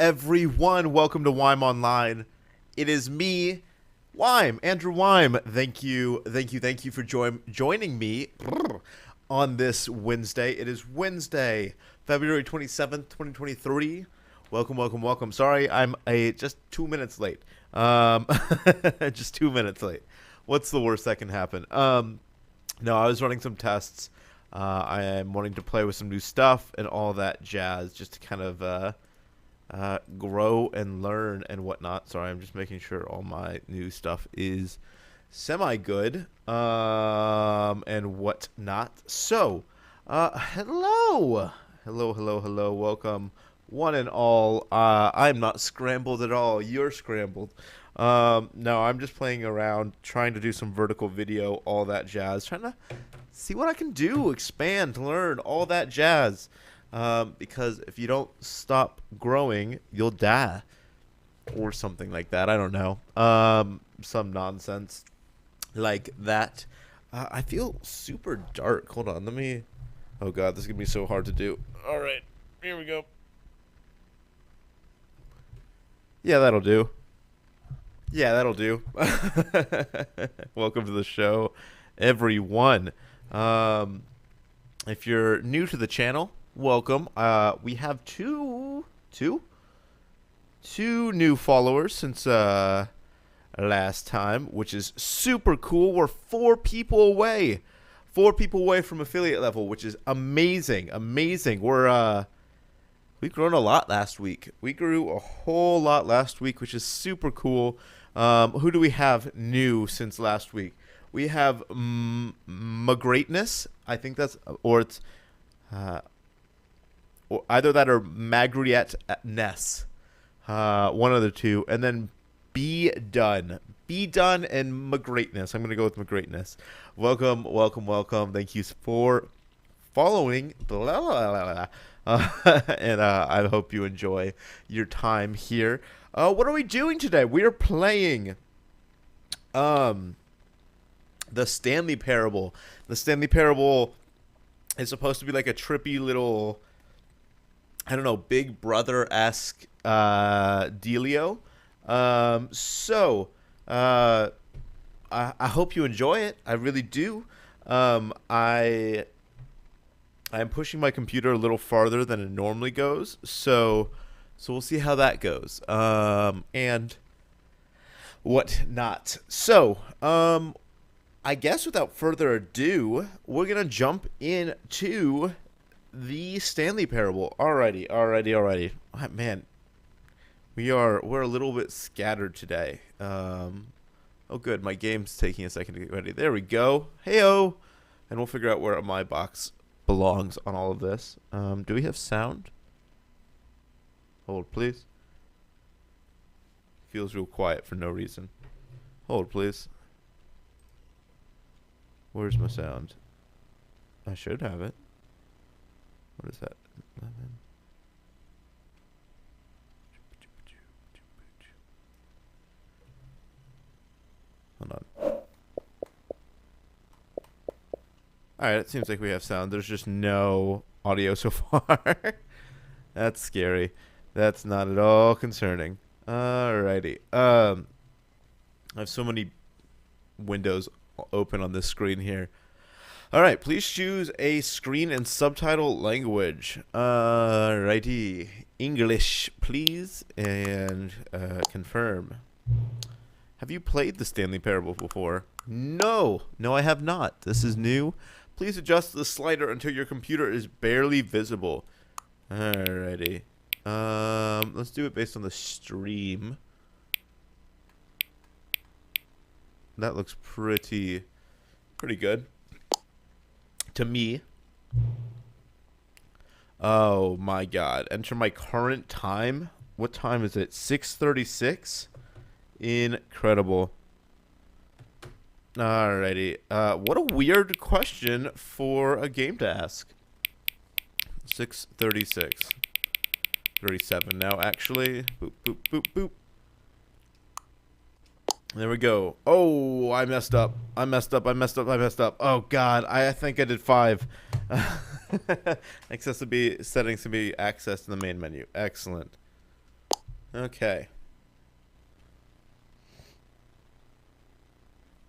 everyone. Welcome to WeimOnline. It is me, Weim, Andrew Weim. Thank you for joining me on this Wednesday. It is Wednesday, February 27th, 2023. Welcome. Sorry, I'm just 2 minutes late. Just 2 minutes late. What's the worst that can happen? No, I was running some tests. I am wanting to play with some new stuff and all that jazz, just to kind of grow and learn and whatnot. Sorry, I'm just making sure all my new stuff is semi-good and whatnot. So, hello. Welcome, one and all. I'm not scrambled at all. You're scrambled. No, I'm just playing around, trying to do some vertical video, all that jazz, trying to see what I can do, expand, learn, all that jazz. Because if you don't stop growing, you'll die. Or something like that. I don't know. Some nonsense like that. I feel super dark. Hold on. Let me... Oh, God. This is going to be so hard to do. All right. Here we go. Yeah, that'll do. Welcome to the show, everyone. If you're new to the channel, welcome. We have two new followers since last time, which is super cool. We're 4 people away from affiliate level, which is amazing. We've grown a lot last week. We grew a whole lot last week, which is super cool. Who do we have new since last week? We have Magreatness. I think that's, or it's or either that or Magriette-ness. One of the two. And then Be Done and Magreatness. I'm going to go with Magreatness. Welcome. Thank you for following. And I hope you enjoy your time here. What are we doing today? We are playing the Stanley Parable. The Stanley Parable is supposed to be like a trippy little, I don't know, Big Brother-esque dealio. I hope you enjoy it. I really do. I'm pushing my computer a little farther than it normally goes, so we'll see how that goes, and whatnot. So, I guess without further ado, we're gonna jump into the Stanley Parable. Alrighty. Oh, man, we're a little bit scattered today. Oh, good. My game's taking a second to get ready. There we go. Heyo, and we'll figure out where my box belongs on all of this. Do we have sound? Hold, please. Feels real quiet for no reason. Hold, please. Where's my sound? I should have it. What is that? 11. Hold on. Alright, it seems like we have sound. There's just no audio so far. That's scary. That's not at all concerning. Alrighty. I have so many windows open on this screen here. Alright, please choose a screen and subtitle language. Alrighty. English, please. And confirm. Have you played the Stanley Parable before? No, I have not. This is new. Please adjust the slider until your computer is barely visible. Alrighty. Let's do it based on the stream. That looks pretty good to me. Oh my God. Enter my current time. What time is it? 6:36. Incredible. Alrighty. What a weird question for a game to ask. 6:36. 37 now, actually. Boop. There we go. Oh, I messed up. Oh, God. I think I did 5. Accessibility settings to be accessed in the main menu. Excellent. Okay.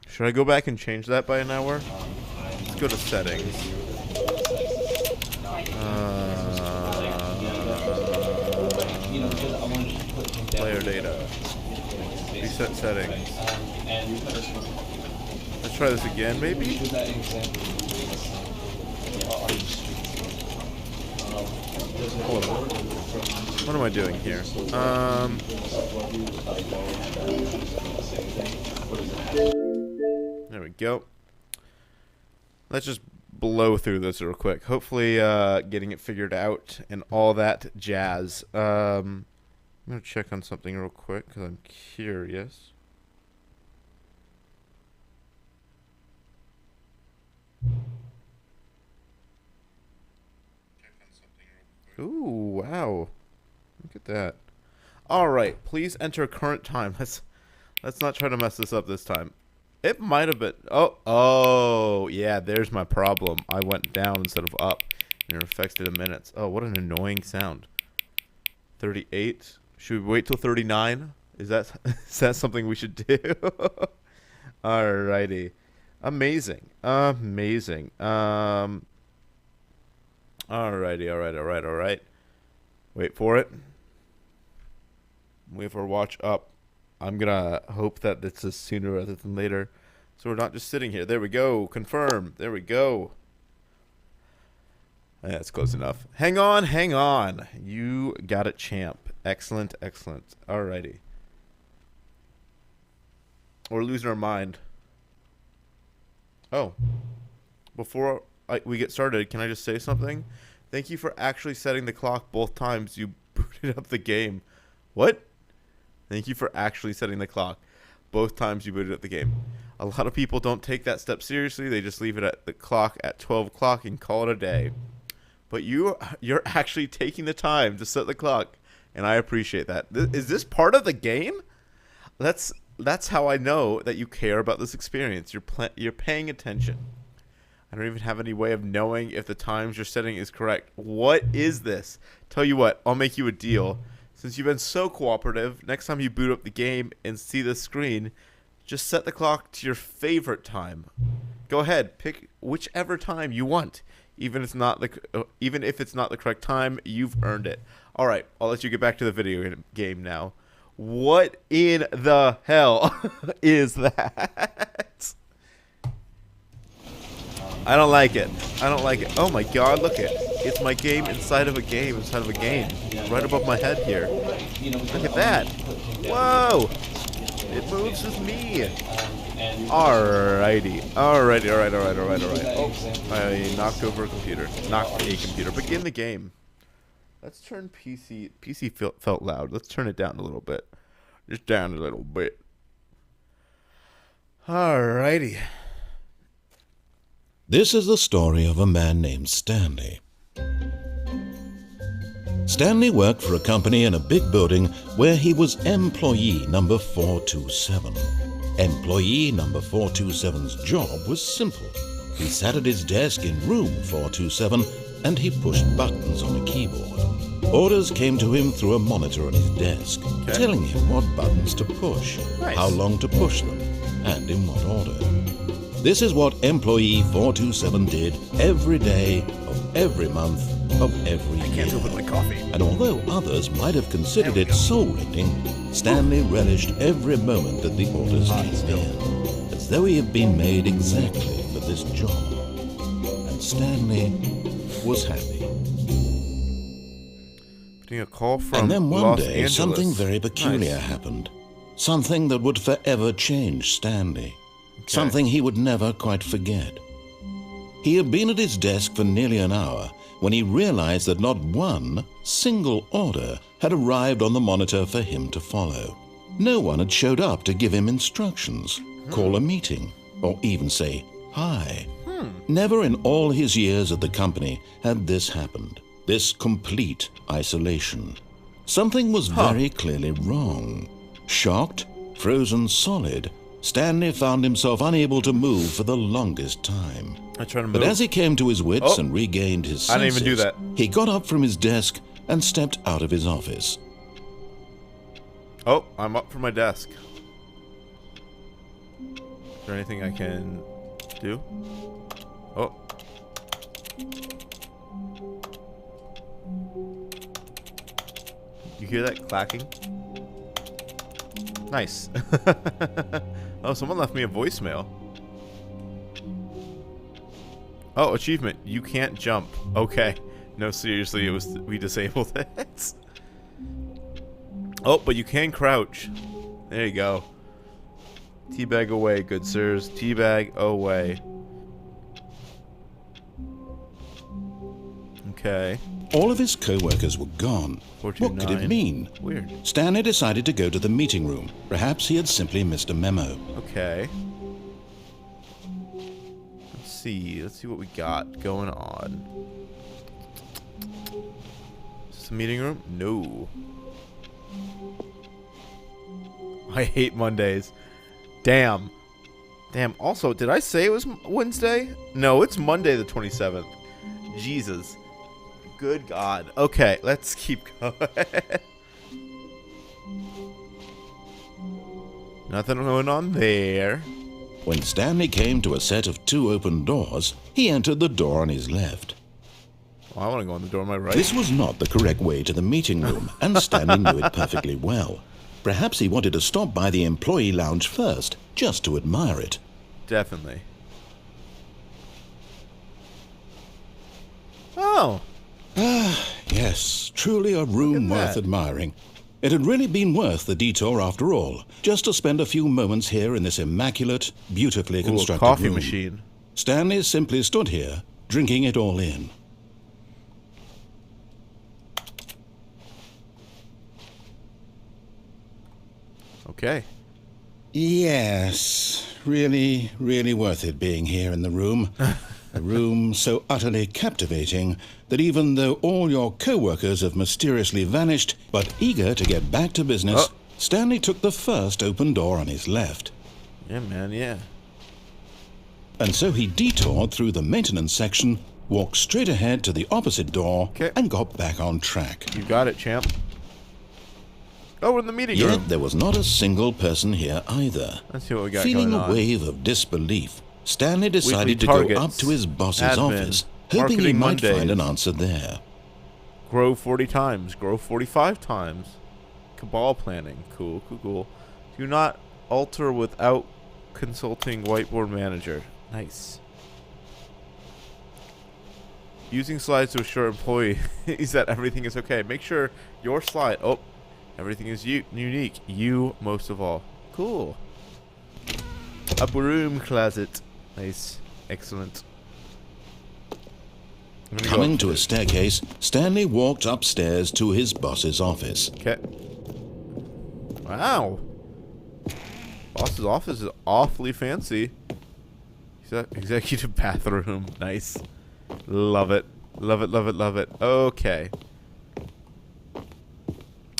Should I go back and change that by an hour? Let's go to settings. Player data. Reset settings. Let's try this again, maybe? Hold on. What am I doing here? There we go. Let's just blow through this real quick. Hopefully, getting it figured out and all that jazz. I'm going to check on something real quick because I'm curious. Ooh, wow. Look at that. All right, please enter current time. Let's not try to mess this up this time. It might have been. Oh, yeah, there's my problem. I went down instead of up, and it affects it in minutes. Oh, what an annoying sound. 38. Should we wait till 39? Is that something we should do? Alrighty. Amazing. Amazing. Alrighty, alright. Wait for it. Wait for watch up. I'm gonna hope that this is sooner rather than later, so we're not just sitting here. There we go. Confirm. There we go. Yeah, that's close enough. Hang on, hang on. You got it, champ. Excellent, excellent. Alrighty. We're losing our mind. Oh. Before we get started, can I just say something? Thank you for actually setting the clock both times you booted up the game. What? Thank you for actually setting the clock both times you booted up the game. A lot of people don't take that step seriously. They just leave it at the clock at 12 o'clock and call it a day. But you're actually taking the time to set the clock, and I appreciate that. Is this part of the game? That's how I know that you care about this experience. You're paying attention. I don't even have any way of knowing if the times you're setting is correct. What is this? Tell you what, I'll make you a deal. Since you've been so cooperative, next time you boot up the game and see this screen, just set the clock to your favorite time. Go ahead, pick whichever time you want. Even if it's not the correct time, you've earned it. All right, I'll let you get back to the video game now. What in the hell is that? I don't like it. I don't like it. Oh my god, look it. It's my game inside of a game inside of a game. Right above my head here. Look at that. Whoa! It moves with me. Alrighty. Alright. Oh, I knocked over a computer. Knocked a computer. Begin the game. Let's turn PC. PC felt loud. Let's turn it down a little bit. Just down a little bit. Alrighty. This is the story of a man named Stanley. Stanley worked for a company in a big building where he was employee number 427. Employee number 427's job was simple. He sat at his desk in room 427 and he pushed buttons on a keyboard. Orders came to him through a monitor on his desk, telling him what buttons to push, how long to push them, and in what order. This is what employee 427 did every day of every month of every year. I can't do it with my coffee. And although others might have considered it soul-rending, Stanley relished every moment that the orders came in, as though he had been made exactly for this job. And Stanley was happy. Getting a call from And then one Los day, Angeles. something very peculiar happened. Something that would forever change Stanley. Something he would never quite forget. He had been at his desk for nearly an hour when he realized that not one single order had arrived on the monitor for him to follow. No one had showed up to give him instructions, call a meeting, or even say hi. Never in all his years at the company had this happened, this complete isolation. Something was very clearly wrong. Shocked, frozen solid, Stanley found himself unable to move for the longest time. I try to move. But as he came to his wits and regained his senses, I didn't even do that. He got up from his desk and stepped out of his office. Oh, I'm up from my desk. Is there anything I can do? Oh. You hear that clacking? Nice. Oh, someone left me a voicemail. Oh, achievement. You can't jump. Okay. No, seriously, we disabled it. Oh, but you can crouch. There you go. Teabag away, good sirs. Teabag away. Okay. All of his co-workers were gone. What could it mean? Weird. Stanley decided to go to the meeting room. Perhaps he had simply missed a memo. Okay. Let's see what we got going on. Is this a meeting room? No. I hate Mondays. Damn. Damn. Also, did I say it was Wednesday? No, it's Monday the 27th. Jesus. Good God. Okay, let's keep going. Nothing going on there. When Stanley came to a set of 2 open doors, he entered the door on his left. Well, I want to go on the door on my right. This was not the correct way to the meeting room, and Stanley knew it perfectly well. Perhaps he wanted to stop by the employee lounge first, just to admire it. Definitely. Oh. Yes, truly a room worth admiring. It had really been worth the detour after all, just to spend a few moments here in this immaculate, beautifully constructed coffee room. Machine. Stanley simply stood here, drinking it all in. Okay. Yes, really, really worth it being here in the room. A room so utterly captivating that even though all your co-workers have mysteriously vanished, but eager to get back to business, Stanley took the first open door on his left. Yeah, man, yeah. And so he detoured through the maintenance section, walked straight ahead to the opposite door, and got back on track. You got it, champ. Oh, we're in the meeting room. Yet there was not a single person here either. Let's see what we got Feeling going on. a wave of disbelief, Stanley decided to targets, go up to his boss's admin, office, hoping he marketing might find Mondays. an answer there. Grow 40 times. Grow 45 times. Cabal planning. Cool, cool, cool. Do not alter without consulting whiteboard manager. Nice. Using slides to assure employees that everything is okay. Make sure your slide... Oh, everything is unique. You most of all. Cool. Upper room closet. Nice. Excellent. Coming to a staircase, Stanley walked upstairs to his boss's office. Okay. Wow. Boss's office is awfully fancy. Executive bathroom. Nice. Love it. Love it, love it, love it. Okay.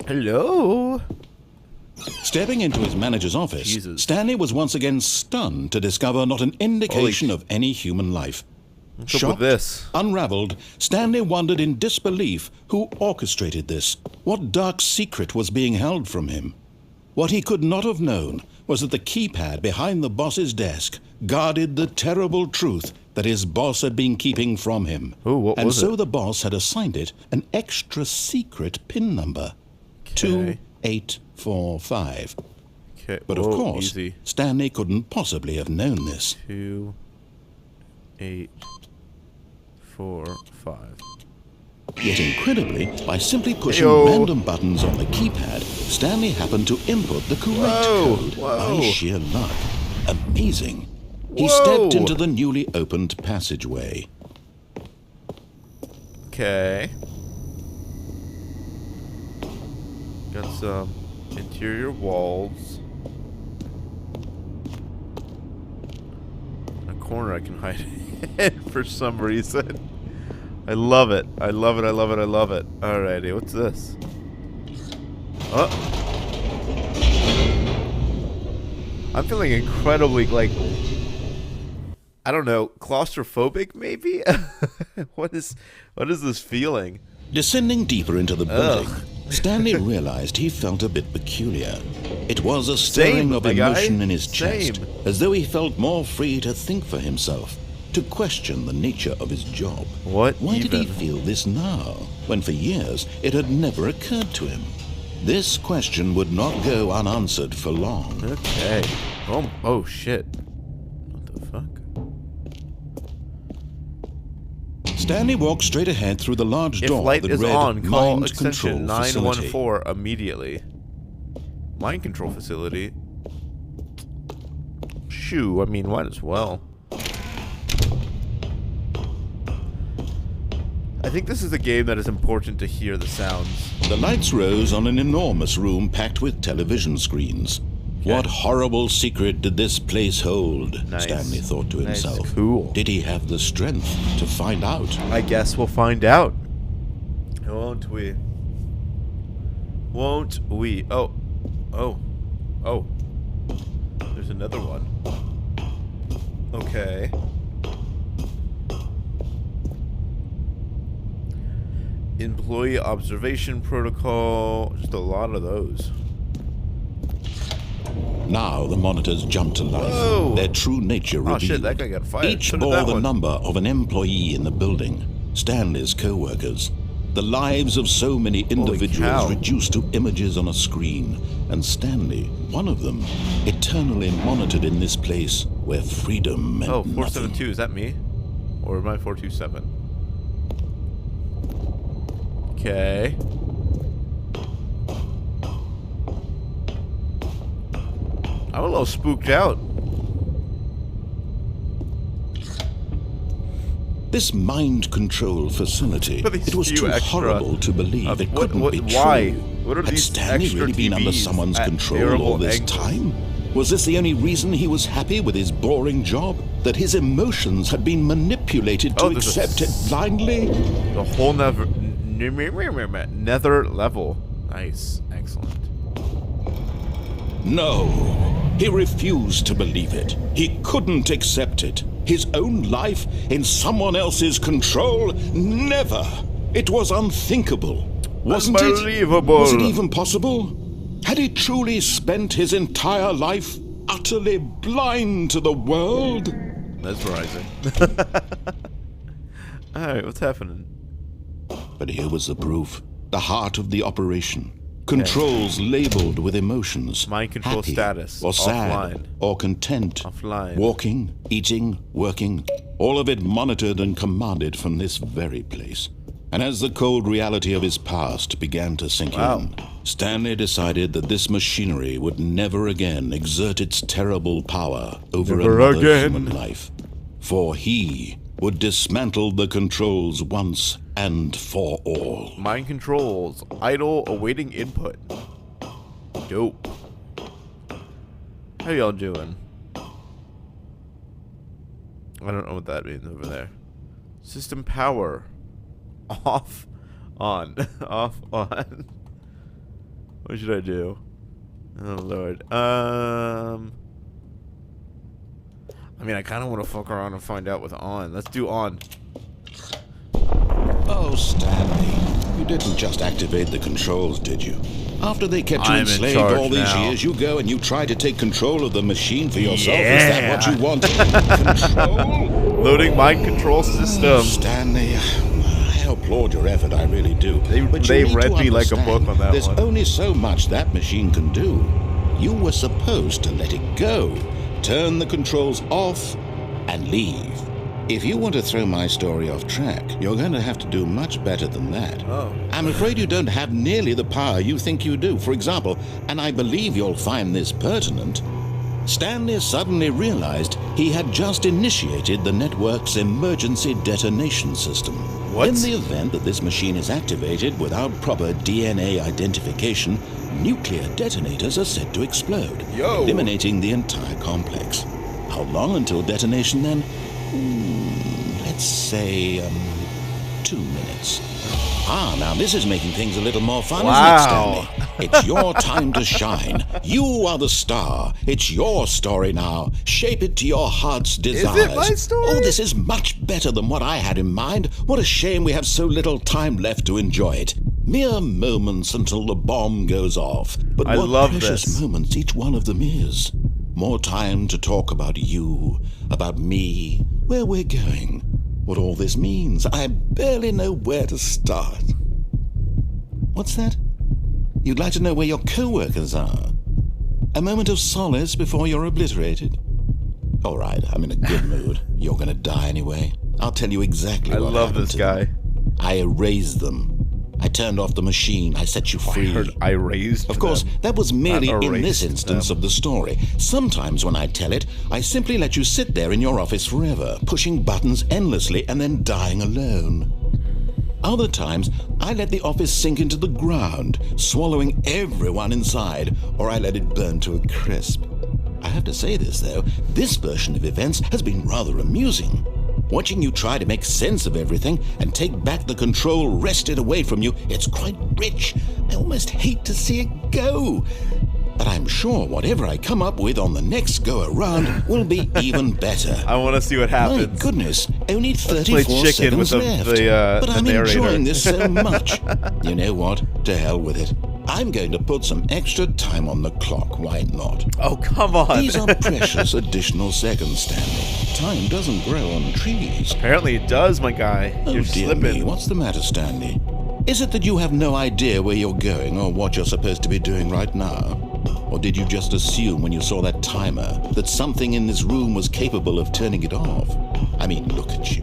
Hello. Stepping into his manager's office, Jesus. Stanley was once again stunned to discover not an indication of any human life. What's up with this? Unraveled, Stanley wondered in disbelief who orchestrated this, what dark secret was being held from him. What he could not have known was that the keypad behind the boss's desk guarded the terrible truth that his boss had been keeping from him. Ooh, what was so it? the boss had assigned it an extra secret PIN number. 2845. Okay. But of course, easy. Stanley couldn't possibly have known this. 2, 8, 4, 5. Yet incredibly, by simply pushing Heyo. random buttons on the keypad, Stanley happened to input the correct code by sheer luck. Amazing. He stepped into the newly opened passageway. Okay. Got some interior walls. A corner I can hide in for some reason. I love it. I love it. I love it. I love it. Alrighty, what's this? Oh. I'm feeling incredibly, like, I don't know, claustrophobic maybe? What is this feeling? Descending deeper into the building, Stanley realized he felt a bit peculiar. It was a stirring of emotion in his chest, as though he felt more free to think for himself, to question the nature of his job. Why did he feel this now, when for years it had never occurred to him? This question would not go unanswered for long. Okay. Oh shit. What the fuck? Stanley walked straight ahead through the large door light that is read on, call Mind extension Control Facility. 914 immediately. Mind control facility? Shoo, I mean, might as well. I think this is a game that is important to hear the sounds. The lights rose on an enormous room packed with television screens. Okay. What horrible secret did this place hold? Nice. Stanley thought to himself. Cool. Did he have the strength to find out? I guess we'll find out. Won't we? Won't we? Oh. There's another one. Okay. Employee observation protocol. Just a lot of those. Now the monitors jumped to life. Whoa. Their true nature revealed. Oh shit, that guy got fired. Each bore the number of an employee in the building. Stanley's co-workers. The lives of so many individuals reduced to images on a screen. And Stanley, one of them, eternally monitored in this place where freedom meant nothing. 472, is that me? Or am I 427? Okay. I'm a little spooked out. This mind control facility, it was too horrible to believe it couldn't be true. Why? What are Had these Stanley extra really been under TVs someone's at control all this angles? time? Was this the only reason he was happy with his boring job? That his emotions had been manipulated to accept it blindly? The whole nether level. Nice. Excellent. No. He refused to believe it. He couldn't accept it. His own life in someone else's control? Never. It was unthinkable. Wasn't it? Unbelievable. Was it even possible? Had he truly spent his entire life utterly blind to the world? Mesmerizing. Alright, what's happening? But here was the proof. The heart of the operation. Controls labeled with emotions. Mind control happy, status. or sad, offline. or content. Offline. Walking, eating, working. All of it monitored and commanded from this very place. And as the cold reality of his past began to sink in, Stanley decided that this machinery would never again exert its terrible power over another human life. For he would dismantle the controls once and for all. Mind controls. Idle, awaiting input. Dope. How y'all doing? I don't know what that means over there. System power. Off. On. Off. On. What should I do? Oh, Lord. I mean, I kind of want to fuck around and find out with on. Let's do on. Oh, Stanley, you didn't just activate the controls, did you? After they kept you enslaved all these years, you go and you try to take control of the machine for yourself. Is that what you want? Control? Loading mind control system. Oh, Stanley, I applaud your effort, I really do. They read me like a book on that There's one. only so much that machine can do. You were supposed to let it go. Turn the controls off and leave. If you want to throw my story off track, you're going to have to do much better than that. Oh. I'm afraid you don't have nearly the power you think you do. For example, and I believe you'll find this pertinent, Stanley suddenly realized he had just initiated the network's emergency detonation system. What? In the event that this machine is activated without proper DNA identification, nuclear detonators are set to explode, eliminating the entire complex. How long until detonation then? Let's say, 2 minutes. Now this is making things a little more fun, isn't it, Stanley? It's your time to shine. You are the star. It's your story now. Shape it to your heart's desires. Is it my story? Oh, this is much better than what I had in mind. What a shame we have so little time left to enjoy it. Mere moments until the bomb goes off. But I what love precious this. moments each one of them is. More time to talk about you, about me, where we're going, what all this means. I barely know where to start. What's that? You'd like to know where your co-workers are? A moment of solace before you're obliterated? All right, I'm in a good mood. You're gonna die anyway. I'll tell you exactly I what love happened this to guy. them. I erased them. I turned off the machine. I set you free. I heard I raised Of course, them. that was merely Not in this erased instance them. of the story. Sometimes when I tell it, I simply let you sit there in your office forever, pushing buttons endlessly and then dying alone. Other times, I let the office sink into the ground, swallowing everyone inside, or I let it burn to a crisp. I have to say this, though, this version of events has been rather amusing. Watching you try to make sense of everything and take back the control wrested away from you, it's quite rich. I almost hate to see it go. But I'm sure whatever I come up with on the next go-around will be even better. I want to see what My happens. goodness, only play 34 chicken with seconds left. the But I'm narrator. enjoying this so much. You know what? To hell with it. I'm going to put some extra time on the clock. Why not? Oh, come on. These are precious additional seconds, Stanley. Time doesn't grow on trees. Apparently it does, my guy. Oh, You're dear slipping. me, what's the matter, Stanley? Is it that you have no idea where you're going or what you're supposed to be doing right now? Or did you just assume when you saw that timer that something in this room was capable of turning it off? I mean, look at you.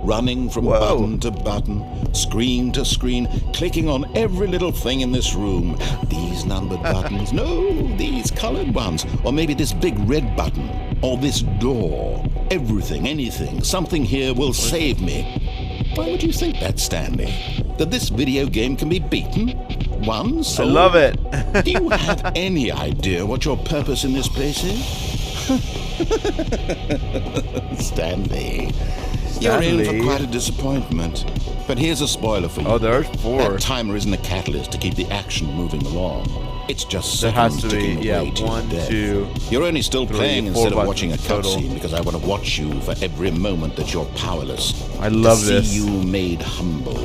Running from Whoa. button to button, screen to screen, clicking on every little thing in this room. These numbered buttons, no, these colored ones. Or maybe this big red button, or this door. Everything, anything, something here will save me. Why would you think that, Stanley? That this video game can be beaten? Won? I Sold? love it. Do you have any idea what your purpose in this place is? Stanley. You're in Stanley. for quite a disappointment. But here's a spoiler for you. Oh, there's 4. That timer isn't a catalyst to keep the action moving along. It's just There has seconds to be, ticking yeah, away to your 1, death. 2, You're only still 3, playing 4 instead of watching a buttons total. cutscene because I want to watch you for every moment that you're powerless. I love to this. see you made humble.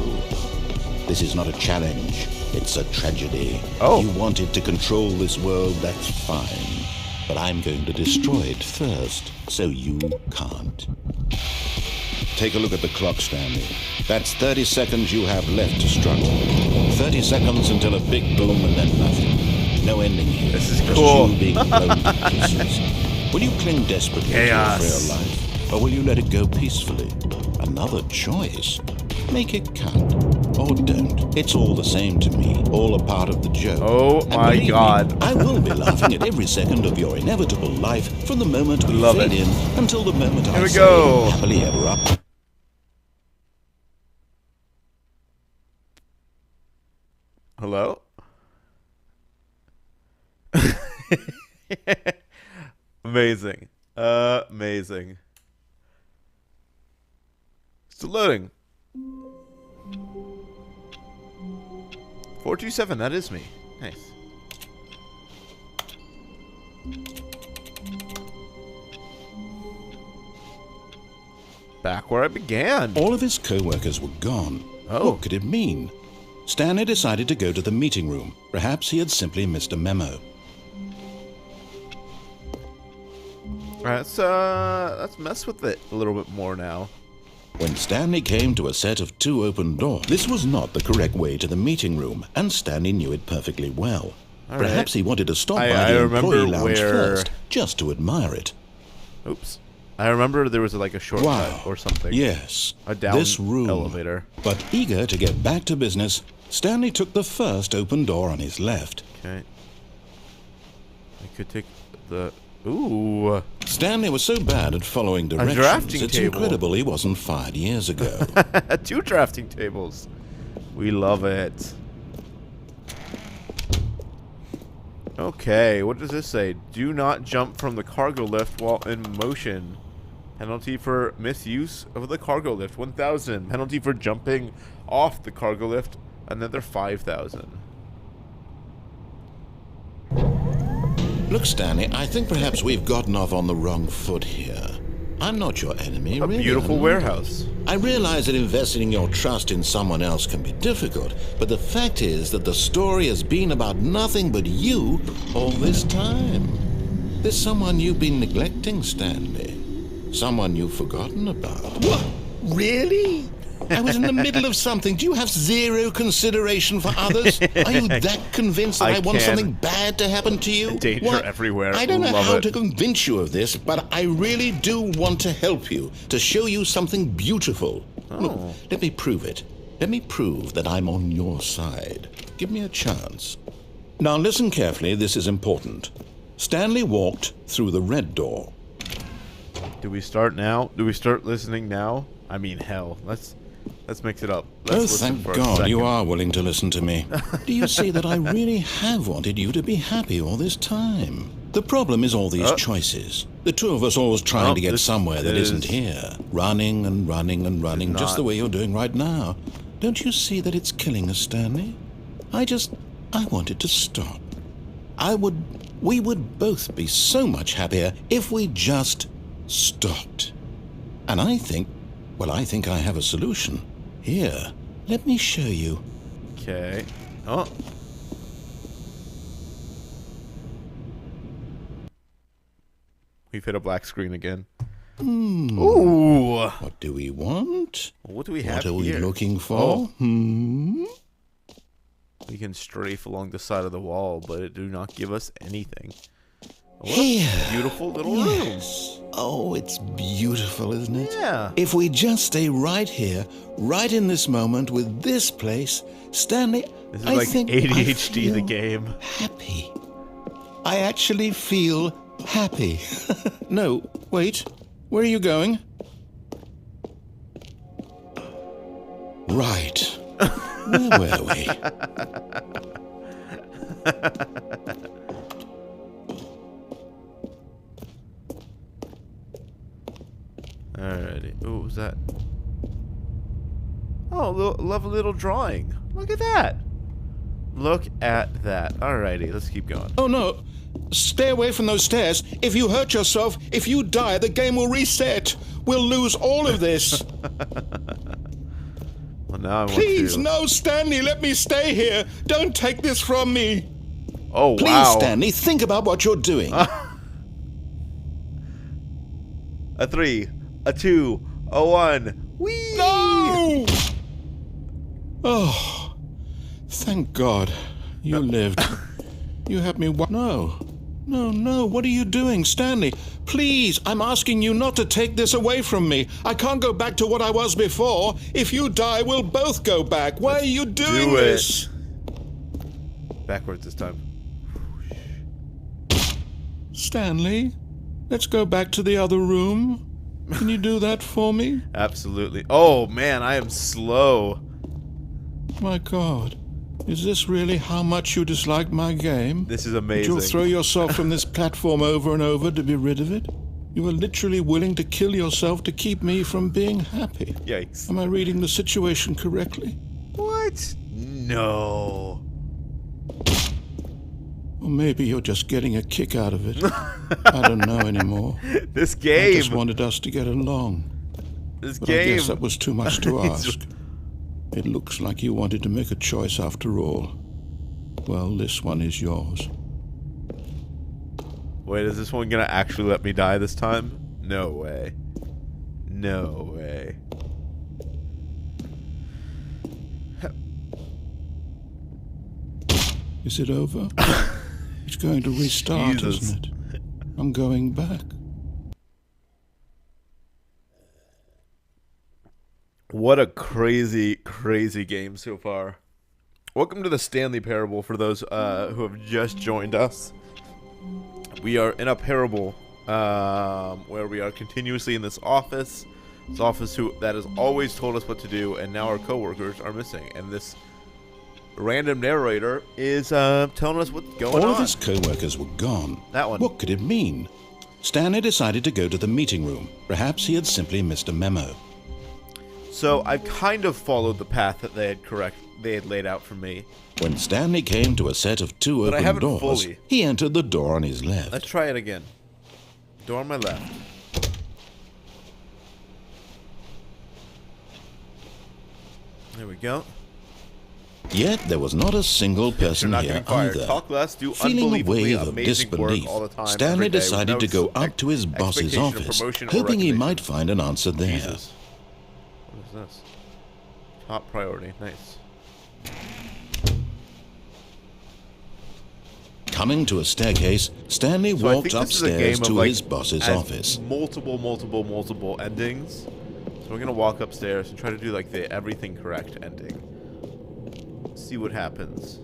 This is not a challenge. It's a tragedy. Oh. You wanted to control this world, that's fine. But I'm going to destroy it first, so you can't. Take a look at the clock, Stanley. That's 30 seconds you have left to struggle. 30 seconds until a big boom and then nothing. No ending here. This is Just cool. you being blown to pieces. Will you cling desperately Chaos. to your frail life? Or will you let it go peacefully? Another choice. Make it count. Or don't. It's all the same to me. All a part of the joke. Oh And my believe me, God. I will be laughing at every second of your inevitable life from the moment we Love fade it. in until the moment I we say go. happily ever up. Hello? Amazing. Amazing. Still loading. 427, that is me. Nice. Back where I began. All of his co-workers were gone. Oh. What could it mean? Stanley decided to go to the meeting room. Perhaps he had simply missed a memo. Let's mess with it a little bit more now. When Stanley came to a set of 2 open doors, this was not the correct way to the meeting room, and Stanley knew it perfectly well. All Perhaps right. he wanted to stop I by the remember employee lounge where- first, just to admire it. Oops. I remember there was like a shortcut Wow. or something. Yes, A down this room. elevator. But eager to get back to business, Stanley took the first open door on his left. Okay. I could take the... Ooh. Stanley was so bad at following directions, drafting it's table. incredible he wasn't fired years ago. 2 drafting tables. We love it. Okay, what does this say? Do not jump from the cargo lift while in motion. Penalty for misuse of the cargo lift, 1,000. Penalty for jumping off the cargo lift, another 5,000. Look, Stanley, I think perhaps we've gotten off on the wrong foot here. I'm not your enemy, A really. beautiful warehouse. I realize that investing your trust in someone else can be difficult, but the fact is that the story has been about nothing but you all this time. There's someone you've been neglecting, Stanley. Someone you've forgotten about. What? Really? I was in the middle of something. Do you have zero consideration for others? Are you that convinced that I want something bad to happen to you? Danger everywhere. I don't know Love how it. to convince you of this, but I really do want to help you, to show you something beautiful. Look, let me prove it. Let me prove that I'm on your side. Give me a chance. Now listen carefully, this is important. Stanley walked through the red door. Do we start now? Do we start listening now? I mean, hell. Let's mix it up. Let's Oh, listen thank for a God you second. are willing to listen to me. Do you see that I really have wanted you to be happy all this time? The problem is all these choices. The two of us always trying to get somewhere that isn't here. Running and running and running, just the way you're doing right now. Don't you see that it's killing us, Stanley? I wanted to stop. We would both be so much happier if we just stopped. And I think I have a solution. Here, let me show you. Okay. Oh. We've hit a black screen again. Ooh. What do we want? What do we have What are we here? looking for? We can strafe along the side of the wall, but it do not give us anything. What Here. a beautiful little room. Yes. Oh, it's beautiful, isn't it? Yeah. If we just stay right here, right in this moment with this place, Stanley, This is I like think ADHD, I the feel game. happy. I actually feel happy. No, wait. Where are you going? Right. Where were we? Alrighty. Ooh, what was that? Oh, lovely little drawing. Look at that. Look at that. Alrighty, let's keep going. Oh no. Stay away from those stairs. If you hurt yourself, if you die, the game will reset. We'll lose all of this. Well, now I want Please, to... no, Stanley, let me stay here. Don't take this from me. Oh, Please, wow. Stanley, think about what you're doing. A 3, a 2, a 1. Whee! No! Oh, thank God. You lived. You had me... No. No, what are you doing, Stanley? Please, I'm asking you not to take this away from me. I can't go back to what I was before. If you die, we'll both go back. Why are you doing do it. this? Backwards this time. Stanley, let's go back to the other room. Can you do that for me? Absolutely. Oh, man, I am slow. My God. Is this really how much you dislike my game? This is That amazing. you'll throw yourself from this platform over and over to be rid of it? You are literally willing to kill yourself to keep me from being happy. Yikes. Am I reading the situation correctly? What? No. Or maybe you're just getting a kick out of it. I don't know anymore. This I game. just wanted us to get along. This But I game. guess that was too much to ask. It looks like you wanted to make a choice after all. Well, this one is yours. Wait, is this one gonna actually let me die this time? No way. No way. Is it over? It's going to restart, Jesus. isn't it? I'm going back. What a crazy, crazy game so far. Welcome to the Stanley Parable for those who have just joined us. We are in a parable where we are continuously in this office. This office that has always told us what to do, and now our coworkers are missing. And this random narrator is telling us what's going on. All of his co-workers were gone. That one. What could it mean? Stanley decided to go to the meeting room. Perhaps he had simply missed a memo. So I kind of followed the path that they had laid out for me. When Stanley came to a set of two But I open haven't doors, fully. he entered the door on his left. Let's try it again. Door on my left. There we go. Yet there was not a single You're person not here getting fired. either. Talk less, do Feeling a unbelievably wave of amazing work disbelief, all the time, Stanley every day, decided with to no go up to his boss's expectation of office, promotion or hoping he recognition. might find an answer there. Jesus. What is this? Top priority. Nice. Coming to a staircase, Stanley So I walked think this is a game upstairs of, to like, his boss's has office. multiple endings. So we're gonna walk upstairs and try to do like the everything correct ending. See what happens.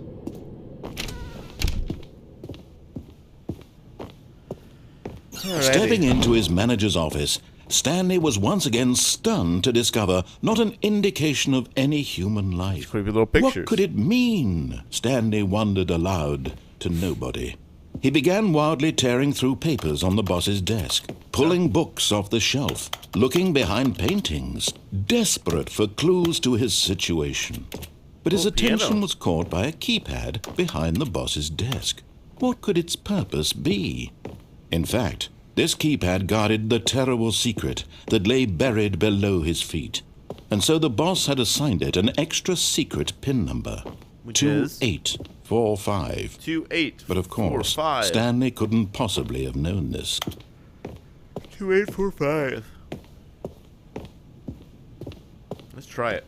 Alrighty. Stepping into his manager's office, Stanley was once again stunned to discover not an indication of any human life. Creepy little pictures. What could it mean? Stanley wondered aloud to nobody. He began wildly tearing through papers on the boss's desk, pulling books off the shelf, looking behind paintings, desperate for clues to his situation. But his attention piano. was caught by a keypad behind the boss's desk. What could its purpose be? In fact, this keypad guarded the terrible secret that lay buried below his feet. And so the boss had assigned it an extra secret PIN number. Which is? 2845. 2845. But of course, Stanley couldn't possibly have known this. 2845. Let's try it.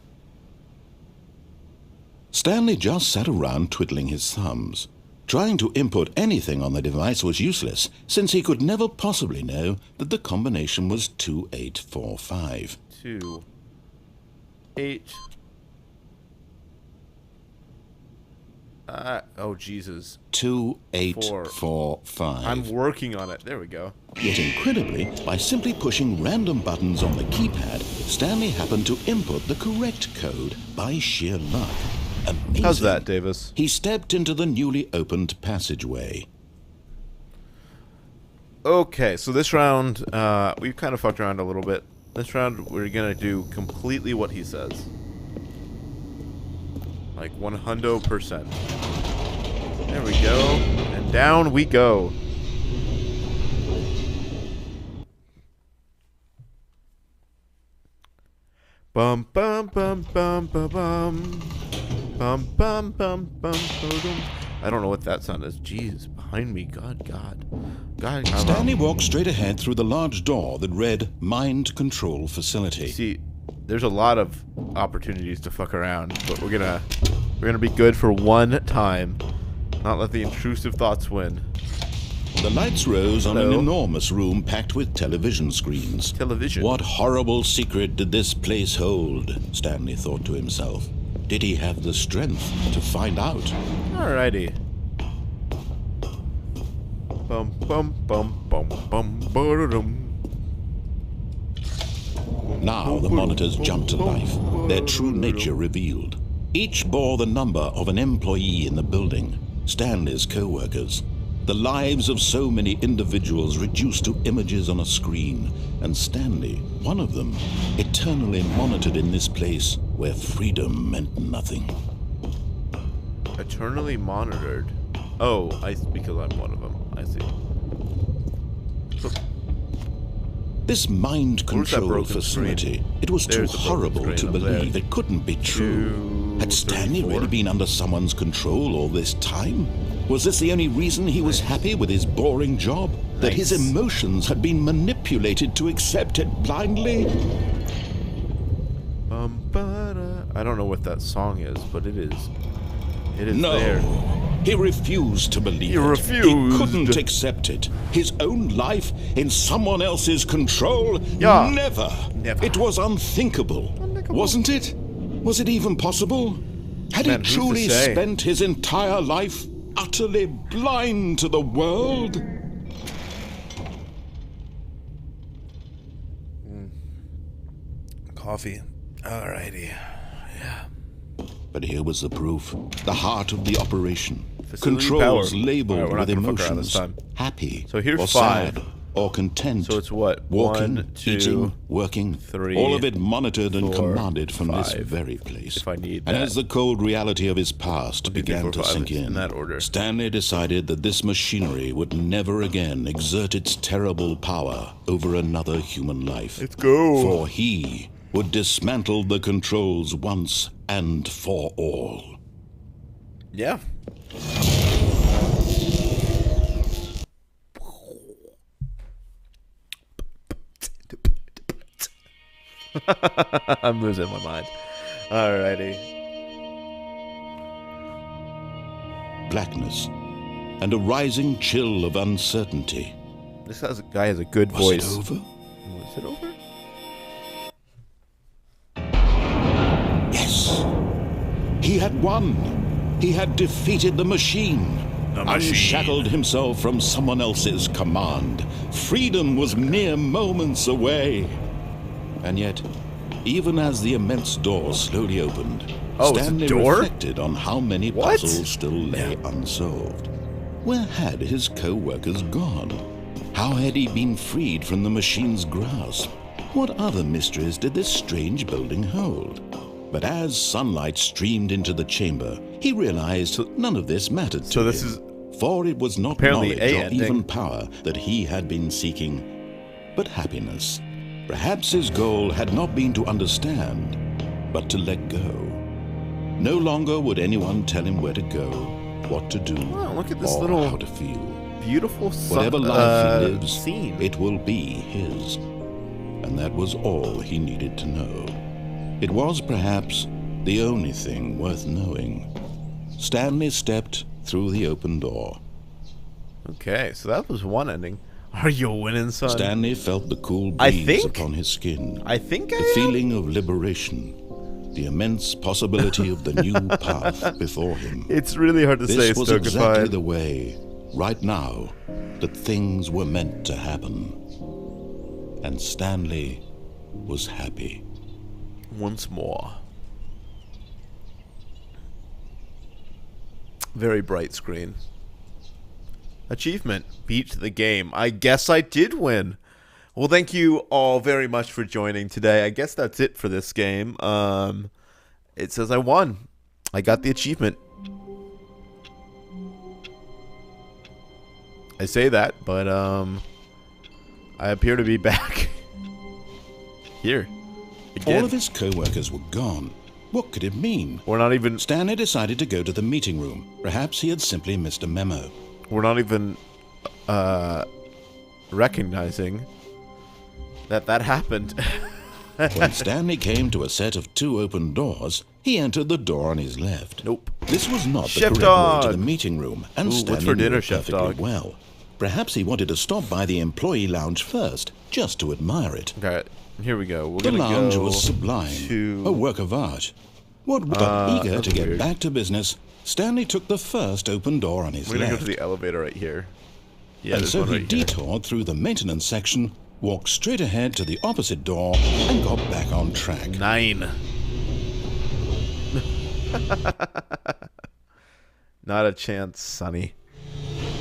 Stanley just sat around twiddling his thumbs. Trying to input anything on the device was useless, since he could never possibly know that the combination was 2845. 2 8. Oh Jesus. 2845. I'm working on it. There we go. Yet incredibly, by simply pushing random buttons on the keypad, Stanley happened to input the correct code by sheer luck. Amazing. How's that, Davis? He stepped into the newly opened passageway. Okay, so this round, we've kind of fucked around a little bit. This round, we're gonna do completely what he says. Like 100%. There we go. And down we go. Bum bum bum bum bum bum. Bum bum bum bum bum. I don't know what that sound is. Jeez, behind me. God. Stanley walked straight ahead through the large door that read Mind Control Facility. See, there's a lot of opportunities to fuck around, but we're gonna be good for one time. Not let the intrusive thoughts win. The lights rose on an Hello. enormous room packed with television screens. Television. What horrible secret did this place hold? Stanley thought to himself. Did he have the strength to find out? Alrighty. Bum bum bum bum bum ba-da-dum. Now the monitors jumped to life, their true nature revealed. Each bore the number of an employee in the building, Stanley's co-workers. The lives of so many individuals reduced to images on a screen, and Stanley, one of them, eternally monitored in this place where freedom meant nothing. Eternally monitored. Oh, because I'm one of them. I see. So, This mind Where's that control broken facility, screen? it was too There's the broken horrible to screen up believe. there. It couldn't be true. Had Stanley 234. really been under someone's control all this time? Was this the only reason he was happy with his boring job? That his Nice. emotions had been manipulated to accept it blindly? Ba-da. I don't know what that song is, but it is. It is No. there. He refused to believe He it. refused. He couldn't accept it. His own life in someone else's control? Yeah. Never. Never. It was unthinkable. Wasn't it? Was it even possible? Had Man, he who's to truly say? spent his entire life utterly blind to the world? Coffee. Alrighty. Yeah. But here was the proof. The heart of the operation. Facility Controls power. labeled All right, we're with not gonna fuck around this emotions. time. Happy So here's or 5. sad or content. So it's what? Walking, 1, 2, eating, working, 3, all of it monitored and 4, commanded from this 5, very place. if I need And that. as the cold reality of his past 1, 2, 3, began 4, to 5, sink in that order. Stanley decided that this machinery would never again exert its terrible power over another human life. Let's go. For he would dismantle the controls once and for all. Yeah. I'm losing my mind. Alrighty. Blackness and a rising chill of uncertainty. This guy has a good Was voice. it over? Was it over? Yes. He had won. He had defeated the machine. Unshackled himself from someone else's command. Freedom was mere moments away. And yet, even as the immense door slowly opened, Oh, it's a Stanley door? reflected on how many What? puzzles still lay unsolved. Where had his co-workers gone? How had he been freed from the machine's grasp? What other mysteries did this strange building hold? But as sunlight streamed into the chamber, he realized none of this mattered to So this him. is For it was not apparently knowledge a or ending. even power that he had been seeking, but happiness. Perhaps his goal had not been to understand, but to let go. No longer would anyone tell him where to go, what to do, Wow, look at this or little how to feel. beautiful Whatever life he lives, scene. it will be his. And that was all he needed to know. It was perhaps the only thing worth knowing. Stanley stepped through the open door. Okay, so that was one ending. Are you winning, son? Stanley felt the cool I breeze think- upon his skin, I think the I am. feeling of liberation, the immense possibility of the new path before him. It's really hard to say This was exactly Stokified. the way, right now, that things were meant to happen. And Stanley was happy. Once more. Very bright screen. Achievement. Beat the game. I guess I did win. Well, thank you all very much for joining today. I guess that's it for this game. It says I won. I got the achievement. I say that, but I appear to be back here again. All of his co-workers were gone. What could it mean? We're not even Stanley decided to go to the meeting room. Perhaps he had simply missed a memo. recognizing that happened. When Stanley came to a set of 2 open doors, he entered the door on his left. Nope. This was not the Chef correct Dog. way to the meeting room, and Ooh, Stanley what's for knew dinner, it Chef perfectly Dog? well. Perhaps he wanted to stop by the employee lounge first, just to admire it. Okay, here we go. We're The gonna lounge go was sublime, to a work of art. Eager that's to get weird. back to business, Stanley took the first open door on his We're gonna go left. to the elevator right here. Yeah, And there's so one he right here. detoured through the maintenance section, walked straight ahead to the opposite door, and got back on track. 9. Not a chance, Sonny.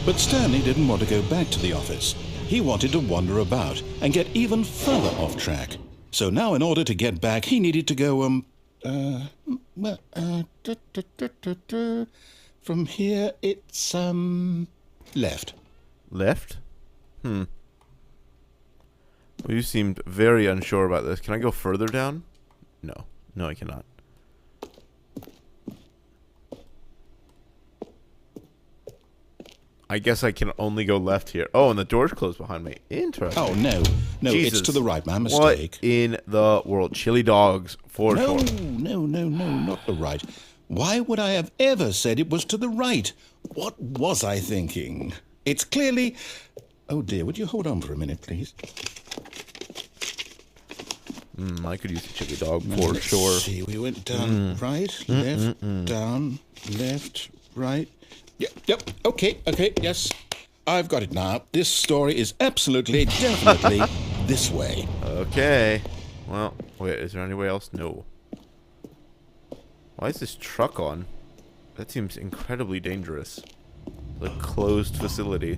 But Stanley didn't want to go back to the office. He wanted to wander about and get even further off track. So now in order to get back, he needed to go, from here it's, left. Left? Well, you seemed very unsure about this. Can I go further down? No. No, I cannot. I guess I can only go left here. Oh, and the door's closed behind me. Interesting. Oh, no, Jesus. it's to the right, my What mistake. in the world? Chili dogs, for No, sure. no, not the right. Why would I have ever said it was to the right? What was I thinking? It's clearly... Oh dear, would you hold on for a minute, please? I could use a chili dog, for Let's sure. see, we went down, right, left, down, left, right. Yep, okay, yes. I've got it now. This story is absolutely, definitely this way. Okay. Well, wait, is there any way else? No. Why is this truck on? That seems incredibly dangerous. The closed facility.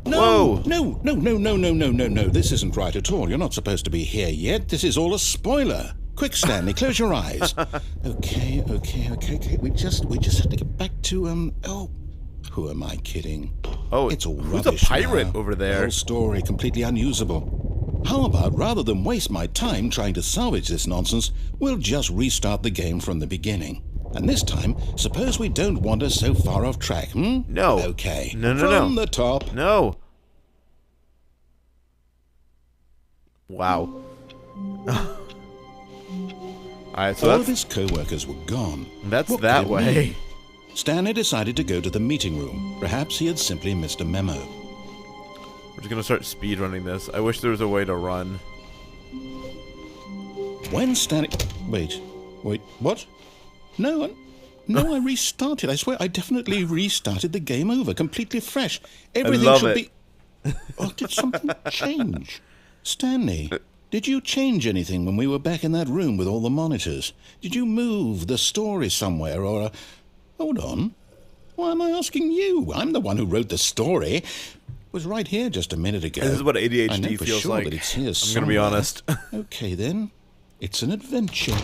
No, Whoa! no. This isn't right at all. You're not supposed to be here yet. This is all a spoiler. Quick, Stanley, close your eyes. Okay. We just have to get back to, oh, who am I kidding? Oh, It's all who's a rubbish pirate now. over The there? whole story completely unusable. How about, rather than waste my time trying to salvage this nonsense, we'll just restart the game from the beginning. And this time, suppose we don't wander so far off track, No. Okay. No. From the top. No. Wow. Alright, so all of his co-workers were gone. That's What that could it way. mean? Stanley decided to go to the meeting room. Perhaps he had simply missed a memo. We're just gonna start speedrunning this. I wish there was a way to run. When Stanley... Wait, what? No, I restarted. I swear, I definitely restarted the game over, completely fresh. Everything love should it. be... Oh, did something change? Stanley, did you change anything when we were back in that room with all the monitors? Did you move the story somewhere, or... Hold on. Why am I asking you? I'm the one who wrote the story. It was right here just a minute ago. This is what I know ADHD for feels sure like. that it's here I'm gonna be somewhere. honest. Okay, then. It's an adventure.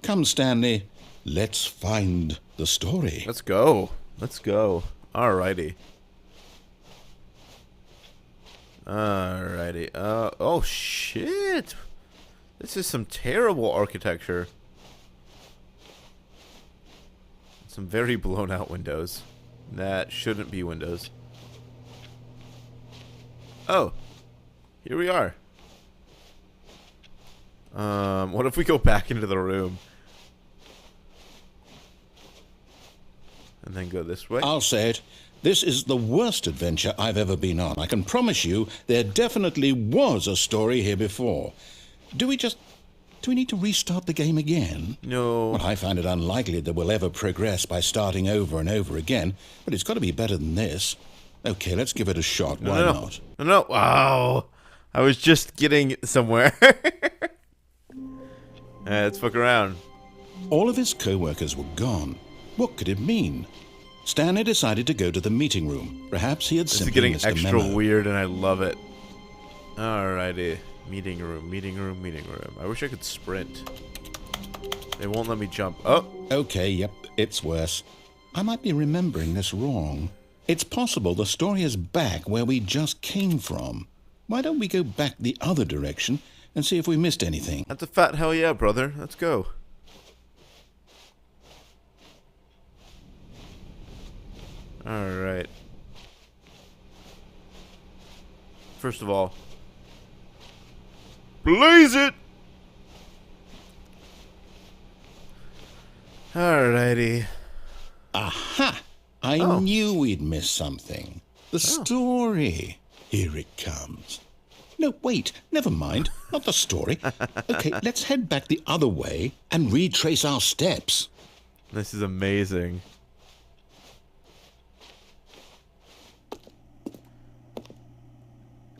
Come, Stanley. Let's find the story. Let's go. Let's go. Alrighty. Alrighty. Oh shit. This is some terrible architecture. Some very blown out windows. That shouldn't be windows. Oh. Here we are. What if we go back into the room? And then go this way? I'll say it. This is the worst adventure I've ever been on. I can promise you there definitely was a story here before. Do we need to restart the game again? No. Well, I find it unlikely that we'll ever progress by starting over and over again, but it's got to be better than this. Okay, let's give it a shot. Why not? No. Wow. I was just getting somewhere. Let's fuck around. All of his co-workers were gone. What could it mean? Stanley decided to go to the meeting room. Perhaps he had This is simply getting missed a extra memo. weird, and I love it. Alrighty. Meeting room. I wish I could sprint. They won't let me jump. Oh! Okay, yep, it's worse. I might be remembering this wrong. It's possible the story is back where we just came from. Why don't we go back the other direction and see if we missed anything? That's a fat hell yeah, brother. Let's go. Alright. First of all, blaze it! Alrighty. Aha! I knew we'd missed something. The story. Here it comes. No, wait, never mind. Not the story. Okay, let's head back the other way and retrace our steps. This is amazing.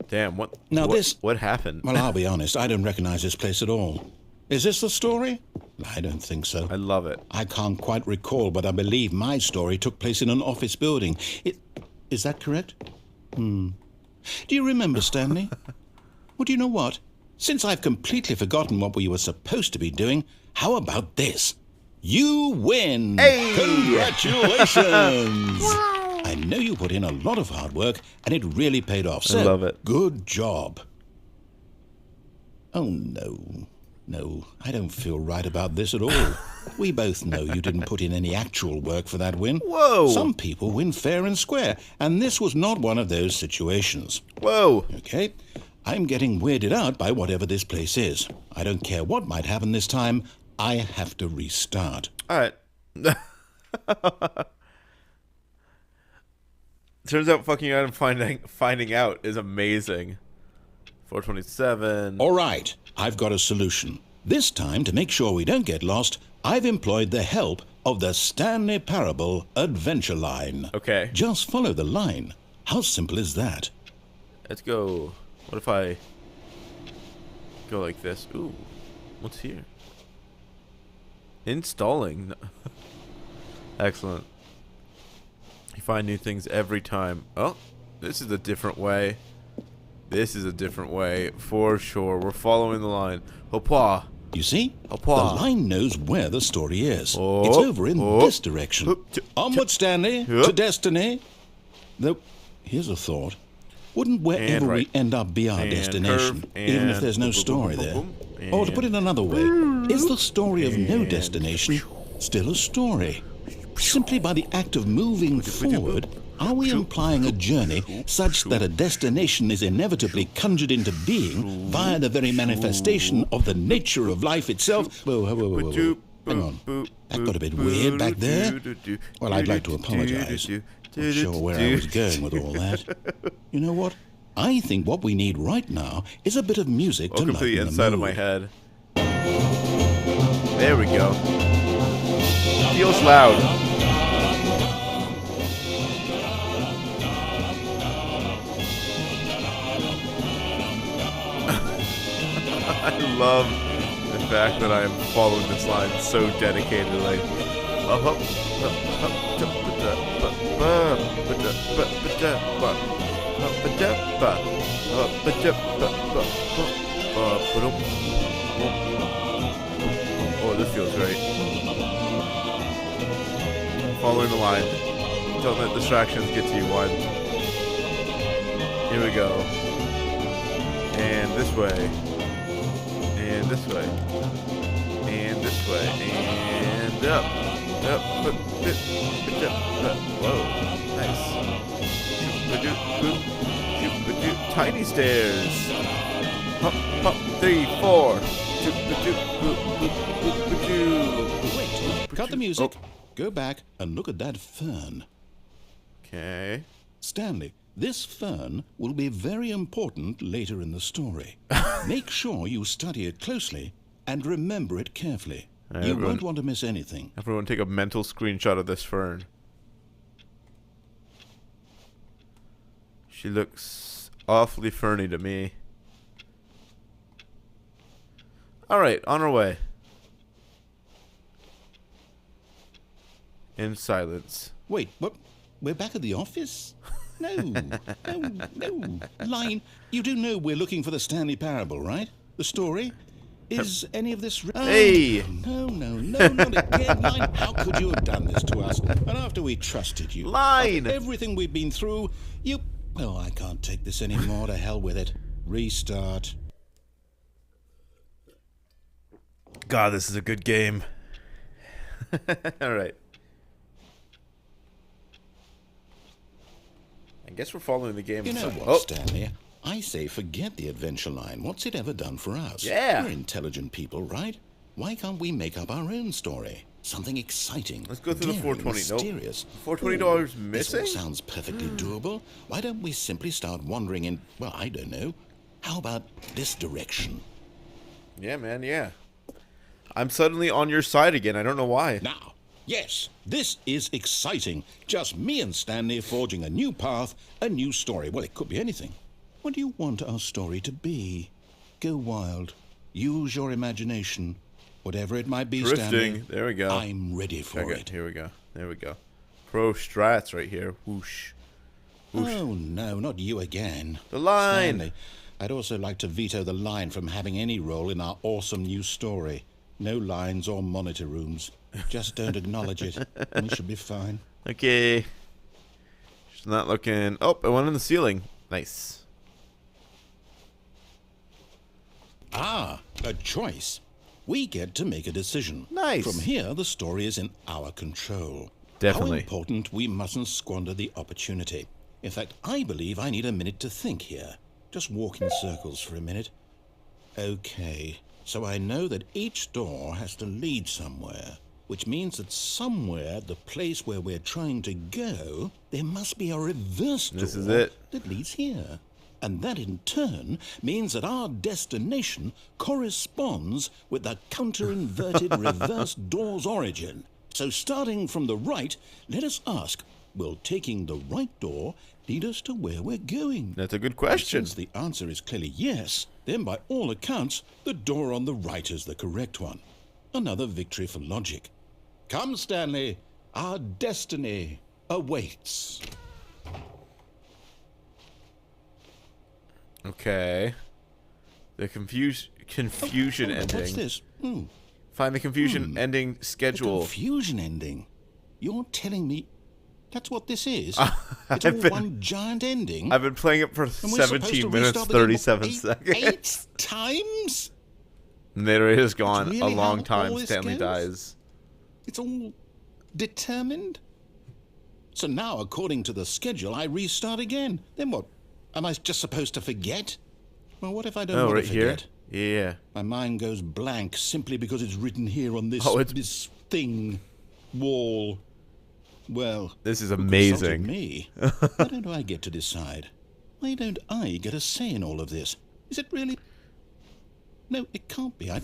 Damn, what happened? Well, I'll be honest, I don't recognize this place at all. Is this the story? I don't think so. I love it. I can't quite recall, but I believe my story took place in an office building. Is that correct? Do you remember, Stanley? Well, do you know what? Since I've completely forgotten what we were supposed to be doing, how about this? You win! Hey! Congratulations! I know you put in a lot of hard work, and it really paid off. So, I love it. Good job. Oh, no. No, I don't feel right about this at all. We both know you didn't put in any actual work for that win. Whoa! Some people win fair and square, and this was not one of those situations. Whoa! Okay? I'm getting weirded out by whatever this place is. I don't care what might happen this time. I have to restart. Alright. Turns out fucking out and finding out is amazing. 427. All right, I've got a solution. This time, to make sure we don't get lost, I've employed the help of the Stanley Parable adventure line. Okay. Just follow the line. How simple is that? Let's go. What if I go like this? Ooh. What's here? Installing. Excellent. You find new things every time. Oh, this is a different way. This is a different way, for sure. We're following the line. Hopwa. You see? Hopwa. The line knows where the story is. Oh, It's over in oh. this direction. Onward, Stanley, to destiny. Though, here's a thought. Wouldn't wherever right. we end up be our And destination, curve, even if and there's no boom, boom, story boom, there? boom, boom, Or to put it another way, is the story of no and destination still a story? Simply by the act of moving forward, are we implying a journey such that a destination is inevitably conjured into being via the very manifestation of the nature of life itself? Whoa. Hang on. That got a bit weird back there. Well, I'd like to apologize. Not sure where I was going with all that. You know what? I think what we need right now is a bit of music to Welcome to the lighten inside the of my mood. head. There we go. Feels loud. I love the fact that I am following this line so dedicatedly. Oh, this feels great. Following the line. Don't let distractions get to you, one. Here we go. And this way. And this way. And this way. And up. Up. Whoa. Nice. Tiny stairs. Hop, hop, 3, 4. Wait, cut the music. Oh. Go back and look at that fern. Okay. Stanley, this fern will be very important later in the story. Make sure you study it closely and remember it carefully. You won't want to miss anything. Everyone take a mental screenshot of this fern. She looks awfully ferny to me. Alright, on our way. In silence. Wait, what? We're back at the office? No. Line, you do know we're looking for the Stanley Parable, right? The story? Is any of this... Hey! No, not again, Line. How could you have done this to us? And after we trusted you... Line! After everything we've been through, you... Oh, I can't take this anymore. To hell with it. Restart. God, this is a good game. Alright. I guess we're following the game. You know somewhat. what, Stanley? I say forget the adventure line. What's it ever done for us? Yeah. We're intelligent people, right? Why can't we make up our own story? Something exciting. Let's go through the daring, 420. mysterious. Nope. $420 This missing? all sounds perfectly doable. Why don't we simply start wandering in, well, I don't know. How about this direction? Yeah, man, yeah. I'm suddenly on your side again. I don't know why. Now, yes, this is exciting. Just me and Stanley forging a new path, a new story. Well, it could be anything. What do you want our story to be? Go wild. Use your imagination. Whatever it might be, Drifting. Stanley. There we go. I'm ready for Okay, it. here we go. There we go. Pro strats right here. Whoosh. Whoosh. Oh, no, not you again. The line. Stanley, I'd also like to veto the line from having any role in our awesome new story. No lines or monitor rooms. Just don't acknowledge it. We should be fine. Okay. She's not looking. Oh, I went in the ceiling. Nice. Ah, a choice. We get to make a decision. Nice. From here, the story is in our control. Definitely. How important we mustn't squander the opportunity. In fact, I believe I need a minute to think here. Just walk in circles for a minute. Okay, so I know that each door has to lead somewhere, which means that somewhere, the place where we're trying to go, there must be a reverse door This is it. that leads here. And that in turn means that our destination corresponds with the counter-inverted reverse door's origin. So starting from the right, let us ask, will taking the right door lead us to where we're going? That's a good question. Since the answer is clearly yes, then by all accounts, the door on the right is the correct one. Another victory for logic. Come, Stanley, our destiny awaits. Okay. The confusion ending. What's this? Find the confusion ending schedule. Confusion ending? You're telling me... That's what this is. I've It's all been- one giant ending. I've been playing it for And we're supposed 17 to minutes, restart the game 37 eight seconds. times? Narrator's gone really a long how time. all this Stanley goes? dies. It's all determined? So now, according to the schedule, I restart again. Then what? Am I just supposed to forget? Well, what if I don't Oh, want right to here? forget? Yeah. My mind goes blank simply because it's written here on this, Oh, it's- this thing, wall. Well, This is who consulted amazing. me? Why don't I get to decide? Why don't I get a say in all of this? Is it really? No, it can't be. I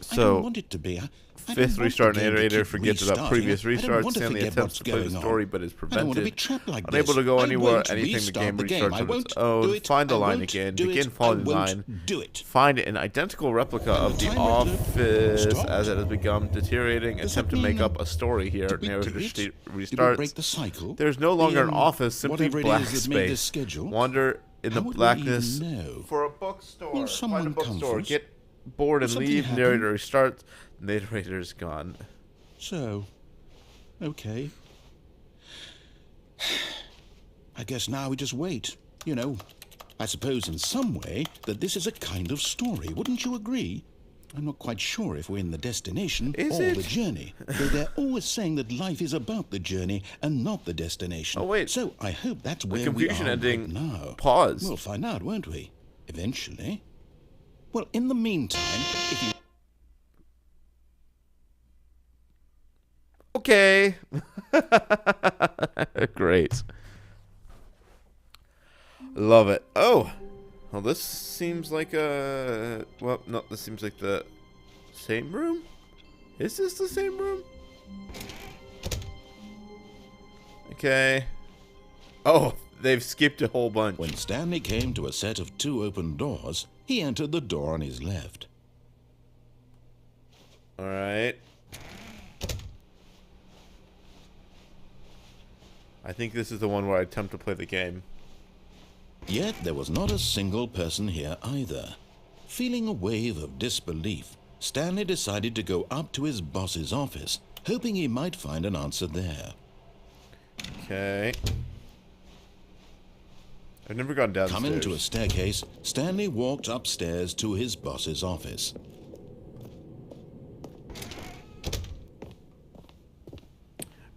So, don't want it to be. I don't Fifth want restart the game to narrator keep forgets about restarting. previous I don't restarts. want to Stanley forget attempts what's to play the going on. story but is I don't want to be prevented. trapped like Unable this. to go I anywhere, won't anything the restart game the game. restarts I on won't its do own. it. Find the I line won't again. do Begin it. following the I won't line. do it. Find an identical replica of the Timer office stopped. as it has become deteriorating. Does Attempt that to make mean, up a story here. Did we do Narrator it? Did we restarts. break the cycle? There's no longer an office, simply whatever it black is that made this space. schedule? Wander in the How would we blackness even know? for a bookstore. Will Find a someone come bookstore. for us? Get bored Will and something leave. happen? Narrator restarts. Narrator's gone. So, okay. I guess now we just wait. You know, I suppose in some way that this is a kind of story. Wouldn't you agree? I'm not quite sure if we're in the destination Is or it? the journey. Though they're always saying that life is about the journey and not the destination. Oh, wait. So I hope that's where we confusion are ending right now. paused. We'll find out, won't we? Eventually. Well, in the meantime, if you... Okay. Great. Love it. Oh. Well, this seems like a... Well, no, this seems like the same room? Is this the same room? Okay. Oh, they've skipped a whole bunch. When Stanley came to a set of 2 open doors, he entered the door on his left. Alright. I think this is the one where I attempt to play the game. Yet there was not a single person here either. Feeling a wave of disbelief, Stanley decided to go up to his boss's office, hoping he might find an answer there. Okay. I've never gone downstairs. Coming to a staircase, Stanley walked upstairs to his boss's office.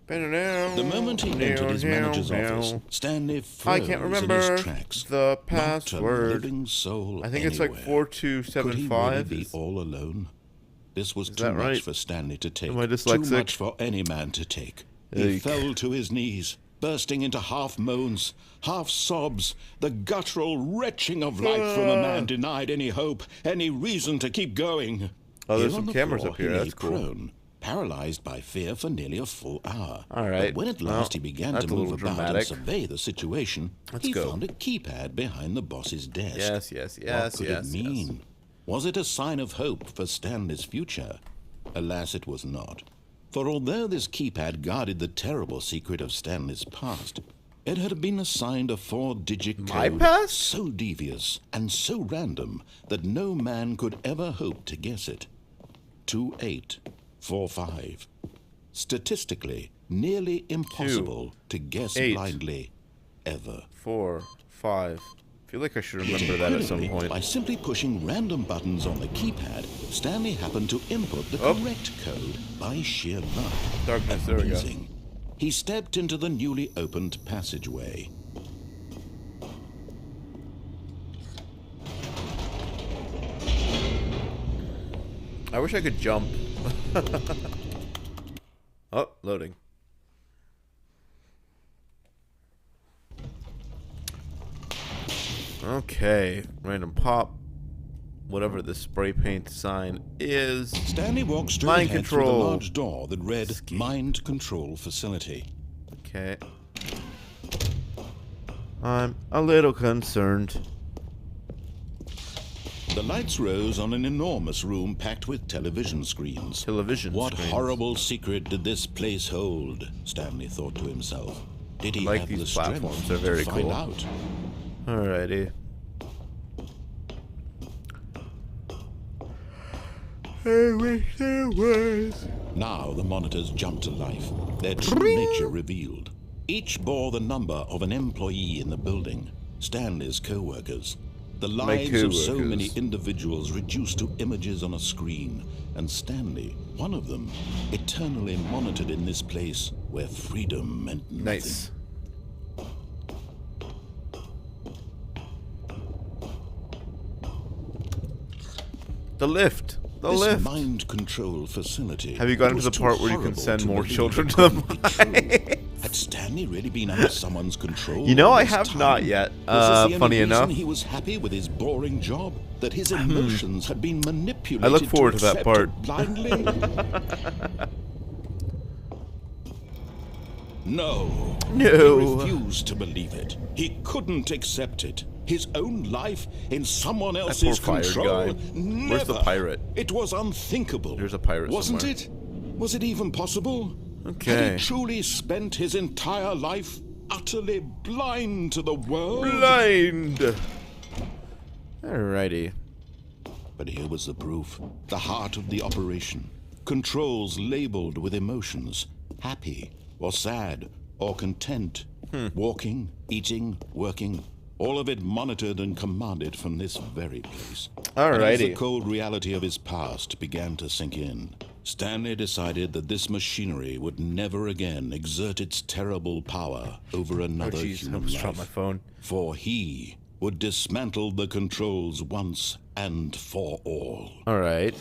The moment he entered his manager's office, Stanley I froze can't in remember his tracks. the Not a password. living soul I think it's like anywhere. 4275. Could he really be all alone? This was too that much right? for Stanley to take. Am I Too dyslexic? much for any man to take. He Eek. fell to his knees, bursting into half moans, half sobs, the guttural retching of life from a man denied any hope, any reason to keep going. Oh, there's Here on some the cameras floor, up here. he lay That's cool. prone, paralyzed by fear for nearly a full hour. All right. But when at last he began that's to a move little about dramatic. and survey the situation, Let's he go. found a keypad behind the boss's desk. Yes, yes, What yes, could yes, it mean? yes. Was it a sign of hope for Stanley's future? Alas, it was not. For although this keypad guarded the terrible secret of Stanley's past, it had been assigned a 4-digit My code past? so devious and so random that no man could ever hope to guess it. 2845. Statistically, nearly impossible to guess 8. blindly, ever. 4, 5. I feel like I should remember that at some Incredibly, point. by simply pushing random buttons on the keypad, Stanley happened to input the Oh. correct code by sheer luck. Darkness, there we go. Amazing. He stepped into the newly opened passageway. I wish I could jump. Oh, loading. Okay, random pop. Whatever the spray paint sign is. Stanley walked straight Mind ahead through the control. large door that read Mind Control Facility. Okay. I'm a little concerned. The lights rose on an enormous room packed with television screens. Television What screens. horrible secret did this place hold? Stanley thought to himself. Did he Like have these the strength platforms, they're very to find cool. out? Alrighty. I wish there was. Now the monitors jumped to life, their true nature revealed. Each bore the number of an employee in the building, Stanley's co-workers. The lives of so many individuals reduced to images on a screen, and Stanley, one of them, eternally monitored in this place where freedom meant nothing. Nice. The lift. The lift. Mind control facility. Have you gotten to the part where you can send more children to the mine? Had Stanley really been under someone's control? You know, I have not yet. Funny enough. He was happy with his boring job, that his emotions had been manipulated. I look forward to that part. Blindly. No. He refused to believe it. He couldn't accept it. His own life in someone else's control. Never. Where's the pirate? It was unthinkable. There's a pirate Wasn't somewhere. it? Was it even possible? Okay. Had he truly spent his entire life utterly blind to the world? Blind. Alrighty. But here was the proof. The heart of the operation. Controls labeled with emotions. Happy or sad or content. Walking, eating, working. All of it monitored and commanded from this very place. Alrighty. And as the cold reality of his past began to sink in, Stanley decided that this machinery would never again exert its terrible power over another human I almost dropped life. my phone. For he would dismantle the controls once and for all. Alright.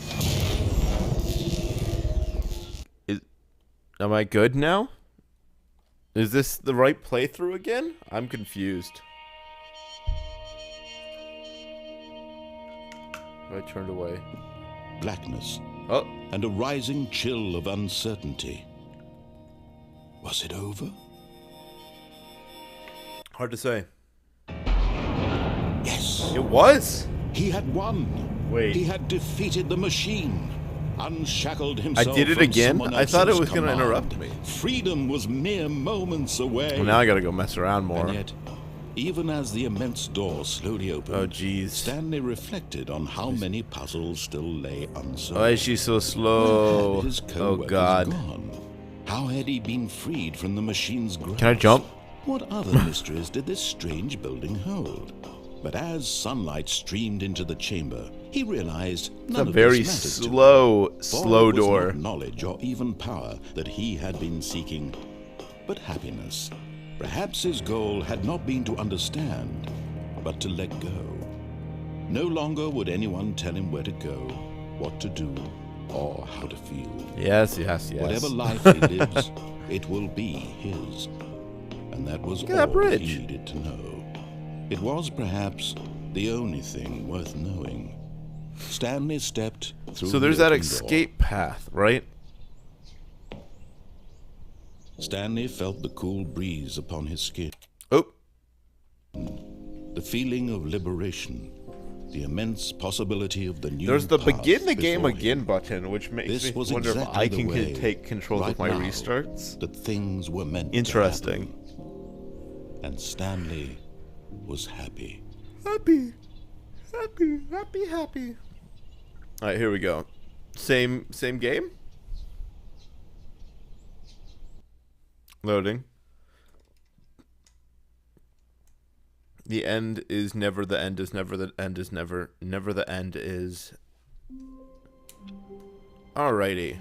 Am I good now? Is this the right playthrough again? I'm confused. I turned away. Blackness. Oh. And a rising chill of uncertainty. Was it over? Hard to say. Yes. It was. He had won. Wait. He had defeated the machine. Unshackled himself. I did it from again? someone I thought it else's was going to command. interrupt me. Freedom was mere moments away. Well, now I gotta go mess around more. And yet, even as the immense door slowly opened, Oh, jeez. Stanley reflected on how many puzzles still lay unsolved. Why is she so Where slow? had his Oh, co-workers God. gone? How had he been freed from the machine's grasp? Can I jump? What other mysteries did this strange building hold? But as sunlight streamed into the chamber, he realized It's a none of very this mattered to slow, him. slow For it was door. not knowledge or even power that he had been seeking, but happiness. Perhaps his goal had not been to understand, but to let go. No longer would anyone tell him where to go, what to do, or how to feel. Yes, yes, yes. Whatever life he lives, it will be his. And that was Look at that all bridge. he needed to know. It was perhaps the only thing worth knowing. Stanley stepped through So the there's that open escape path, right? door. Stanley felt the cool breeze upon his skin. Oh. The feeling of liberation. The immense possibility of the new There's the path begin the game before him. again button, which makes This me was wonder if exactly I the can way, take control right of my now, restarts. that things were meant Interesting. to happen. And Stanley was happy. Happy. Happy, happy, happy. Alright, here we go. Same game? Loading. The end is never the end is never the end is never the end is. Alrighty.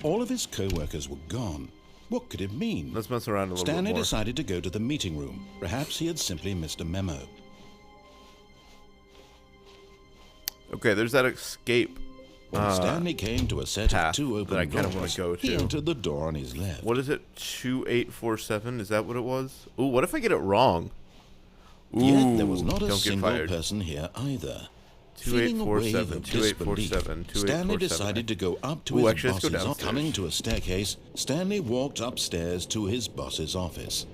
All of his co-workers were gone. What could it mean? Let's mess around a little Stanley bit more. decided to go to the meeting room. Perhaps he had simply missed a memo. Okay, there's that escape. When Stanley came to a set of path two that open I kind of want doors, to go he to. entered the door on his left. What is it? 2847? Is that what it was? Ooh, what if I get it wrong? Ooh, Yet there was not a don't get single fired. person here either. 2847, Feeling a wave of disbelief, 2847, Stanley decided to go up to Ooh, his actually, let's go boss's office. downstairs. Coming to a staircase, Stanley walked upstairs to his boss's office.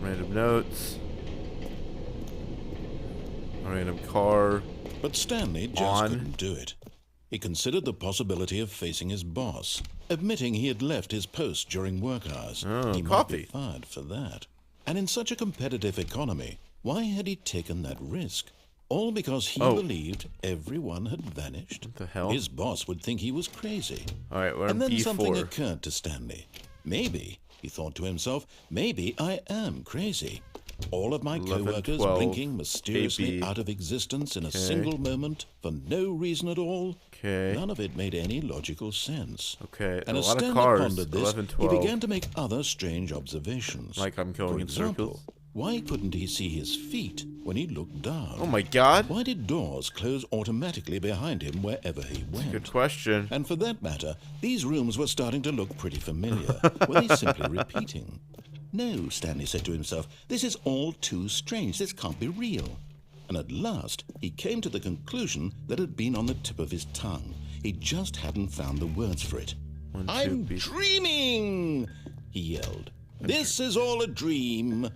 Random notes. Random car. But Stanley just On. couldn't do it. He considered the possibility of facing his boss, admitting he had left his post during work hours. Oh, he might coffee. be fired for that. And in such a competitive economy, why had he taken that risk? All because he believed everyone had vanished. What the hell? His boss would think he was crazy. All right, we're And on then something B4. occurred to Stanley. Maybe, he thought to himself, maybe I am crazy. All of my 11, co-workers 12, blinking mysteriously AB. out of existence in a single moment for no reason at all. Okay. None of it made any logical sense. Okay, And a as lot of Stanley cars. pondered this, 11, he 12. began to make other strange observations. Like I'm going For in example, circles. why couldn't he see his feet when he looked down? Oh my god. Why did doors close automatically behind him wherever he went? Good question. And for that matter, these rooms were starting to look pretty familiar. Were they simply repeating? No, Stanley said to himself, this is all too strange. This can't be real. And at last, he came to the conclusion that had been on the tip of his tongue. He just hadn't found the words for it. One, two, I'm B. dreaming, he yelled. This is all a dream.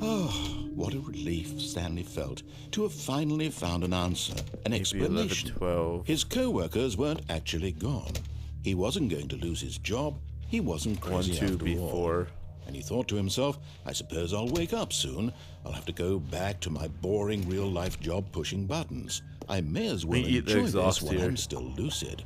Oh, what a relief Stanley felt to have finally found an answer, an Maybe explanation. 11, 12. His co-workers weren't actually gone. He wasn't going to lose his job. He wasn't 1, crazy 2, after all. B4. And he thought to himself, I suppose I'll wake up soon. I'll have to go back to my boring real-life job pushing buttons. I may as well Me eat the enjoy this exhaust while here. I'm still lucid.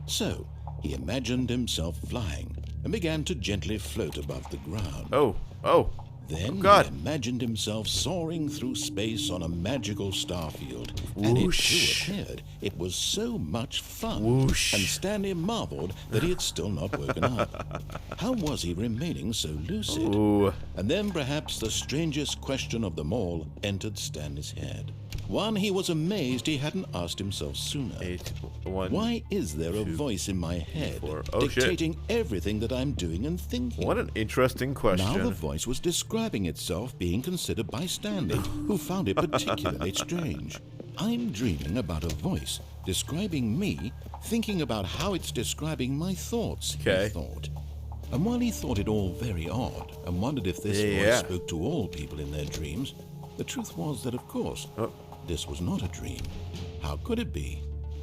So, he imagined himself flying and began to gently float above the ground. Oh. Then God. he imagined himself soaring through space on a magical starfield. And it Whoosh. too appeared. It was so much fun. Whoosh. And Stanley marveled that he had still not woken up. How was he remaining so lucid? Ooh. And then perhaps the strangest question of them all entered Stanley's head. One he was amazed he hadn't asked himself sooner. 8, 1. Why is there a voice in my head 4. Oh, shit. dictating everything that I'm doing and thinking? What an interesting question. Now the voice was describing itself being considered by Stanley, who found it particularly strange. I'm dreaming about a voice describing me, thinking about how it's describing my thoughts, Okay. he thought. And while he thought it all very odd and wondered if this Yeah. voice spoke to all people in their dreams, the truth was that, of course, this was not a dream. How could it be?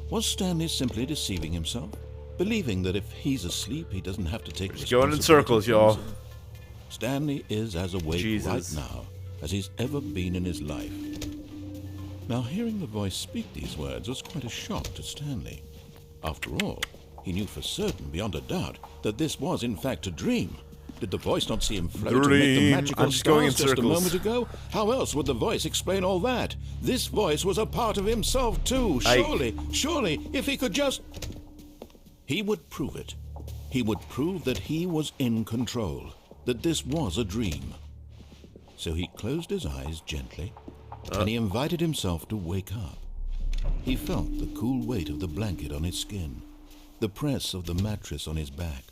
Was Stanley simply deceiving himself? Believing that if he's asleep, he doesn't have to take Just going in responsibility circles, for y'all. himself? Stanley is as awake Jesus. right now as he's ever been in his life. Now, hearing the voice speak these words was quite a shock to Stanley. After all, he knew for certain, beyond a doubt, that this was in fact a dream. Did the voice not see him float and make the Dream. magical I'm just going in stars just a circles. moment ago? How else would the voice explain all that? This voice was a part of himself too. Surely, if he could just... He would prove it. He would prove that he was in control, that this was a dream. So he closed his eyes gently, and he invited himself to wake up. He felt the cool weight of the blanket on his skin, the press of the mattress on his back,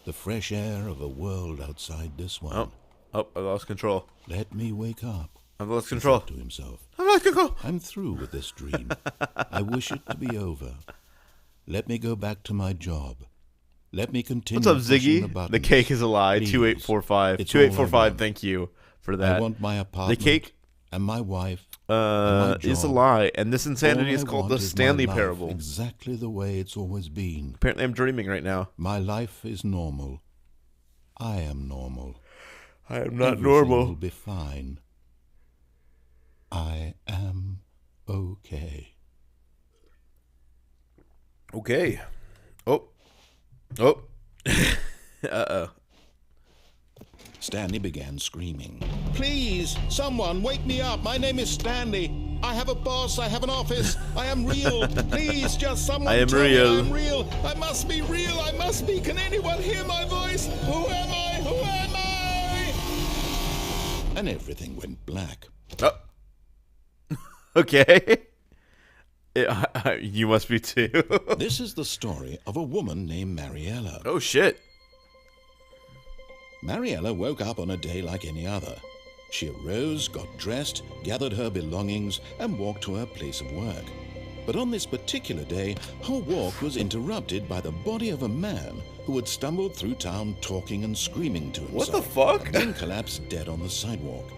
the fresh air of a world outside this one. Oh, I lost control. Let me wake up, I've lost he control. thought to himself. I've lost control. I'm through with this dream. I wish it to be over. Let me go back to my job. Let me continue. What's up, pushing Ziggy? The buttons. cake is a lie. Please. 2845. It's all I 2845. want. Thank you for that. I want my apartment. The cake and my wife. and my is a job. lie, and this insanity All is I called want the is my Stanley life Parable. Exactly the way it's always been. Apparently, I'm dreaming right now. My life is normal. I am normal. I am not Everything normal. will be fine. I am okay. Okay. Oh. Uh-oh. Stanley began screaming. Please, someone, wake me up. My name is Stanley. I have a boss. I have an office. I am real. Please, just someone I am tell me real. I'm real. I must be real. I must be. Can anyone hear my voice? Who am I? Who am I? And everything went black. Oh. Okay. You must be too. This is the story of a woman named Mariella. Oh, shit. Mariella woke up on a day like any other. She arose, got dressed, gathered her belongings, and walked to her place of work. But on this particular day, her walk was interrupted by the body of a man who had stumbled through town talking and screaming to himself. What the fuck? And then collapsed dead on the sidewalk.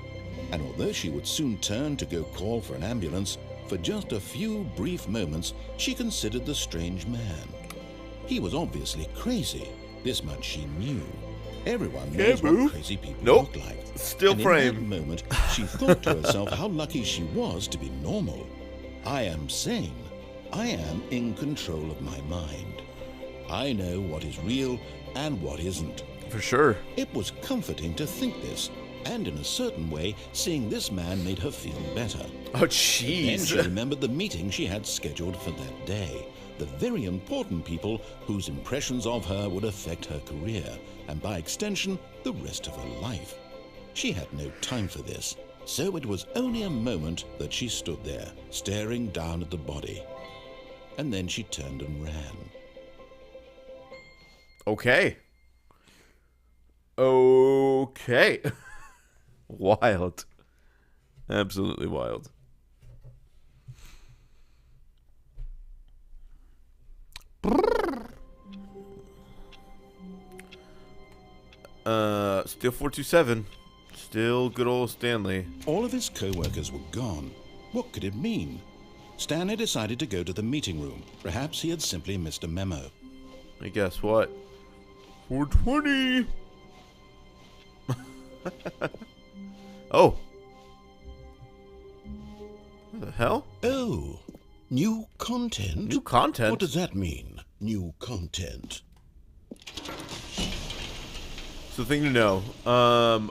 And although she would soon turn to go call for an ambulance, for just a few brief moments, she considered the strange man. He was obviously crazy. This much she knew. Everyone knows what crazy people Nope. look like. Still and frame. in that moment, she thought to herself how lucky she was to be normal. I am sane. I am in control of my mind. I know what is real and what isn't. For sure. It was comforting to think this, and in a certain way, seeing this man made her feel better. Oh, Then jeez. she remembered the meeting she had scheduled for that day. The very important people whose impressions of her would affect her career, and by extension, the rest of her life. She had no time for this, so it was only a moment that she stood there, staring down at the body. And then she turned and ran. Okay. Okay. Wild. Absolutely wild. Still 427. Still good old Stanley. All of his co-workers were gone. What could it mean? Stanley decided to go to the meeting room. Perhaps he had simply missed a memo. Hey, guess what? 420. Oh. What the hell? Oh, new content? New content? What does that mean, new content? So, thing to know.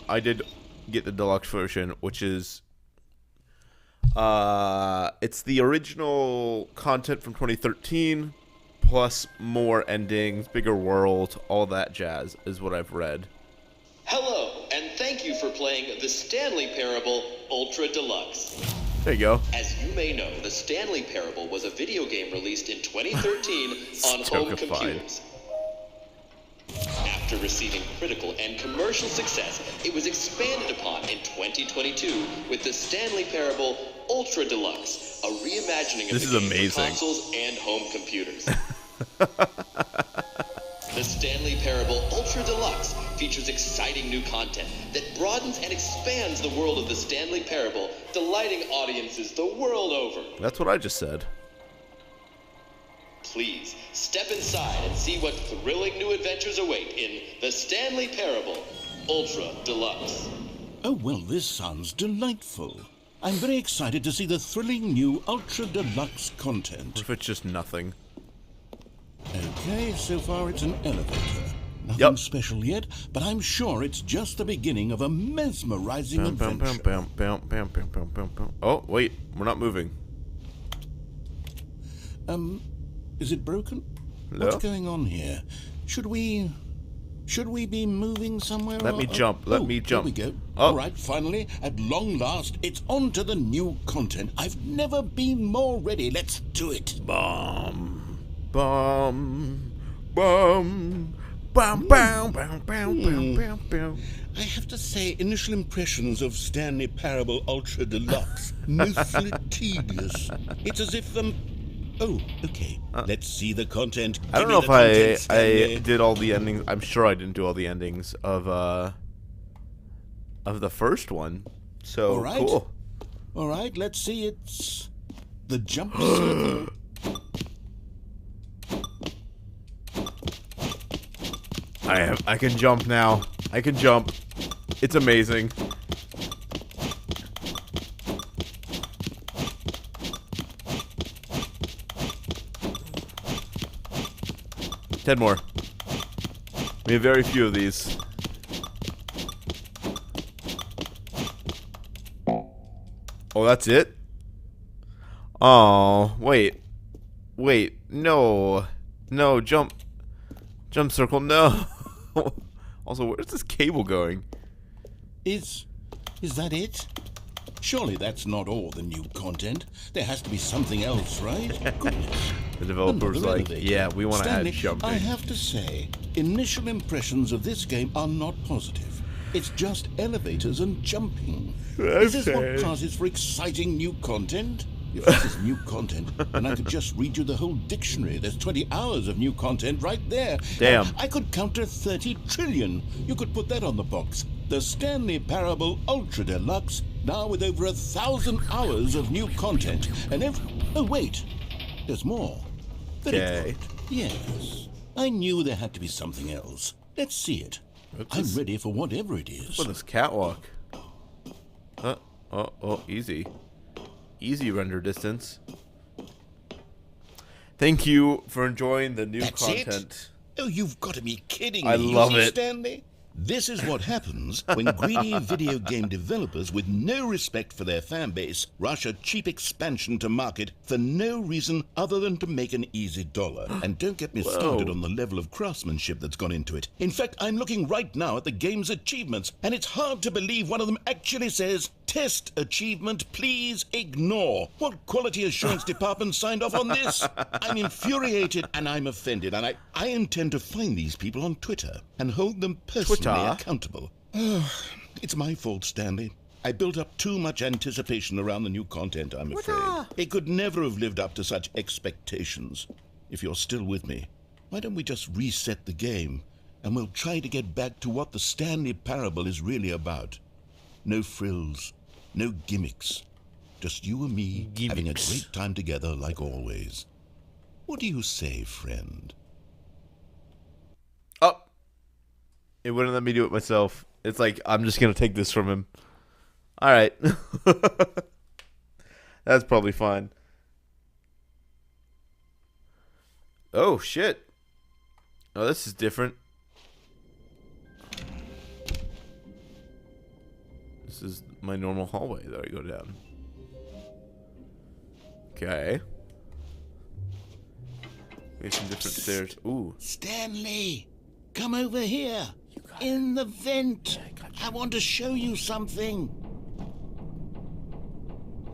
I did get the deluxe version, which is it's the original content from 2013 plus more endings, bigger world, all that jazz is what I've read. Hello, and thank you for playing the Stanley Parable Ultra Deluxe. There you go. As you may know, the Stanley Parable was a video game released in 2013 on home Stokified. computers. After receiving critical and commercial success, it was expanded upon in 2022 with the Stanley Parable Ultra Deluxe, a reimagining of This the is game amazing. for consoles and home computers. The Stanley Parable Ultra Deluxe features exciting new content that broadens and expands the world of the Stanley Parable, delighting audiences the world over. That's what I just said. Please, step inside and see what thrilling new adventures await in the Stanley Parable Ultra Deluxe. Oh, well, this sounds delightful. I'm very excited to see the thrilling new Ultra Deluxe What content. if it's just nothing? Okay, so far it's an elevator. Nothing Yep. special yet, but I'm sure it's just the beginning of a mesmerizing Bam, bam, bam, adventure. bam, bam, bam, bam, bam, bam. Oh, wait. We're not moving. Is it broken? No. What's going on here? Should we be moving somewhere? Let me or- jump, let oh, me there jump. we go. Oh. All right, finally, at long last, it's on to the new content. I've never been more ready. Let's do it. Bum, bum, bum, bum, bum, bum, bum, bum, bum, bum. I have to say, initial impressions of Stanley Parable Ultra Deluxe, mostly tedious. It's as if oh, okay. Let's see the content. I don't Give know me if the content, Stanley. I did all the endings. I'm sure I didn't do all the endings of the first one. So All right. cool. All right, let's see. It's the jump circle. I can jump now. I can jump. It's amazing. Ten more. We have very few of these. Oh, that's it? Oh, wait. Wait, no. No, jump circle, no. Also, where's this cable going? Is that it? Surely that's not all the new content. There has to be something else, right? Goodness. The developer's Another like, elevator. yeah, we want to add Stanley, jumping. I have to say, initial impressions of this game are not positive. It's just elevators and jumping. Is this what passes for exciting new content? If this is new content, then I could just read you the whole dictionary. There's 20 hours of new content right there. Damn. I could count to 30 trillion. You could put that on the box. The Stanley Parable Ultra Deluxe, now with over 1,000 hours of new content. And oh, wait. There's more. Very Okay. good. Yes. I knew there had to be something else. Let's see it. I'm ready for whatever it is. For this catwalk. Easy. Easy render distance. Thank you for enjoying the new That's content. it? Oh, you've got to be kidding me. I love You see, it. Stanley? This is what happens when greedy video game developers with no respect for their fan base rush a cheap expansion to market for no reason other than to make an easy dollar. And don't get me started on the level of craftsmanship that's gone into it. In fact, I'm looking right now at the game's achievements, and it's hard to believe one of them actually says, "Test achievement, please ignore." What quality assurance department signed off on this? I'm infuriated and I'm offended, and I intend to find these people on Twitter and hold them personally accountable. It's my fault, Stanley. I built up too much anticipation around the new content, I'm afraid. It could never have lived up to such expectations. If you're still with me, why don't we just reset the game, and we'll try to get back to what the Stanley Parable is really about. No frills, no gimmicks. Just you and me having a great time together like always. What do you say, friend? Oh. It wouldn't let me do it myself. It's like, I'm just going to take this from him. All right. That's probably fine. Oh, shit. Oh, this is different. This is my normal hallway that I go down. Okay. We have some different stairs. Ooh. Stanley, come over here. In the vent. I want to show you something.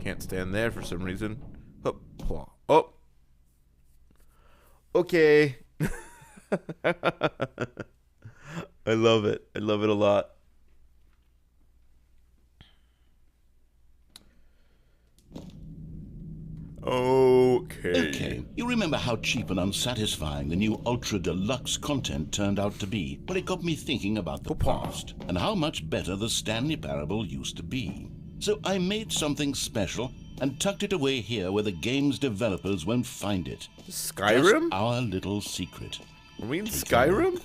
Can't stand there for some reason. Oh. Oh. Okay. I love it. I love it a lot. Okay, you remember how cheap and unsatisfying the new Ultra Deluxe content turned out to be? Well, it got me thinking about the past and how much better the Stanley Parable used to be. So I made something special and tucked it away here where the game's developers won't find it. Skyrim? Just our little secret. Are we in Skyrim?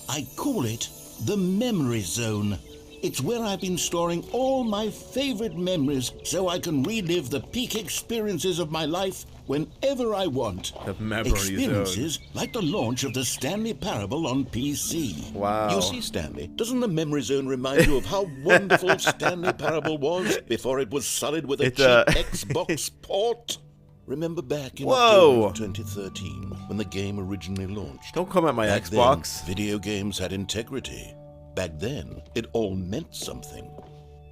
I call it the Memory Zone. It's where I've been storing all my favorite memories so I can relive the peak experiences of my life whenever I want. The Memory Experiences Zone. like the launch of the Stanley Parable on PC. Wow. You see, Stanley, doesn't the Memory Zone remind you of how wonderful Stanley Parable was before it was sullied with a cheap Xbox port? Remember back in October of 2013 when the game originally launched? Don't come at my Back Xbox. Then, video games had integrity. Back then, it all meant something.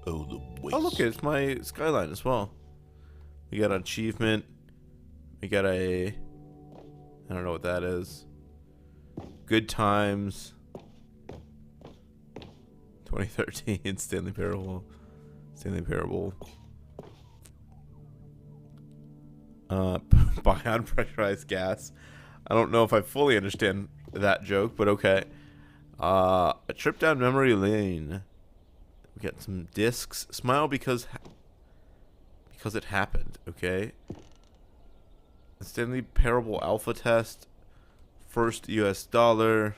Oh, the waste. Oh, look, it's my skyline as well. We got an achievement. We got a... I don't know what that is. Good Times. 2013 Stanley Parable. Stanley Parable. Buy unpressurized gas. I don't know if I fully understand that joke, but okay. A trip down memory lane. We got some discs. Smile because it happened. Okay. The Stanley Parable alpha test. First US dollar.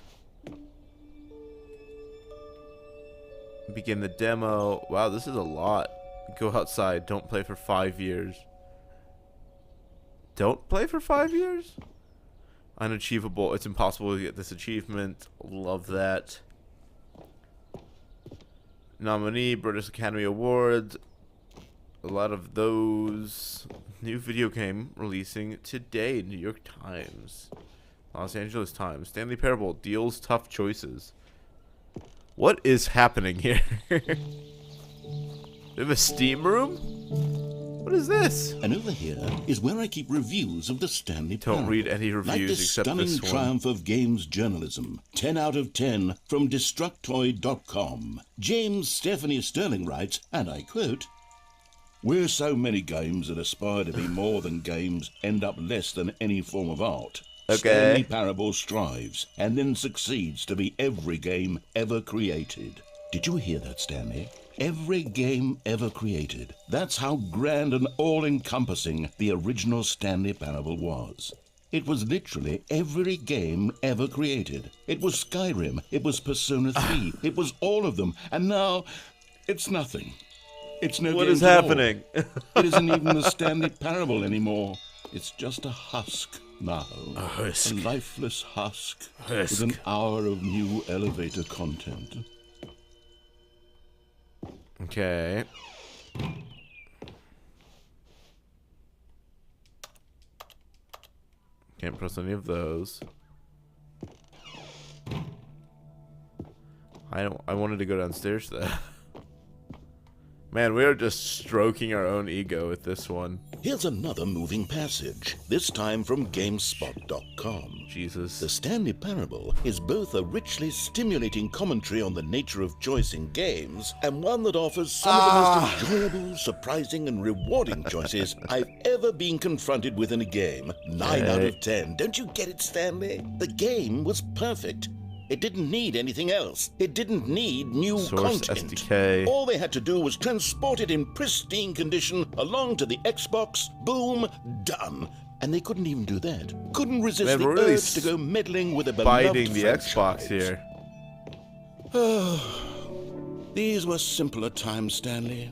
Begin the demo. Wow, this is a lot. Go outside. Don't play for 5 years. Don't play for 5 years? Unachievable. It's impossible to get this achievement. Love that. Nominee, British Academy Awards. A lot of those. New video game releasing today. New York Times. Los Angeles Times. Stanley Parable deals tough choices. What is happening here? We have a Steam room? What is this? And over here is where I keep reviews of the Stanley Parable. Don't read any reviews like the except stunning this one. triumph of games journalism. 10 out of 10 from Destructoid.com. James Stephanie Sterling writes, and I quote, "Where so many games that aspire to be more than games end up less than any form of art. Okay. Stanley Parable strives and then succeeds to be every game ever created." Did you hear that, Stanley? Every game ever created. That's how grand and all-encompassing the original Stanley Parable was. It was literally every game ever created. It was Skyrim, it was Persona 3, it was all of them, and now it's nothing. It's no What games is at all. happening? It isn't even the Stanley Parable anymore. It's just a husk now. A husk. A lifeless husk. Husk. With an hour of new elevator content. Okay. Can't press any of those. I wanted to go downstairs though. Man, we are just stroking our own ego with this one. Here's another moving passage, this time from GameSpot.com. Jesus. The Stanley Parable is both a richly stimulating commentary on the nature of choice in games and one that offers some of the most enjoyable, surprising, and rewarding choices I've ever been confronted with in a game. 9 out of 10. Don't you get it, Stanley? The game was perfect. It didn't need anything else. It didn't need new Source content. SDK. All they had to do was transport it in pristine condition along to the Xbox. Boom, done. And they couldn't even do that. Couldn't resist Man, the we're really urge to go meddling with a beloved Biting the Xbox franchise. here. These were simpler times, Stanley.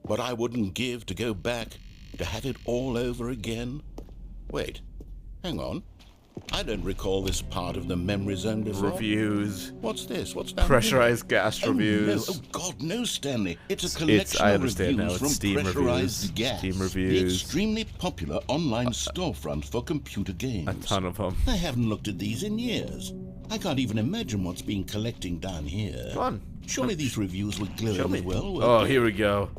What I wouldn't give to go back, to have it all over again. Wait, hang on. I don't recall this part of the memory zone before. Reviews. What's this? What's down Pressurized gas here? reviews. Oh, no. Oh, God, no, Stanley. It's a collection I of understand now. reviews It's from Steam pressurized reviews. gas. Steam The reviews. extremely popular online storefront for computer games. A ton of them. I haven't looked at these in years. I can't even imagine what's been collecting down here. Come on. Surely these reviews would Show me. glowingly well. Oh, here we go.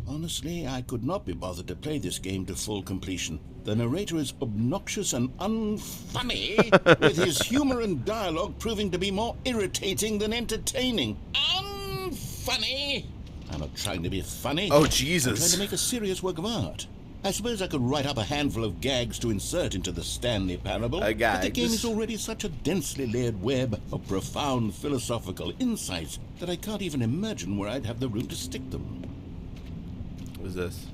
Honestly, I could not be bothered to play this game to full completion. The narrator is obnoxious and unfunny, with his humor and dialogue proving to be more irritating than entertaining. Unfunny! I'm not trying to be funny. Oh, I'm trying Jesus. to make a serious work of art. I suppose I could write up a handful of gags to insert into the Stanley Parable, but the Gags. game is already such a densely layered web of profound philosophical insights that I can't even imagine where I'd have the room to stick them. What is this?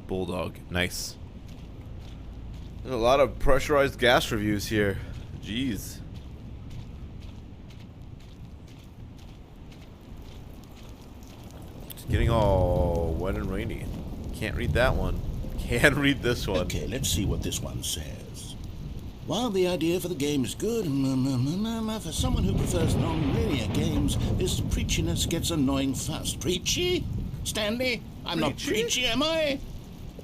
Bulldog. Nice. There's a lot of pressurized gas reviews here. Jeez. It's getting all wet and rainy. Can't read that one. Can read this one. Okay, let's see what this one says. While the idea for the game is good, for someone who prefers non-linear games, this preachiness gets annoying fast. Preachy? Stanley? I'm not Preachy? preachy, am I?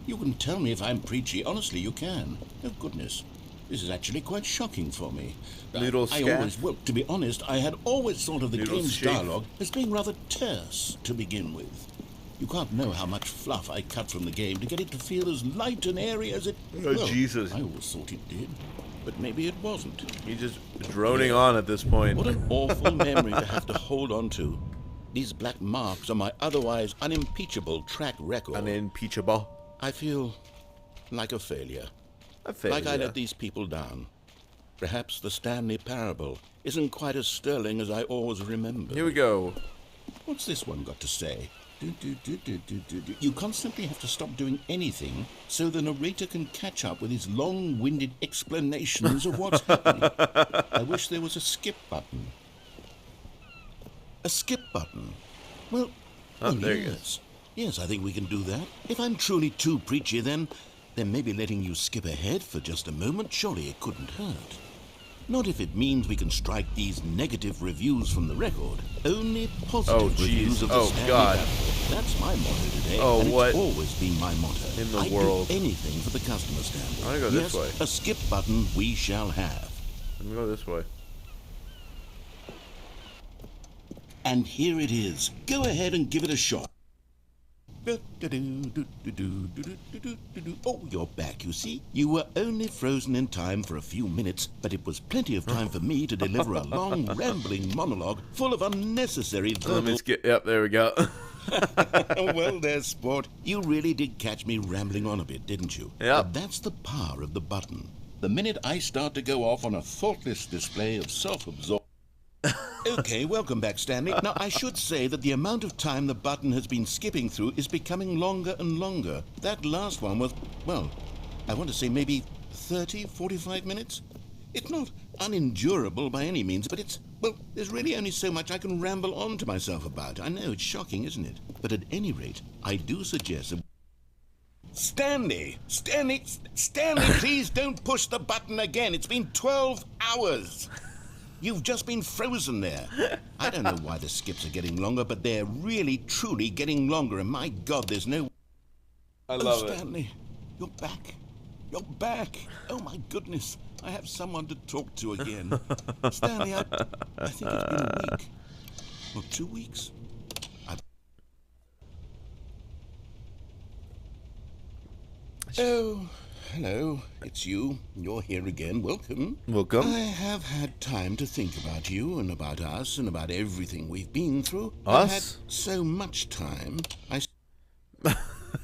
You can tell me if I'm preachy. Honestly, you can. Oh, goodness. This is actually quite shocking for me. Little I scat. always, well, to be honest, I had always thought of the Little game's sheep. dialogue as being rather terse to begin with. You can't know how much fluff I cut from the game to get it to feel as light and airy as it... Oh, Jesus. I always thought it did, but maybe it wasn't. He's just droning on at this point. What an awful memory to have to hold on to. These black marks on my otherwise unimpeachable track record. Unimpeachable. I feel like a failure. A failure. Like I let these people down. Perhaps the Stanley Parable isn't quite as sterling as I always remember. Here we go. What's this one got to say? You constantly have to stop doing anything so the narrator can catch up with his long-winded explanations of what's happening. I wish there was a skip button. A skip button? Well, there yes. he is. Yes, I think we can do that. If I'm truly too preachy, then maybe letting you skip ahead for just a moment, surely it couldn't hurt. Not if it means we can strike these negative reviews from the record. Only positive Oh, jeez. reviews of the Oh, Stanley God. Parable. That's my motto today. Oh, and what it's always been my motto. in the I'd world? do anything for the customer, Stanley. I'm gonna go this Yes, way. a skip button we shall have. Let me go this way. And here it is. Go ahead and give it a shot. Oh, you're back, you see. You were only frozen in time for a few minutes, but it was plenty of time for me to deliver a long, rambling monologue full of unnecessary Let verbal... me skip. Yep, there we go. Well, there, sport. You really did catch me rambling on a bit, didn't you? Yeah. But that's the power of the button. The minute I start to go off on a thoughtless display of self-absorption... Okay, welcome back, Stanley. Now, I should say that the amount of time the button has been skipping through is becoming longer and longer. That last one was, well, I want to say maybe 30, 45 minutes? It's not unendurable by any means, but it's, well, there's really only so much I can ramble on to myself about. I know, it's shocking, isn't it? But at any rate, I do suggest that... Stanley, please don't push the button again. It's been 12 hours. You've just been frozen there. I don't know why the skips are getting longer, but they're really, truly getting longer. And my God, there's no... I love it. Stanley, you're back. You're back. Oh, my goodness. I have someone to talk to again. Stanley, I think it's been a week. Or 2 weeks. Oh, hello. It's you. You're here again. Welcome. Welcome. I have had time to think about you and about us and about everything we've been through. Us? I've had so much time.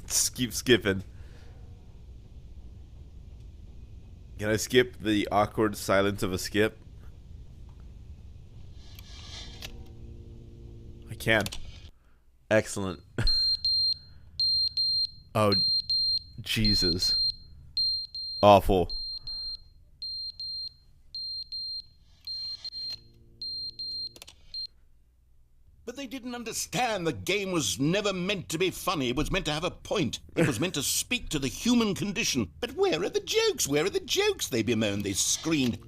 Just keep skipping. Can I skip the awkward silence of a skip? I can. Excellent. Oh, Jesus. Awful. But they didn't understand the game was never meant to be funny. It was meant to have a point. It was meant to speak to the human condition. But where are the jokes? Where are the jokes? They bemoaned. They screamed.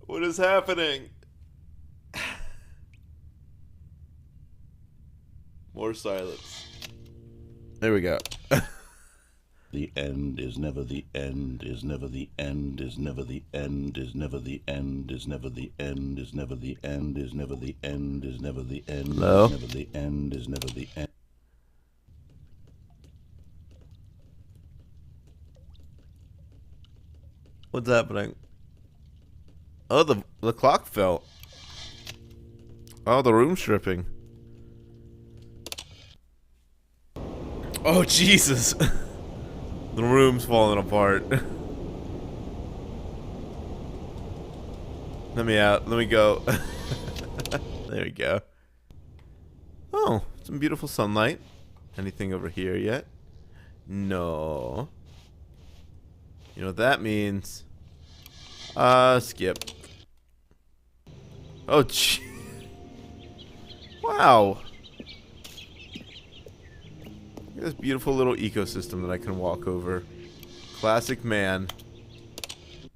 What is happening? More silence. There we go. The end is never the end, is never the end, is never the end, is never the end, is never the end, is never the end, is never the end, is never the end, Hello? is never the end, is never the end. What's happening? Oh, the clock fell. Oh, the room's stripping. Oh, Jesus. The room's falling apart. Let me out. Let me go. There we go. Oh, some beautiful sunlight. Anything over here yet? No. You know what that means? Skip. Oh, gee. Wow. Look at this beautiful little ecosystem that I can walk over. Classic man.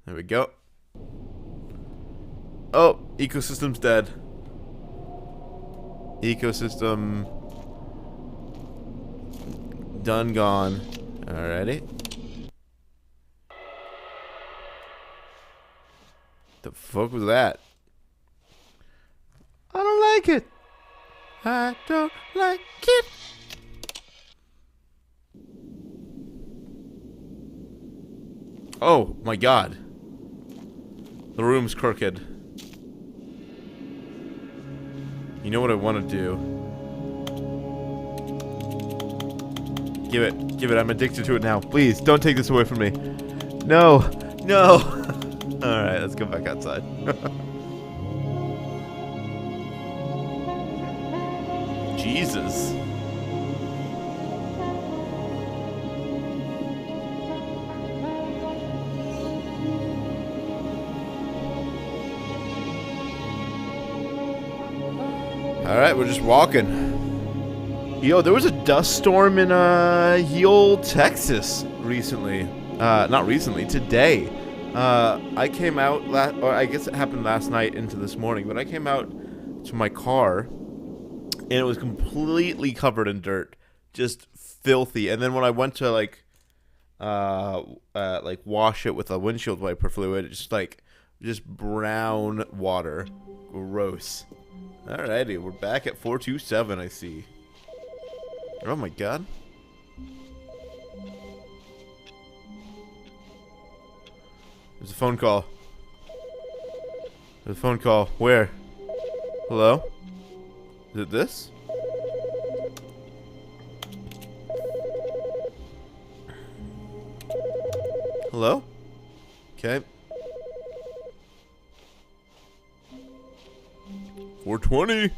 There we go. Oh, ecosystem's dead. Ecosystem done gone. Alrighty. The fuck was that? I don't like it. I don't like it. Oh my God. The room's crooked. You know what I want to do? Give it. Give it. I'm addicted to it now. Please, don't take this away from me. No. No. Alright, let's go back outside. Jesus. Alright, we're just walking. Yo, there was a dust storm in Yule, Texas recently. Not recently, today. I came out, or I guess it happened last night into this morning, but I came out to my car, and it was completely covered in dirt. Just filthy. And then when I went to, like wash it with a windshield wiper fluid, just brown water. Gross. Alrighty, we're back at 427, I see. Oh my God. There's a phone call. There's a phone call. Where? Hello? Is it this? Hello? Okay. 420.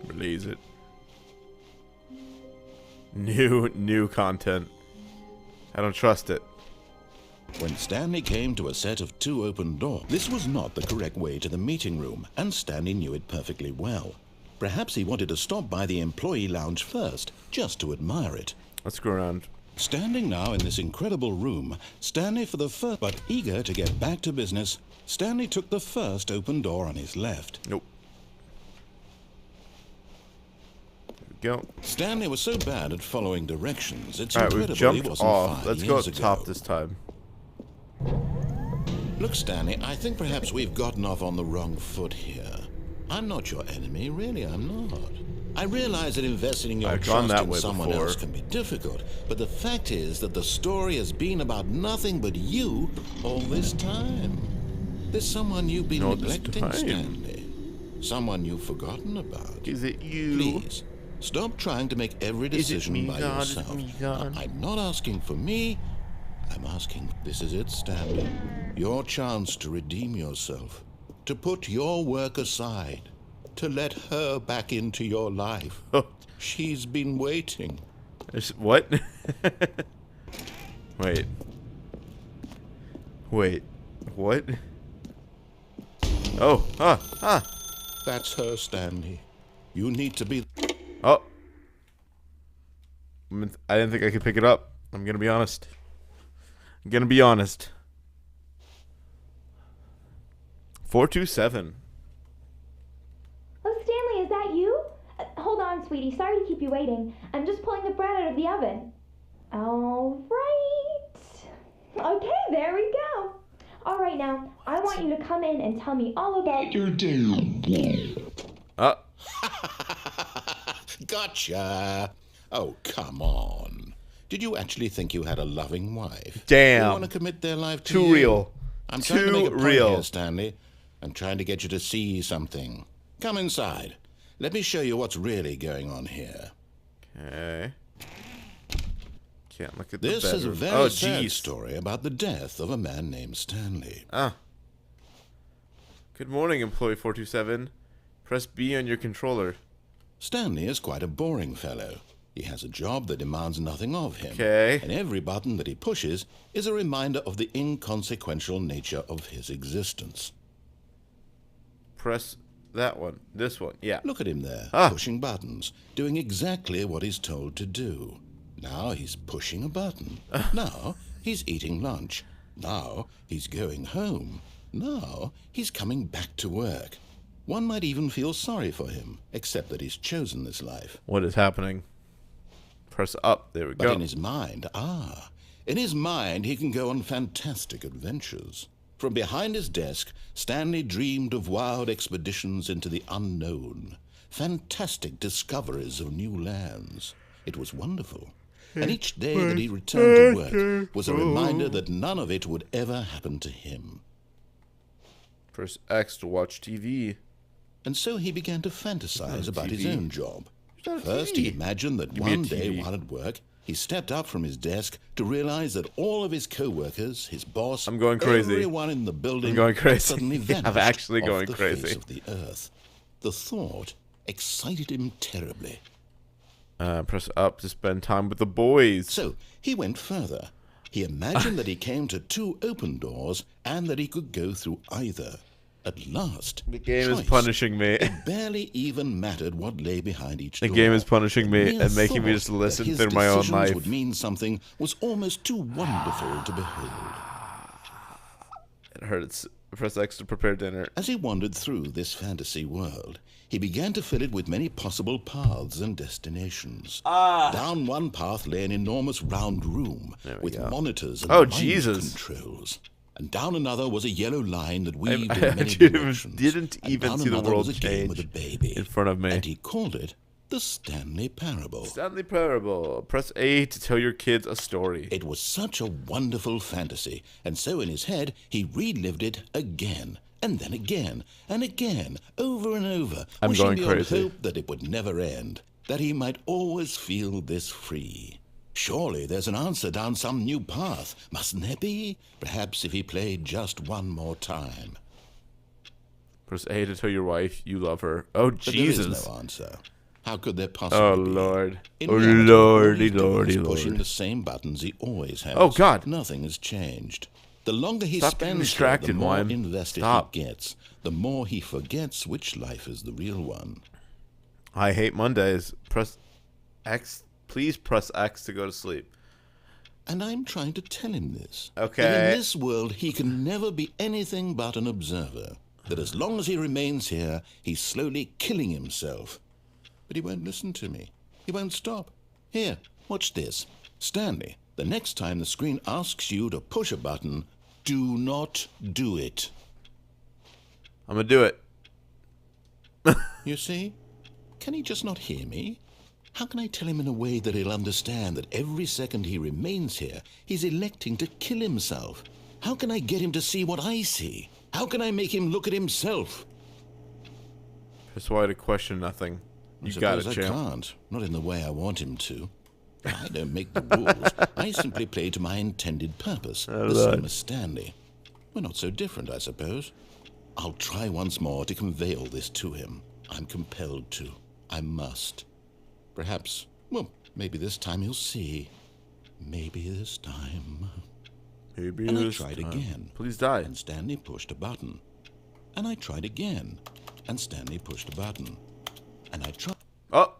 Release it. New content. I don't trust it. When Stanley came to a set of 2 open doors, this was not the correct way to the meeting room, and Stanley knew it perfectly well. Perhaps he wanted to stop by the employee lounge first, just to admire it. Let's go around. Standing now in this incredible room, Stanley for the first, but eager to get back to business, Stanley took the first open door on his left. Nope. There we go. Stanley was so bad at following directions, it's Alright, we've incredible he jumped wasn't off. 5 Let's go years up ago. top this time. Look, Stanley, I think perhaps we've gotten off on the wrong foot here. I'm not your enemy, really, I'm not. I realize that investing your I've gone trust that in way someone before. else can be difficult, but the fact is that the story has been about nothing but you all this time. There's someone you've been All this neglecting, time. Stanley. Someone you've forgotten about. Is it you? Please, stop trying to make every Is it decision me, by God? Is it yourself. me, God? I'm not asking for me. I'm asking, this is it, Stanley. Your chance to redeem yourself. To put your work aside. To let her back into your life. She's been waiting. What? Wait. What? Oh, That's her, Stanley. You need to be... Oh. I didn't think I could pick it up. I'm gonna be honest. 427. Oh, Stanley, is that you? Hold on, sweetie. Sorry to keep you waiting. I'm just pulling the bread out of the oven. All right. Okay, there we go. All right, now, I want you to come in and tell me all about... Gotcha. Oh, come on. Did you actually think you had a loving wife? Damn. They want to commit their life to Too you? real. I'm trying to make a Too point real. here, Stanley. I'm trying to get you to see something. Come inside. Let me show you what's really going on here. Okay. Can't look at the This is a bedroom. very Oh, sad jeez. story about the death of a man named Stanley. Good morning, employee 427. Press B on your controller. Stanley is quite a boring fellow. He has a job that demands nothing of him. Okay. And every button that he pushes is a reminder of the inconsequential nature of his existence. Press that one. This one. Yeah. Look at him there, Ah. pushing buttons, doing exactly what he's told to do. Now he's pushing a button. Now he's eating lunch. Now he's going home. Now he's coming back to work. One might even feel sorry for him, except that he's chosen this life. What is happening? Press up. There we But go. in his mind, in his mind he can go on fantastic adventures. From behind his desk, Stanley dreamed of wild expeditions into the unknown, fantastic discoveries of new lands. It was wonderful. And each day that he returned to work was a reminder that none of it would ever happen to him. Press X to watch TV. And so he began to fantasize about his TV. own job. not a First, TV. he imagined that Give me a one day TV. while at work, he stepped up from his desk to realize that all of his co-workers, his boss, I'm going crazy. everyone in the building I'm going had crazy. suddenly I'm vanished actually off going the crazy. face of the earth. The thought excited him terribly. Press up to spend time with the boys. So he went further. He imagined that he came to 2 open doors and that he could go through either. At last, The game is choice. punishing me. It barely even mattered what lay behind each The door. game is punishing me Mere and making me thought just listen that his through my own decisions life. would mean something was almost too wonderful to behold. It hurts. Press X to prepare dinner. As he wandered through this fantasy world, he began to fill it with many possible paths and destinations. Down one path lay an enormous round room with monitors and Oh, mind Jesus. controls. And down another was a yellow line that weaved I in many didn't directions. didn't And even down see the another world was a game with a change baby. in front of me. And he called it the Stanley Parable. Stanley Parable. Press A to tell your kids a story. It was such a wonderful fantasy, and so in his head he relived it again, and then again, and again, over and over, I'm wishing going beyond crazy. hope that it would never end, that he might always feel this free. Surely there's an answer down some new path, mustn't there be? Perhaps if he played just one more time. Press A to tell your wife you love her. Oh, But Jesus. there is no answer. How could there possibly Oh, be? Lord. In Oh, reality, lordy, all he's doing lordy, is pushing lord. the same buttons he always has. Oh, God. Nothing has changed. The longer he Stop getting spends distracted, here, the more Wime. invested Stop. he gets. The more he forgets which life is the real one. I hate Mondays. Press X. Please press X to go to sleep. And I'm trying to tell him this. Okay. That in this world, he can never be anything but an observer. That as long as he remains here, he's slowly killing himself. But he won't listen to me. He won't stop. Here, watch this. Stanley, the next time the screen asks you to push a button, do not do it. I'm going to do it. You see? Can he just not hear me? How can I tell him in a way that he'll understand that every second he remains here, he's electing to kill himself? How can I get him to see what I see? How can I make him look at himself? Persuade to question nothing. You got it, I champ. can't. Not in the way I want him to. I don't make the rules. I simply play to my intended purpose. The same as Stanley. We're not so different, I suppose. I'll try once more to convey all this to him. I'm compelled to. I must. Perhaps, well, maybe this time he'll see. Maybe this time. Maybe And I this tried time. again. Please die. And Stanley pushed a button. And I tried again. And Stanley pushed a button. And I tried. Oh.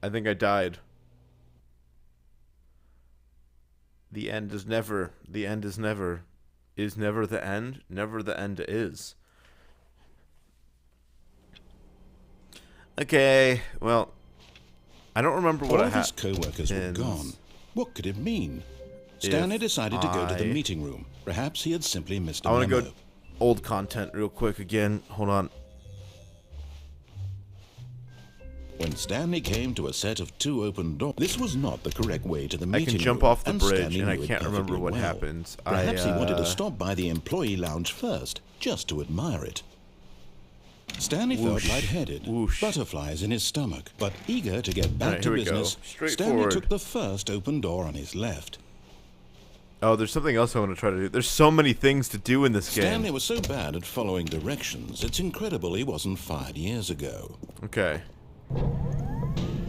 I think I died. The end is never. The end is never. Is never the end. Never the end is. Okay. Well, I don't remember what All I of had. his co-workers were gone. What could it mean? Stanley decided to go to the meeting room. Perhaps he had simply missed a I want memo. to go old content real quick again. Hold on. When Stanley came to a set of 2 open doors, this was not the correct way to the I meeting can jump room, off the and bridge, Stanley and I knew it can't remember perfectly what well. happens. Perhaps he wanted to stop by the employee lounge first, just to admire it. Stanley felt Whoosh. lightheaded, Whoosh. butterflies in his stomach, but eager to get back Alright, to here we go. business, Stanley Straightforward. took the first open door on his left. Oh, there's something else I want to try to do. There's so many things to do in this game. Stanley was so bad at following directions, it's incredible he wasn't fired years ago. Okay.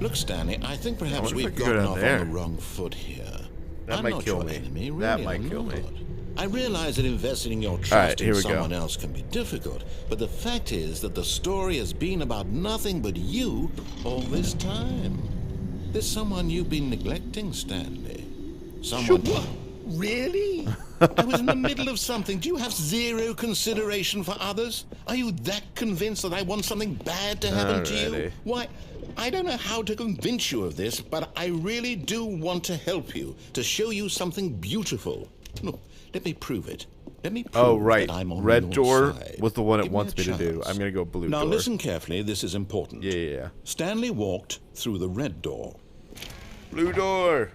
Look, Stanley, I think perhaps wonder if I we've could go gotten down off there. on the wrong foot here. That I'm might not kill your me. enemy, really, That might I'm kill me. not. I realize that investing your trust Alright, in here we go. someone else can be difficult, but the fact is that the story has been about nothing but you all this time. There's someone you've been neglecting, Stanley. Someone... Really? I was in the middle of something. Do you have zero consideration for others? Are you that convinced that I want something bad to happen to you? Alrighty. Why, I don't know how to convince you of this, but I really do want to help you, to show you something beautiful. Look, let me prove it. Let me prove Oh, right. that I'm on Red your door side. was the one it Give wants a me to do. chance. I'm going to go blue Now door. listen carefully, this is important. Yeah. Stanley walked through the red door. Blue door.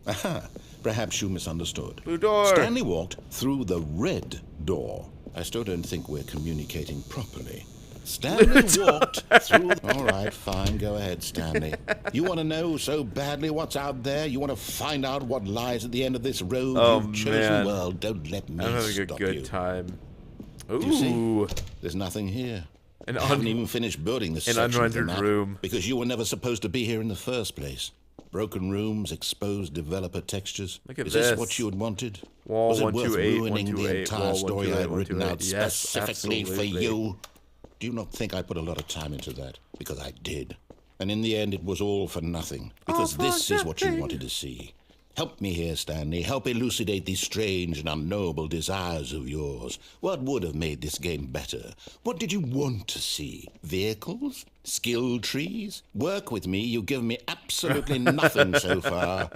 Aha, perhaps you misunderstood. Blue door. Stanley walked through the red door. I still don't think we're communicating properly. Stanley walked through... All right, fine, go ahead, Stanley. You want to know so badly what's out there? You want to find out what lies at the end of this road Oh, you've chosen? man. Well, don't let me I'm having a stop good you. time. You see? Ooh. There's nothing here. An I haven't even finished building this an section of the unrendered map room. because you were never supposed to be here in the first place. Broken rooms, exposed developer textures. Look at Is this. this what you had wanted? Wall Was it worth 128, ruining the 128, entire wall story 128, I'd written out 128. Yes, specifically for absolutely. you? Do you not think I put a lot of time into that? Because I did. And in the end, it was all for nothing. Because this is what you wanted to see. Help me here, Stanley. Help elucidate these strange and unknowable desires of yours. What would have made this game better? What did you want to see? Vehicles? Skill trees? Work with me. You've given me absolutely nothing so far.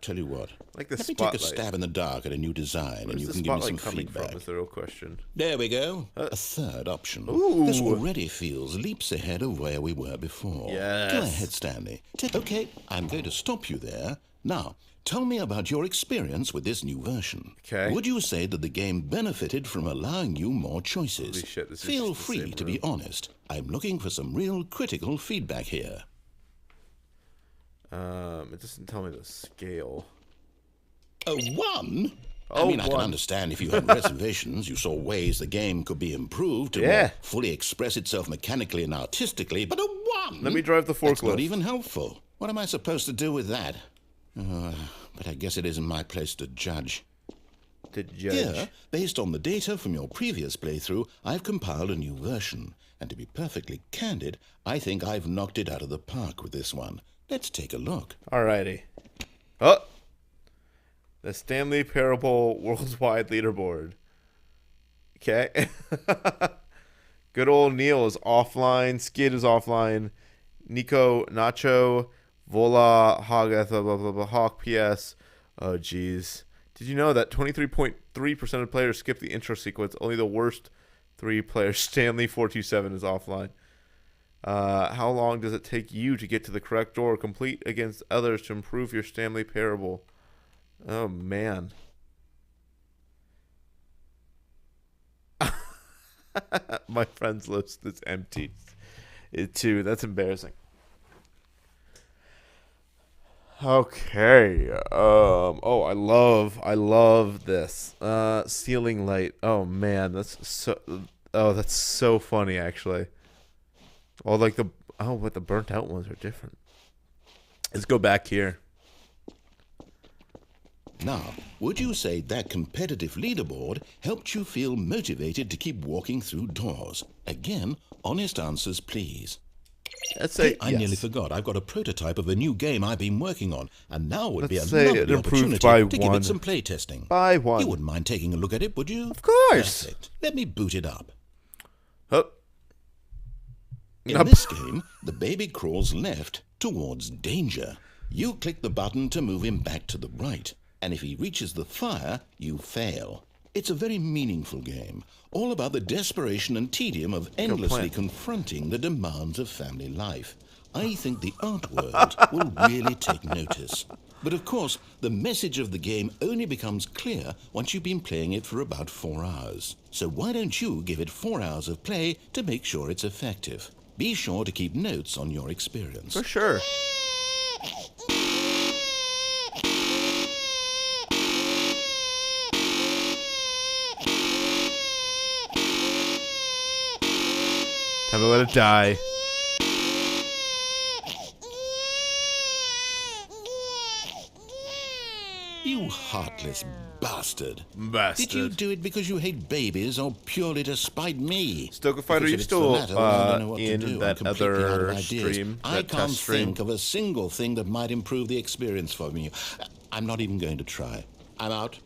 Tell you what. Like the Let me take a spotlight. stab in the dark at a new design, and Where's you the can give me spotlight some coming feedback. from is the real question. There we go. A third option. Ooh. This already feels leaps ahead of where we were before. Yes. Go ahead, Stanley. Okay, I'm going to stop you there. Now, tell me about your experience with this new version. Okay. Would you say that the game benefited from allowing you more choices? Holy shit, this is Feel just the free same to be honest. I'm looking for some real critical feedback here. It doesn't tell me the scale. A 1? I mean, I can one. understand if you had reservations, you saw ways the game could be improved to Yeah. more fully express itself mechanically and artistically, but a 1? Let me drive the That's not forklift. even helpful. What am I supposed to do with that? But I guess it isn't my place to judge. To judge. Here, based on the data from your previous playthrough, I've compiled a new version. And to be perfectly candid, I think I've knocked it out of the park with this one. Let's take a look. Alrighty. Oh! The Stanley Parable Worldwide Leaderboard. Okay. Good old Neil is offline. Skid is offline. Nico, Nacho, Vola, Hogath, blah, blah, blah, blah, Hawk, PS. Oh, jeez. Did you know that 23.3% of players skip the intro sequence? Only the worst 3 players, Stanley427, is offline. How long does it take you to get to the correct door? Complete against others to improve your Stanley Parable. Oh, man. My friend's list is empty. It too. That's embarrassing. Okay. Oh, I love this. Ceiling light. Oh man, that's so funny actually. Oh, like but the burnt out ones are different. Let's go back here. Now, would you say that competitive leaderboard helped you feel motivated to keep walking through doors? Again, honest answers, please. Let's say I nearly forgot. I've got a prototype of a new game I've been working on, and now would be a Let's say lovely it improved opportunity by to give 1. it some play testing. By 1. You wouldn't mind taking a look at it, would you? Of course. Perfect. Let me boot it up. Oh. In this game, the baby crawls left towards danger. You click the button to move him back to the right, and if he reaches the fire, you fail. It's a very meaningful game, all about the desperation and tedium of endlessly confronting the demands of family life. I think the art world will really take notice. But of course, the message of the game only becomes clear once you've been playing it for about 4 hours. So why don't you give it 4 hours of play to make sure it's effective? Be sure to keep notes on your experience. For sure. Time to let it die. You heartless bastard. Bastard. Did you do it because you hate babies or purely to spite me? Stoker Fighter, Because you if it's the still latter, I don't know what to in do. I'm that completely out of other ideas. stream, I that can't test stream? think of a single thing that might improve the experience for me. I'm not even going to try. I'm out.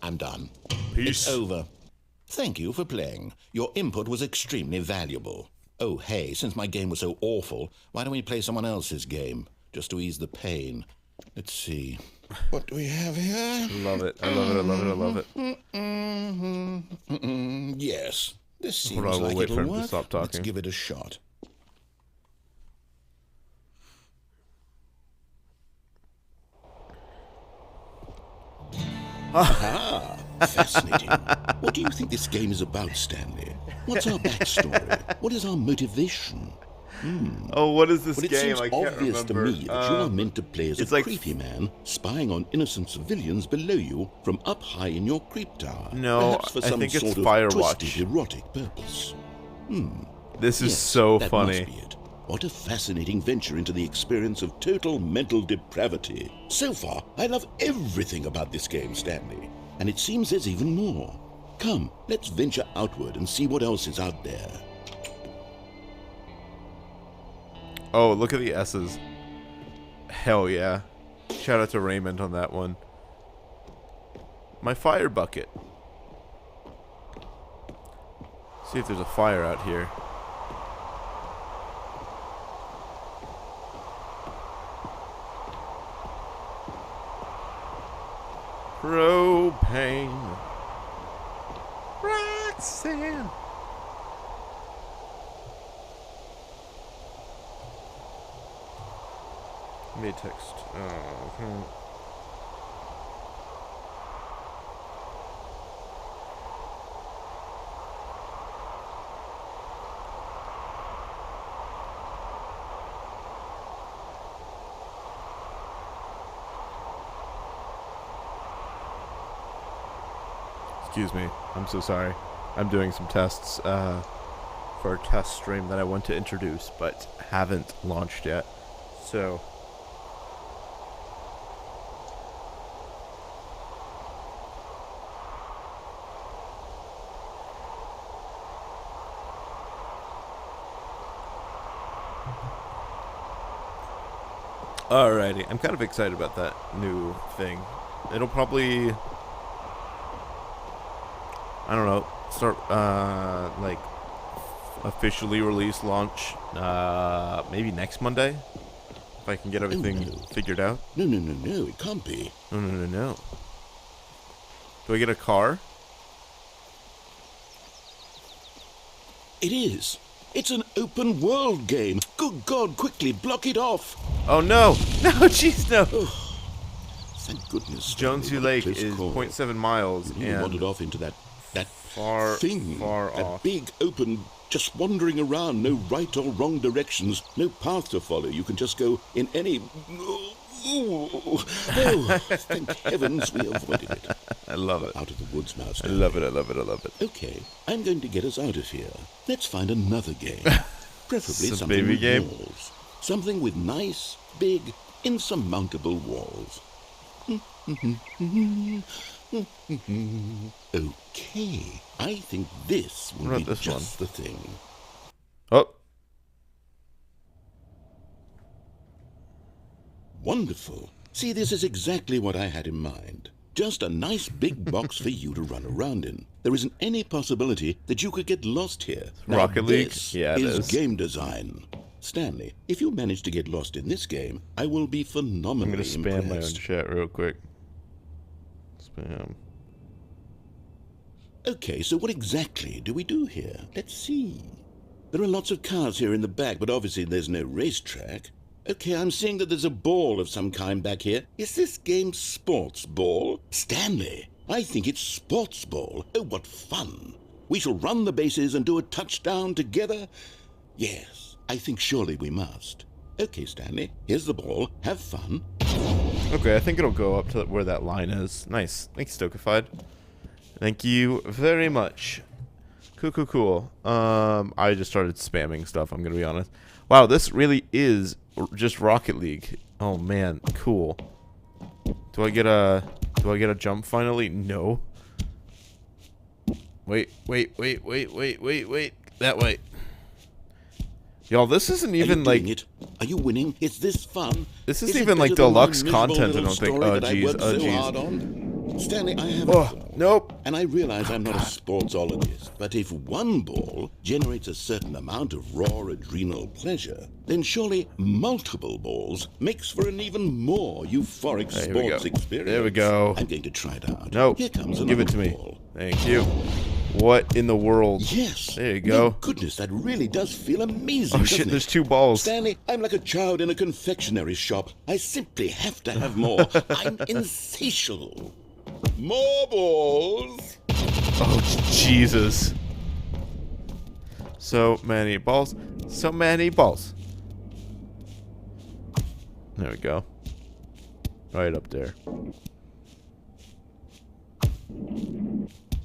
I'm done. Peace. It's over. Thank you for playing. Your input was extremely valuable. Oh, hey, since my game was so awful, why don't we play someone else's game? Just to ease the pain. Let's see. What do we have here? Love it. I love it. Yes. This seems Hold on, we'll like wait for it'll him to work. stop Let's talking. give it a shot. Aha! Fascinating. What do you think this game is about, Stanley? What's our backstory? What is our motivation? Oh, what is this Well, it game? seems I can't obvious remember. to me that you are meant to play as it's a like- creepy man spying on innocent civilians below you from up high in your creep tower. No, perhaps for I some think it's sort of Firewatch. twisted erotic purpose. This is Yes, so that funny. must be it. What a fascinating venture into the experience of total mental depravity. So far, I love everything about this game, Stanley. And it seems there's even more. Come, let's venture outward and see what else is out there. Oh, look at the S's. Hell yeah. Shout out to Raymond on that one. My fire bucket. See if there's a fire out here. Propane. Roxanne. Let me text. Excuse me. I'm so sorry. I'm doing some tests for a test stream that I want to introduce, but haven't launched yet. So... Alrighty, I'm kind of excited about that new thing. It'll probably, I don't know, start, like, officially release, launch, maybe next Monday? If I can get everything figured out. No, it can't be. No. Do I get a car? It is. It's an open world game. Good God, quickly, block it off. Oh no! No, jeez, no! Thank goodness. Jonesview Lake is 0.7 miles, You and wandered off into that far that off. big open, just wandering around, no right or wrong directions, no path to follow. You can just go in any... Oh, thank heavens we avoided it. I love it. Out of the woods now, I Stanley. love it. Okay, I'm going to get us out of here. Let's find another game. Preferably Some something baby with game? walls. Something with nice, big, insurmountable walls. Okay, I think this will What be about this just the thing. Oh, Wonderful. See, this is exactly what I had in mind. Just a nice big box for you to run around in. There isn't any possibility that you could get lost here. Now, Rocket League? this Yeah, it is is. game design. Stanley, if you manage to get lost in this game, I will be phenomenally I'm gonna spam my own impressed. chat real quick. Spam. Okay, so what exactly do we do here? Let's see. There are lots of cars here in the back, but obviously there's no racetrack. Okay, I'm seeing that there's a ball of some kind back here. Is this game sports ball? Stanley, I think it's sports ball. Oh, what fun. We shall run the bases and do a touchdown together. Yes, I think surely we must. Okay, Stanley, here's the ball. Have fun. Okay, I think it'll go up to where that line is. Nice. Thanks, Stokified. Thank you very much. Cool. I just started spamming stuff, I'm gonna be honest. Wow, this really is just Rocket League. Oh man, cool. Do I get a jump finally? No. Wait. That way. Y'all, this isn't even like it? Are you winning? Is this fun? This Is isn't it even like better than my deluxe miserable content, I little don't think. story Oh that I jeez, worked oh so hard jeez. on? Stanley, I have a Oh, thought. nope. And I realize I'm not a sportsologist, but if one ball generates a certain amount of raw adrenal pleasure, then surely multiple balls makes for an even more euphoric There we sports go. experience. There we go. I'm going to try it out. Nope. Here comes Give it to another me. ball. Thank you. What in the world? Yes. There you go. My goodness, that really does feel amazing. Oh shit, doesn't there's it? two balls. Stanley, I'm like a child in a confectionery shop. I simply have to have more. I'm insatiable. More balls. Oh, Jesus. So many balls. So many balls. There we go. Right up there.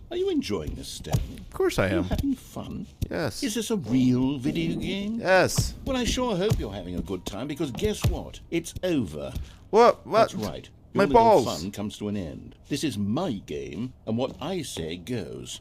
Are you enjoying this, Stanley? Of course I Are you am. having fun? Yes. Is this a real video game? Yes. Well, I sure hope you're having a good time, because guess what? It's over. What? That's right. My Your little balls. fun comes to an end. This is my game, and what I say goes.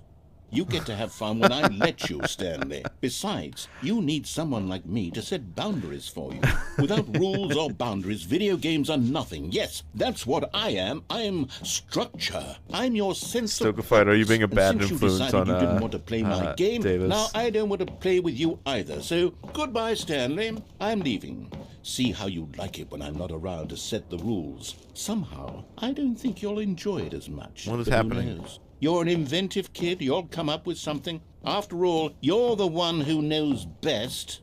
You get to have fun when I let you, Stanley. Besides, you need someone like me to set boundaries for you. Without rules or boundaries, video games are nothing. Yes, that's what I am. I'm structure. I'm your sense of Stokified, are you being a and bad since influence you decided on, you didn't want to play my game, Davis? now I don't want to play with you either. So, goodbye, Stanley. I'm leaving. See how you like it when I'm not around to set the rules. Somehow, I don't think you'll enjoy it as much. What is but who happening? knows? You're an inventive kid. You'll come up with something. After all, you're the one who knows best.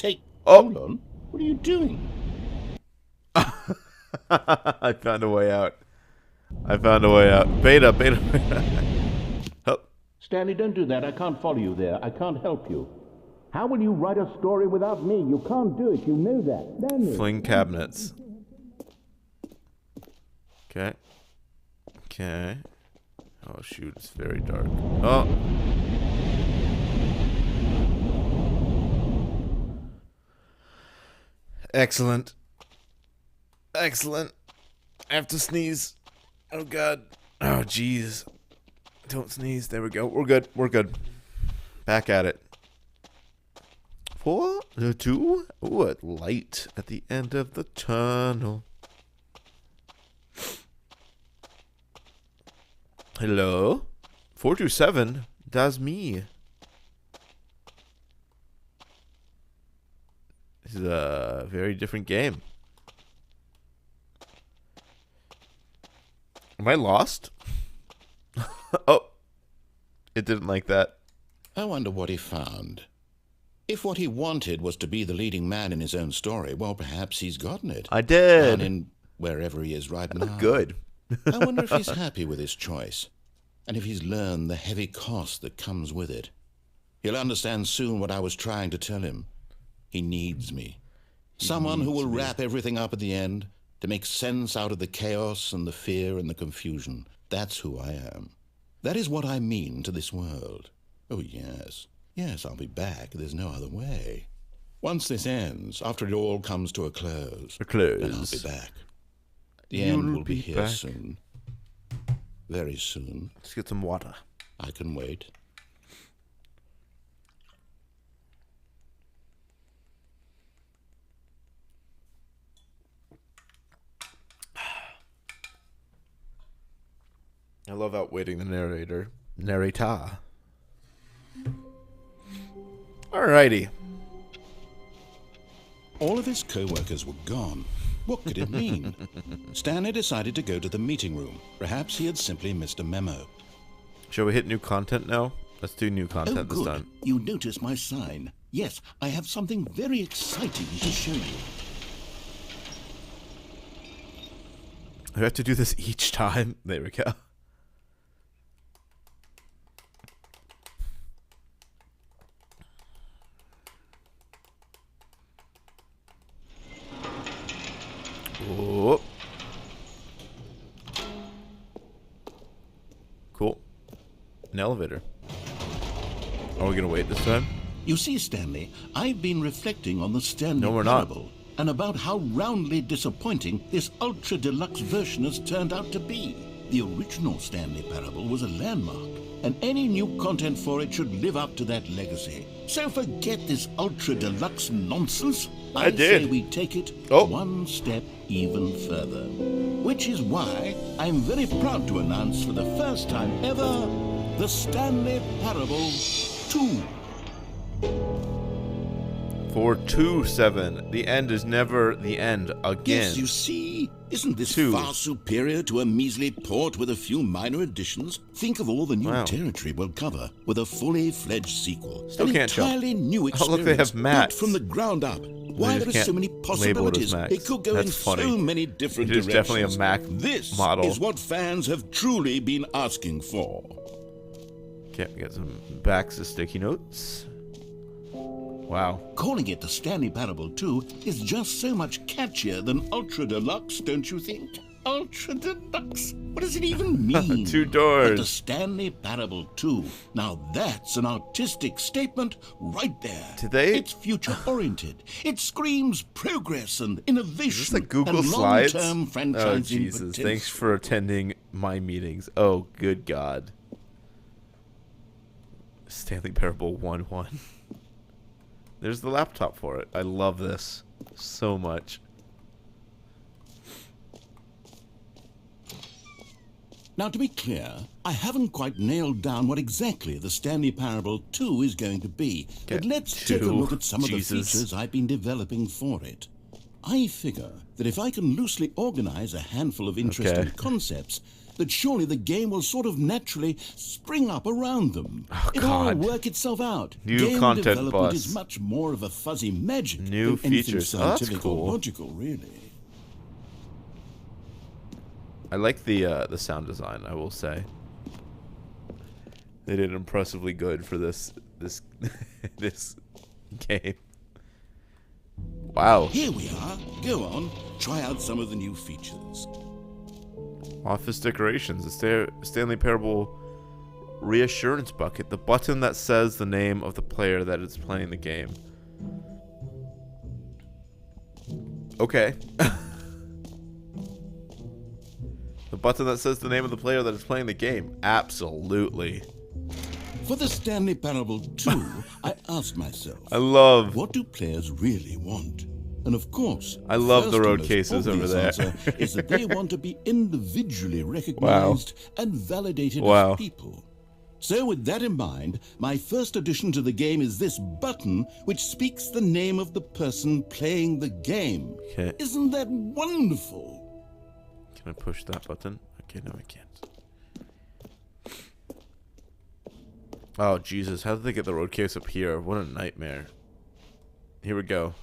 Oh. Hold on. What are you doing? I found a way out. Beta. Oh. Stanley, don't do that. I can't follow you there. I can't help you. How will you write a story without me? You can't do it. You know that, don't you? Fling cabinets. Okay. Oh shoot, it's very dark. Oh. Excellent. Excellent. I have to sneeze. Oh god. Oh jeez. Don't sneeze. There we go. We're good. We're good. Back at it. 4, 2. Ooh, a light at the end of the tunnel. Hello? 427? That's me. This is a very different game. Am I lost? Oh. It didn't like that. I wonder what he found. If what he wanted was to be the leading man in his own story, well, perhaps he's gotten it. I did. And in wherever he is right now. Good. I wonder if he's happy with his choice, and if he's learned the heavy cost that comes with it. He'll understand soon what I was trying to tell him. He needs me. Someone who will wrap everything up at the end, to make sense out of the chaos and the fear and the confusion. That's who I am. That is what I mean to this world. Oh, yes. Yes, I'll be back. There's no other way. Once this ends, after it all comes to a close, then I'll be back. The end will be here soon. Very soon. Let's get some water. I can wait. I love outwitting the narrator. Narrator. Alrighty. All of his co-workers were gone. What could it mean? Stanley decided to go to the meeting room. Perhaps he had simply missed a memo. Shall we hit new content now? Let's do new content this time. You notice my sign. Yes, I have something very exciting to show you. We have to do this each time. There we go. Oh. Cool. An elevator. Are we gonna wait this time? You see, Stanley, I've been reflecting on the Stanley No, we're not. Parable and about how roundly disappointing this ultra-deluxe version has turned out to be. The original Stanley Parable was a landmark, and any new content for it should live up to that legacy. So forget this ultra-deluxe nonsense. I did. say we take it Oh. one step even further. Which is why I'm very proud to announce for the first time ever, the Stanley Parable 2. 427. The end is never the end again. Yes, you see? Isn't this 2. far superior to a measly port with a few minor additions? Think of all the new Wow. territory we'll cover with a fully fledged sequel. Still An can't tell. entirely new Oh, experience look, they have built maps. from the ground up. Why just there are can't so many label it as possibilities. Macs. It could go That's in funny. so many different It is directions. definitely a Mac This model. is what fans have truly been asking for. Okay, we got some backs of sticky notes. Wow. Calling it the Stanley Parable 2 is just so much catchier than Ultra Deluxe, don't you think? Ultra Deluxe? What does it even mean? 2 But doors. the Stanley Parable 2. Now that's an artistic statement right there. Did they- It's future-oriented. It screams progress and innovation. Is this like Google and Slides? long-term Oh, franchising Jesus. potential. Thanks for attending my meetings. Oh, good God. Stanley Parable 1-1. There's the laptop for it. I love this so much. Now, to be clear, I haven't quite nailed down what exactly the Stanley Parable 2 is going to be. But Okay, let's take a 2. look at some of the Jesus. features I've been developing for it. I figure that if I can loosely organize a handful of interesting Okay. concepts, that surely the game will sort of naturally spring up around them. Oh, It'll all God. work itself out. New Game content development bus. is much more of a fuzzy magic New than anything features. Oh, that's scientific cool. or logical, really. I like the sound design, I will say. They did impressively good for this this game. Wow. Here we are. Go on, try out some of the new features. Office decorations. The Stanley Parable reassurance bucket. The button that says the name of the player that is playing the game. Okay. The button that says the name of the player that is playing the game. Absolutely. For the Stanley Parable 2, I asked myself, what do players really want? And of course, I love the road most cases over obvious there. answer is that they want to be individually recognized and validated Wow. as people. So with that in mind, my first addition to the game is this button which speaks the name of the person playing the game. Okay. Isn't that wonderful? Can I push that button? Okay, no I can't. Oh, Jesus. How did they get the road case up here? What a nightmare. Here we go.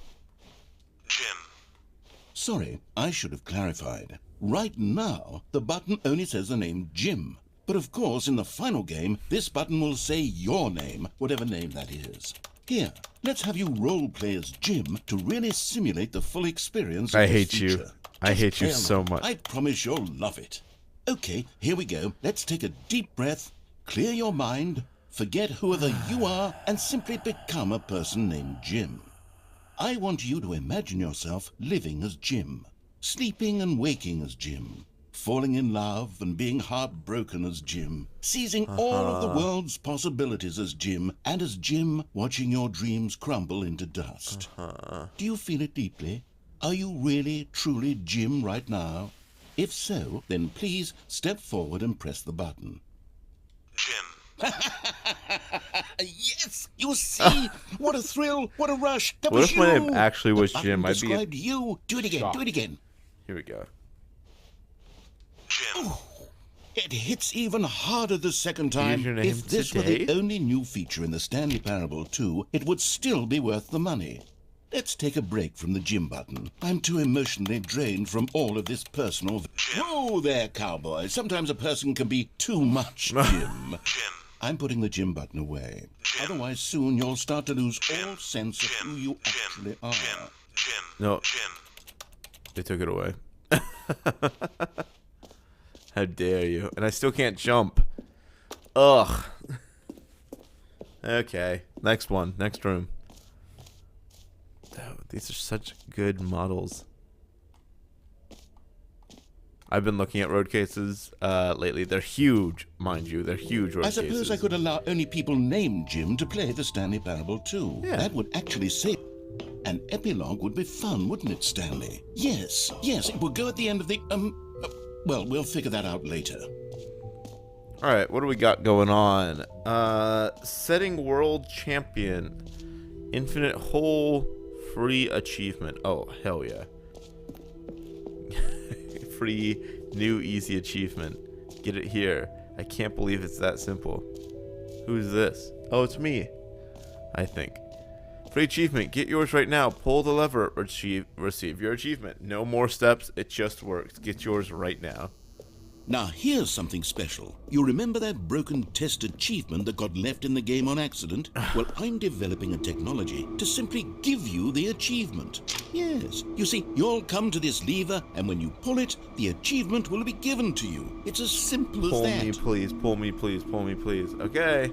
Jim. Sorry, I should have clarified. Right now, the button only says the name Jim. But of course, in the final game, this button will say your name, whatever name that is. Here, let's have you role play as Jim to really simulate the full experience of I this hate you. feature. I Just hate you play so along. much. I promise you'll love it. Okay, here we go. Let's take a deep breath, clear your mind, forget whoever you are, and simply become a person named Jim. I want you to imagine yourself living as Jim, sleeping and waking as Jim, falling in love and being heartbroken as Jim, seizing all of the world's possibilities as Jim, and as Jim watching your dreams crumble into dust. Do you feel it deeply? Are you really, truly Jim right now? If so, then please step forward and press the button. Jim. Yes, you see? What a thrill, what a rush. That What was if my name you. actually was The button Jim? I'd be described you. Do it again, do it again. Here we go. Jim. It hits even harder the second time. Use your name If this were today? the only new feature in the Stanley Parable 2, it would still be worth the money. Let's take a break from the Jim button. I'm too emotionally drained from all of this personal... Whoa there, cowboy. Sometimes a person can be too much Jim. Jim. I'm putting the Jim button away. Otherwise, soon you'll start to lose all sense of who you actually are. Jim. No. Jim. They took it away. How dare you? And I still can't jump. Ugh. Okay. Next one. Next room. Oh, these are such good models. I've been looking at road cases lately. They're huge, mind you. They're huge road I cases. suppose I could allow only people named Jim to play the Stanley Parable 2. Yeah. That would actually save... An epilogue would be fun, wouldn't it, Stanley? Yes, it would go at the end of the... well, we'll figure that out later. Alright, what do we got going on? Setting world champion. Infinite hole free achievement. Oh, hell yeah. Free new easy achievement. Get it here. I can't believe it's that simple. Who's this? Oh, it's me. I think. Free achievement. Get yours right now. Pull the lever. Receive your achievement. No more steps. It just works. Get yours right now. Now, here's something special. You remember that broken test achievement that got left in the game on accident? Well, I'm developing a technology to simply give you the achievement. Yes. You see, you'll come to this lever, and when you pull it, the achievement will be given to you. It's as simple as Pull that. me, please. Pull me, please. Pull me, please. Okay.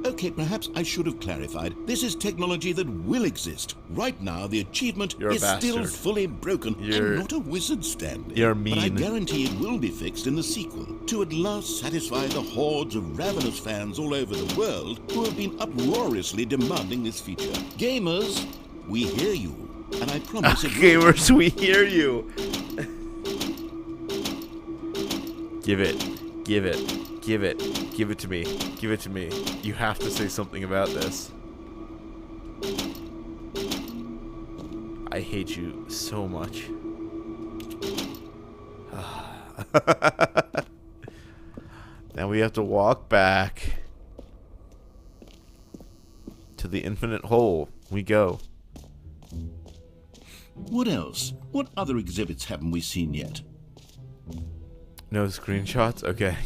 Okay, perhaps I should have clarified. This is technology that will exist. Right now, the achievement You're a is still bastard. fully broken. You're- I'm not a wizard, Stanley. You're But I mean. guarantee it will be fixed in the sequel to at last satisfy the hordes of ravenous fans all over the world who have been uproariously demanding this feature. Gamers, we hear you, and I promise it will. Gamers, we hear you. Give it. Give it. Give it. Give it to me. Give it to me. You have to say something about this. I hate you so much. Now we have to walk back to the infinite hole. We go. What else? What other exhibits haven't we seen yet? No screenshots? Okay.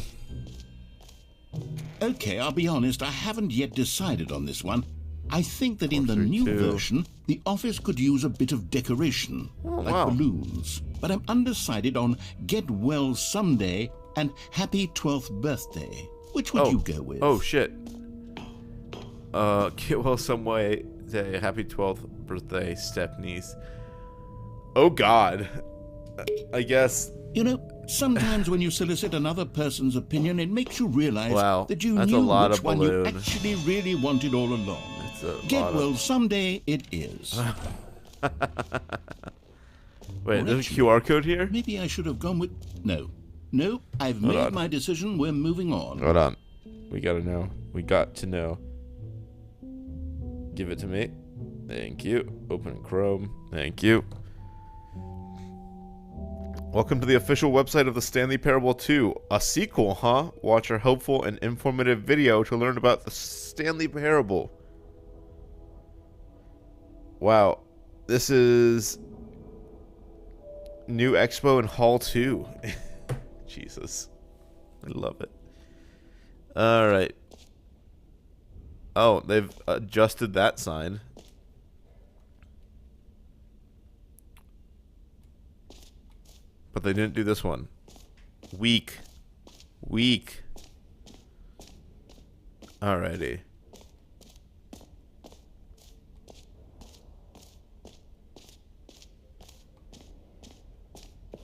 Okay, I'll be honest, I haven't yet decided on this one. I think that in the Portrait new 2. version, the office could use a bit of decoration, like wow. balloons. But I'm undecided on Get Well Someday and Happy 12th Birthday. Which would you go with? Oh, shit. Get well some way. Day. Happy 12th birthday, Stepnies. Oh, God. I guess. You know, sometimes when you solicit another person's opinion, it makes you realize that you that's knew a lot which of one you balloon. actually really wanted all along. Get well someday it is. Wait, there's a QR code here? Maybe I should have gone with... No, I've made my decision. We're moving on. Hold on. We gotta know. We got to know. Give it to me. Thank you. Open Chrome. Thank you. Welcome to the official website of the Stanley Parable 2. A sequel, huh? Watch our helpful and informative video to learn about the Stanley Parable. Wow. This is new expo in Hall 2. Jesus. I love it. Alright. Oh, they've adjusted that sign. But they didn't do this one. Weak. Alrighty.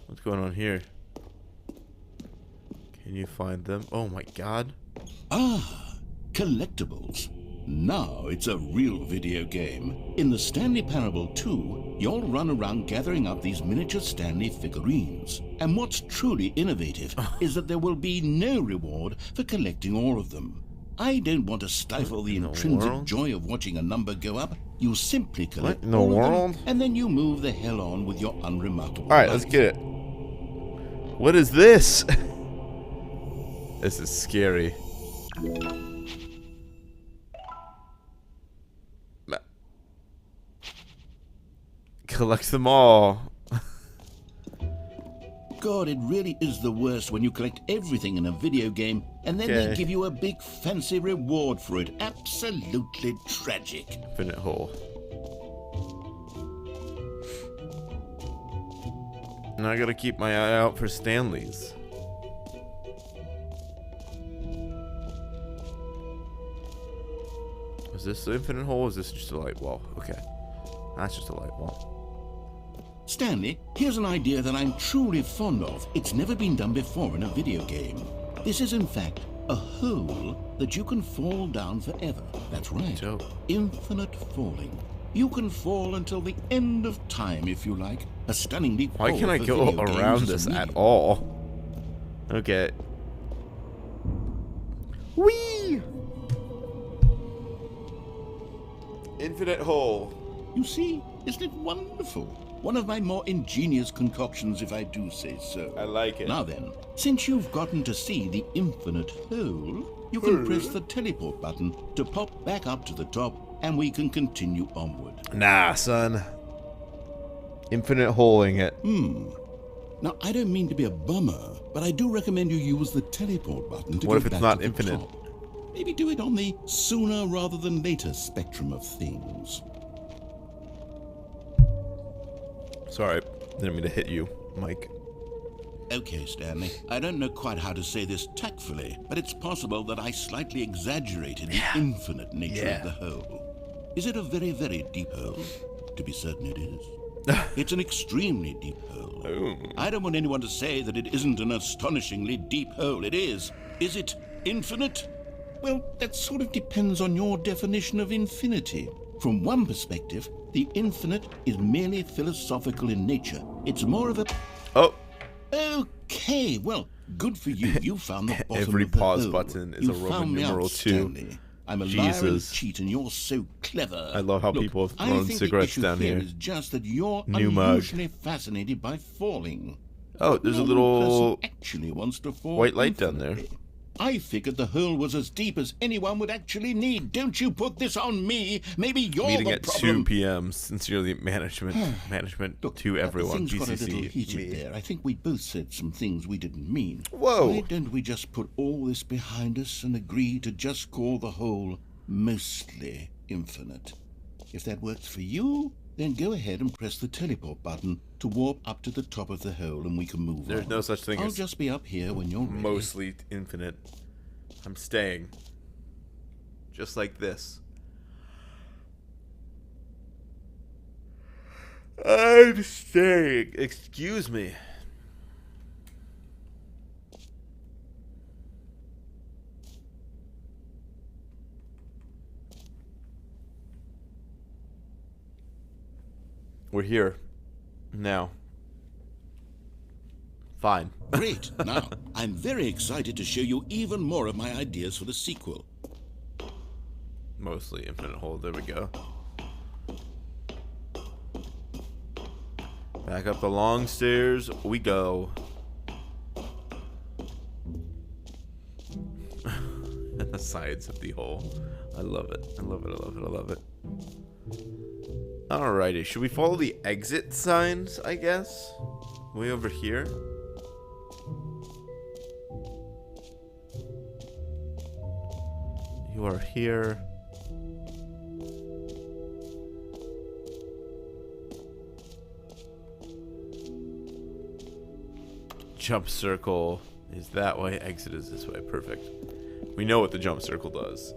What's going on here? Can you find them? Oh my god. Ah, collectibles. Now it's a real video game. In the Stanley Parable 2, you'll run around gathering up these miniature Stanley figurines. And what's truly innovative is that there will be no reward for collecting all of them. I don't want to stifle the intrinsic joy of watching a number go up. You simply collect all of them, and then you move the hell on with your unremarkable life. Alright, let's get it. What is this? This is scary. Collect them all. God, it really is the worst when you collect everything in a video game and then they give you a big fancy reward for it. Absolutely tragic. Infinite hole. Now I gotta keep my eye out for Stanleys. Is this the infinite hole? Or is this just a light wall? Okay. That's just a light wall. Stanley, here's an idea that I'm truly fond of. It's never been done before in a video game. This is, in fact, a hole that you can fall down forever. That's right. Dope. Infinite falling. You can fall until the end of time, if you like. A stunning leap Why forward can't I for go video around games this is at needed. all? Okay. Whee! Infinite hole. You see, isn't it wonderful? One of my more ingenious concoctions, if I do say so. I like it. Now then, since you've gotten to see the infinite hole, you can press the teleport button to pop back up to the top, and we can continue onward. Nah, son. Infinite holing it. Now, I don't mean to be a bummer, but I do recommend you use the teleport button to What get if it's back not to the infinite? top. Maybe do it on the sooner rather than later spectrum of things. Sorry, didn't mean to hit you, Mike. Okay, Stanley. I don't know quite how to say this tactfully, but it's possible that I slightly exaggerated the infinite nature of the hole. Is it a very, very deep hole? To be certain it is. It's an extremely deep hole. I don't want anyone to say that it isn't an astonishingly deep hole. It is. Is it infinite? Well, that sort of depends on your definition of infinity. From one perspective, the infinite is merely philosophical in nature. It's more of a... Oh. Okay, well, good for you. You found the bottom Every of the pause hole. button is You a Roman found me numeral out, 2. Stanley. I'm a liar and a Jesus. cheat, and you're so clever. I love how Look, people have I thrown think cigarettes the issue down here. is just that you're New mug. unusually fascinated by falling. Oh, there's a No little person actually wants to fall white light down there. infinitely. I figured the hole was as deep as anyone would actually need. Don't you put this on me. Maybe you're meeting the at problem. 2 p.m. Sincerely, management Look, to everyone. Things got a little BCC. heated Me. there. I think we both said some things we didn't mean. Whoa. Why don't we just put all this behind us and agree to just call the hole mostly infinite. If that works for you, then go ahead and press the teleport button to warp up to the top of the hole and we can move on. There's no such thing I'll as just be up here when you're ready. mostly infinite. I'm staying. Just like this. I'm staying. Excuse me. We're here. Now. Fine. Great. Now, I'm very excited to show you even more of my ideas for the sequel. Mostly infinite hole. There we go. Back up the long stairs we go. The sides of the hole. I love it. I love it. I love it. I love it. Alrighty. Should we follow the exit signs, I guess? Way over here? You are here. Jump circle is that way. Exit is this way. Perfect. We know what the jump circle does.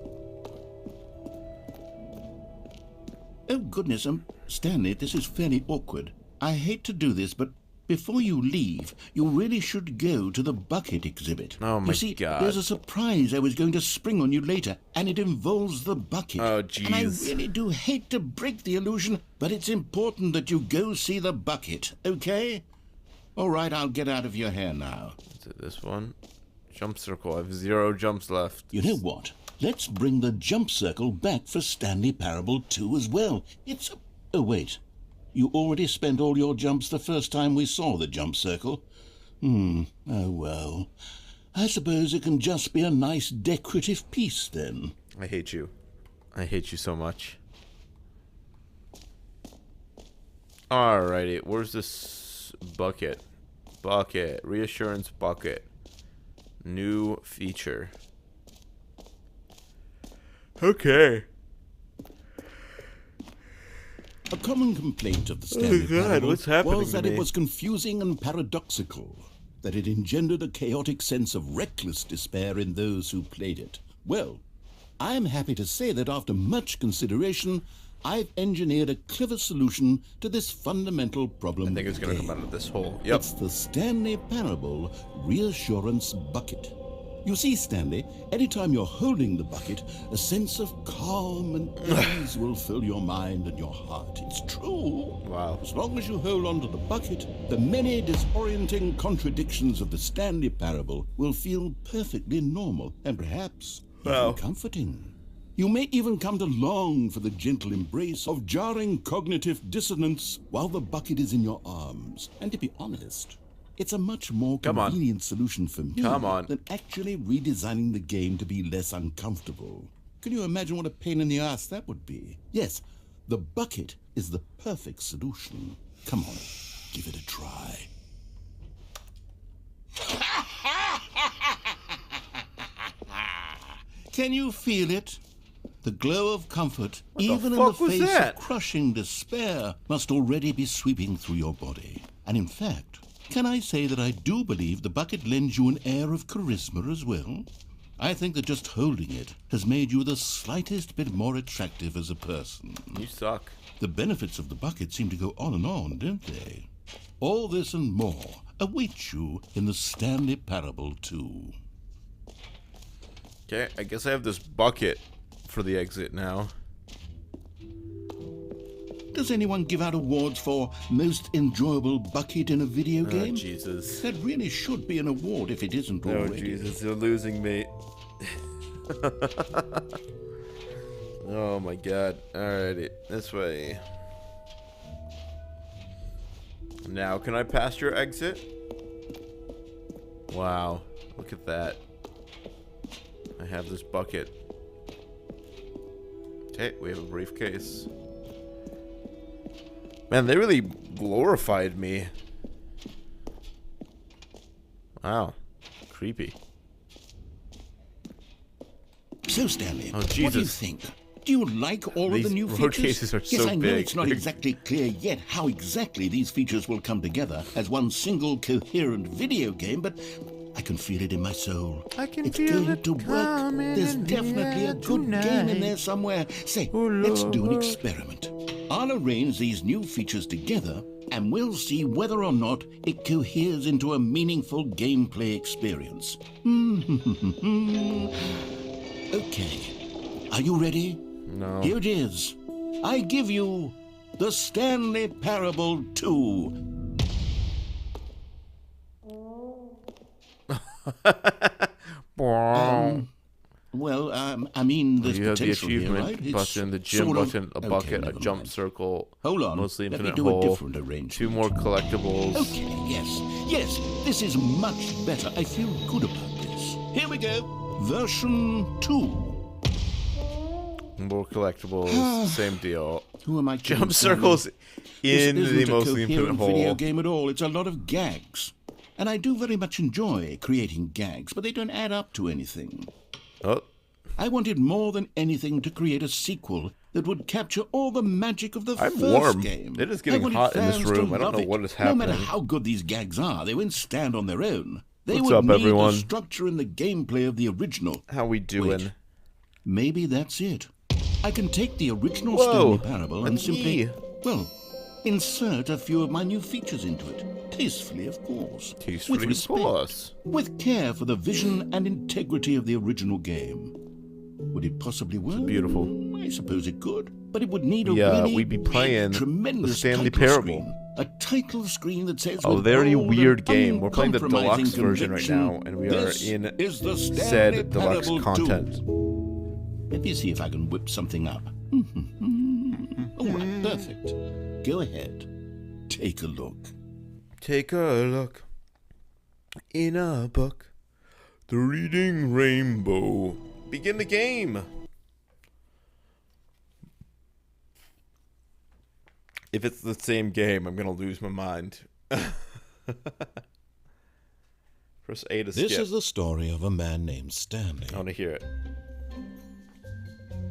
Oh, goodness, Stanley, this is fairly awkward. I hate to do this, but before you leave, you really should go to the bucket exhibit. Oh, my You see, God. there's a surprise I was going to spring on you later, and it involves the bucket. Oh, And I jeez. really do hate to break the illusion, but it's important that you go see the bucket, okay? All right, I'll get out of your hair now. Is it this one? Jump circle. I have 0 jumps left. You know what? Let's bring the jump circle back for Stanley Parable 2 as well. Oh, wait. You already spent all your jumps the first time we saw the jump circle. Oh, well. I suppose it can just be a nice decorative piece, then. I hate you. I hate you so much. Alrighty. Where's this bucket? Bucket. Reassurance bucket. New feature. Okay. A common complaint of the Stanley God, Parable what's happening was to that me? it was confusing and paradoxical, that it engendered a chaotic sense of reckless despair in those who played it. Well, I am happy to say that after much consideration, I've engineered a clever solution to this fundamental problem. I think it's going to of the come game. out of this hole. Yep. It's the Stanley Parable Reassurance Bucket. You see, Stanley, anytime you're holding the bucket, a sense of calm and ease will fill your mind and your heart. It's true. Wow. As long as you hold on to the bucket, the many disorienting contradictions of the Stanley Parable will feel perfectly normal and perhaps Wow. even comforting. You may even come to long for the gentle embrace of jarring cognitive dissonance while the bucket is in your arms. And to be honest, it's a much more Come on. convenient solution for me Come on. than actually redesigning the game to be less uncomfortable. Can you imagine what a pain in the ass that would be? Yes, the bucket is the perfect solution. Come on, give it a try. Can you feel it? The glow of comfort, even in the fuck was face that? of crushing despair, must already be sweeping through your body. And in fact, can I say that I do believe the bucket lends you an air of charisma as well? I think that just holding it has made you the slightest bit more attractive as a person. You suck. The benefits of the bucket seem to go on and on, don't they? All this and more await you in the Stanley Parable 2. Okay, I guess I have this bucket for the exit now. Does anyone give out awards for most enjoyable bucket in a video Oh, game? Jesus. That really should be an award if it isn't Oh, already. Jesus. You're losing me. Oh, my God. Alrighty. This way. Now, can I pass your exit? Wow. Look at that. I have this bucket. Okay, we have a briefcase. Man, they really glorified me. Wow. Creepy. So, Stanley, Oh, what do you Jesus. think? Do you like all of the These new road features? cases are Yes, so I know big. it's not exactly clear yet how exactly these features will come together as one single coherent video game, but I can feel it in my soul. I can it's feel going it to work. coming There's in the definitely a air good game tonight. in there somewhere. Say, Oh, let's do an Lord. experiment. I'll arrange these new features together, and we'll see whether or not it coheres into a meaningful gameplay experience. Okay. Are you ready? No. Here it is. I give you the Stanley Parable 2. Well, I mean, there's You have the potential here, achievement right? It's button, the gym sort of- button, a Okay, bucket, a never jump mind. circle, Hold on. mostly Let me infinite do a hole, different arrangement. 2 more collectibles. Okay, yes, this is much better. I feel good about this. Here we go. Version 2. More collectibles, same deal. Who am I kidding, Jump Stanley? circles This in the isn't a mostly infinite coherent video hole. game at all. It's a lot of gags. And I do very much enjoy creating gags, but they don't add up to anything. Oh, I wanted more than anything to create a sequel that would capture all the magic of the I'm first warm. game. It is getting I wanted hot in this fans to room. I don't love know it. what is No matter happening. how good these gags are, they won't stand on their own. They What's would up, need everyone? the structure and the gameplay of the original. how we doing? Wait. Maybe that's it. I can take the original Whoa, Stanley Parable and that's simply, me. well, insert a few of my new features into it. Tastefully, of course. Tastefully, with of respect, course. with care for the vision and integrity of the original game. Would it possibly work? beautiful. I suppose it could, but it would need a Yeah, really we'd be big, playing tremendous the Stanley title Parable. screen. A title screen that says, A with very bold and weird game. We're playing the uncompromising deluxe version right conviction, now, and we are this in is the Stanley said deluxe Parable 2. content. Let me see if I can whip something up. All right, perfect. Go ahead. Take a look. Take a look in a book. The Reading Rainbow. Begin the game. If it's the same game, I'm gonna lose my mind. Press A to skip. This is the story of a man named Stanley. I want to hear it.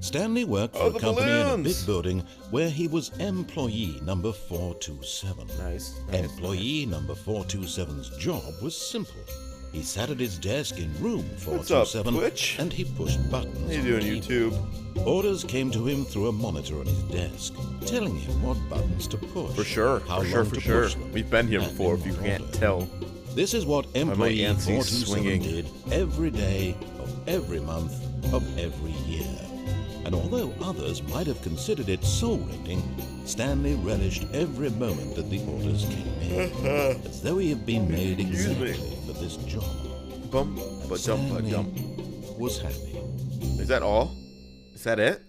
Stanley worked for Oh, a the company in a balloons! big building where he was employee number 427. Nice. Employee number 427's job was simple. He sat at his desk in room What's up, 427 Twitch? and he pushed buttons. How you on doing, the keyboard. YouTube? Orders came to him through a monitor on his desk, telling him what buttons to push. For sure. how For sure. long For to sure. push them, We've been here and before. in If you what can't order. tell. This is what employee antsie's 427 swinging. did every day of every month of every year. And although others might have considered it soul-rending, Stanley relished every moment that the orders came in, as though he had been made Excuse me. exactly for this job. Bump, but jump, but Stanley jump. was happy. Is that all? Is that it?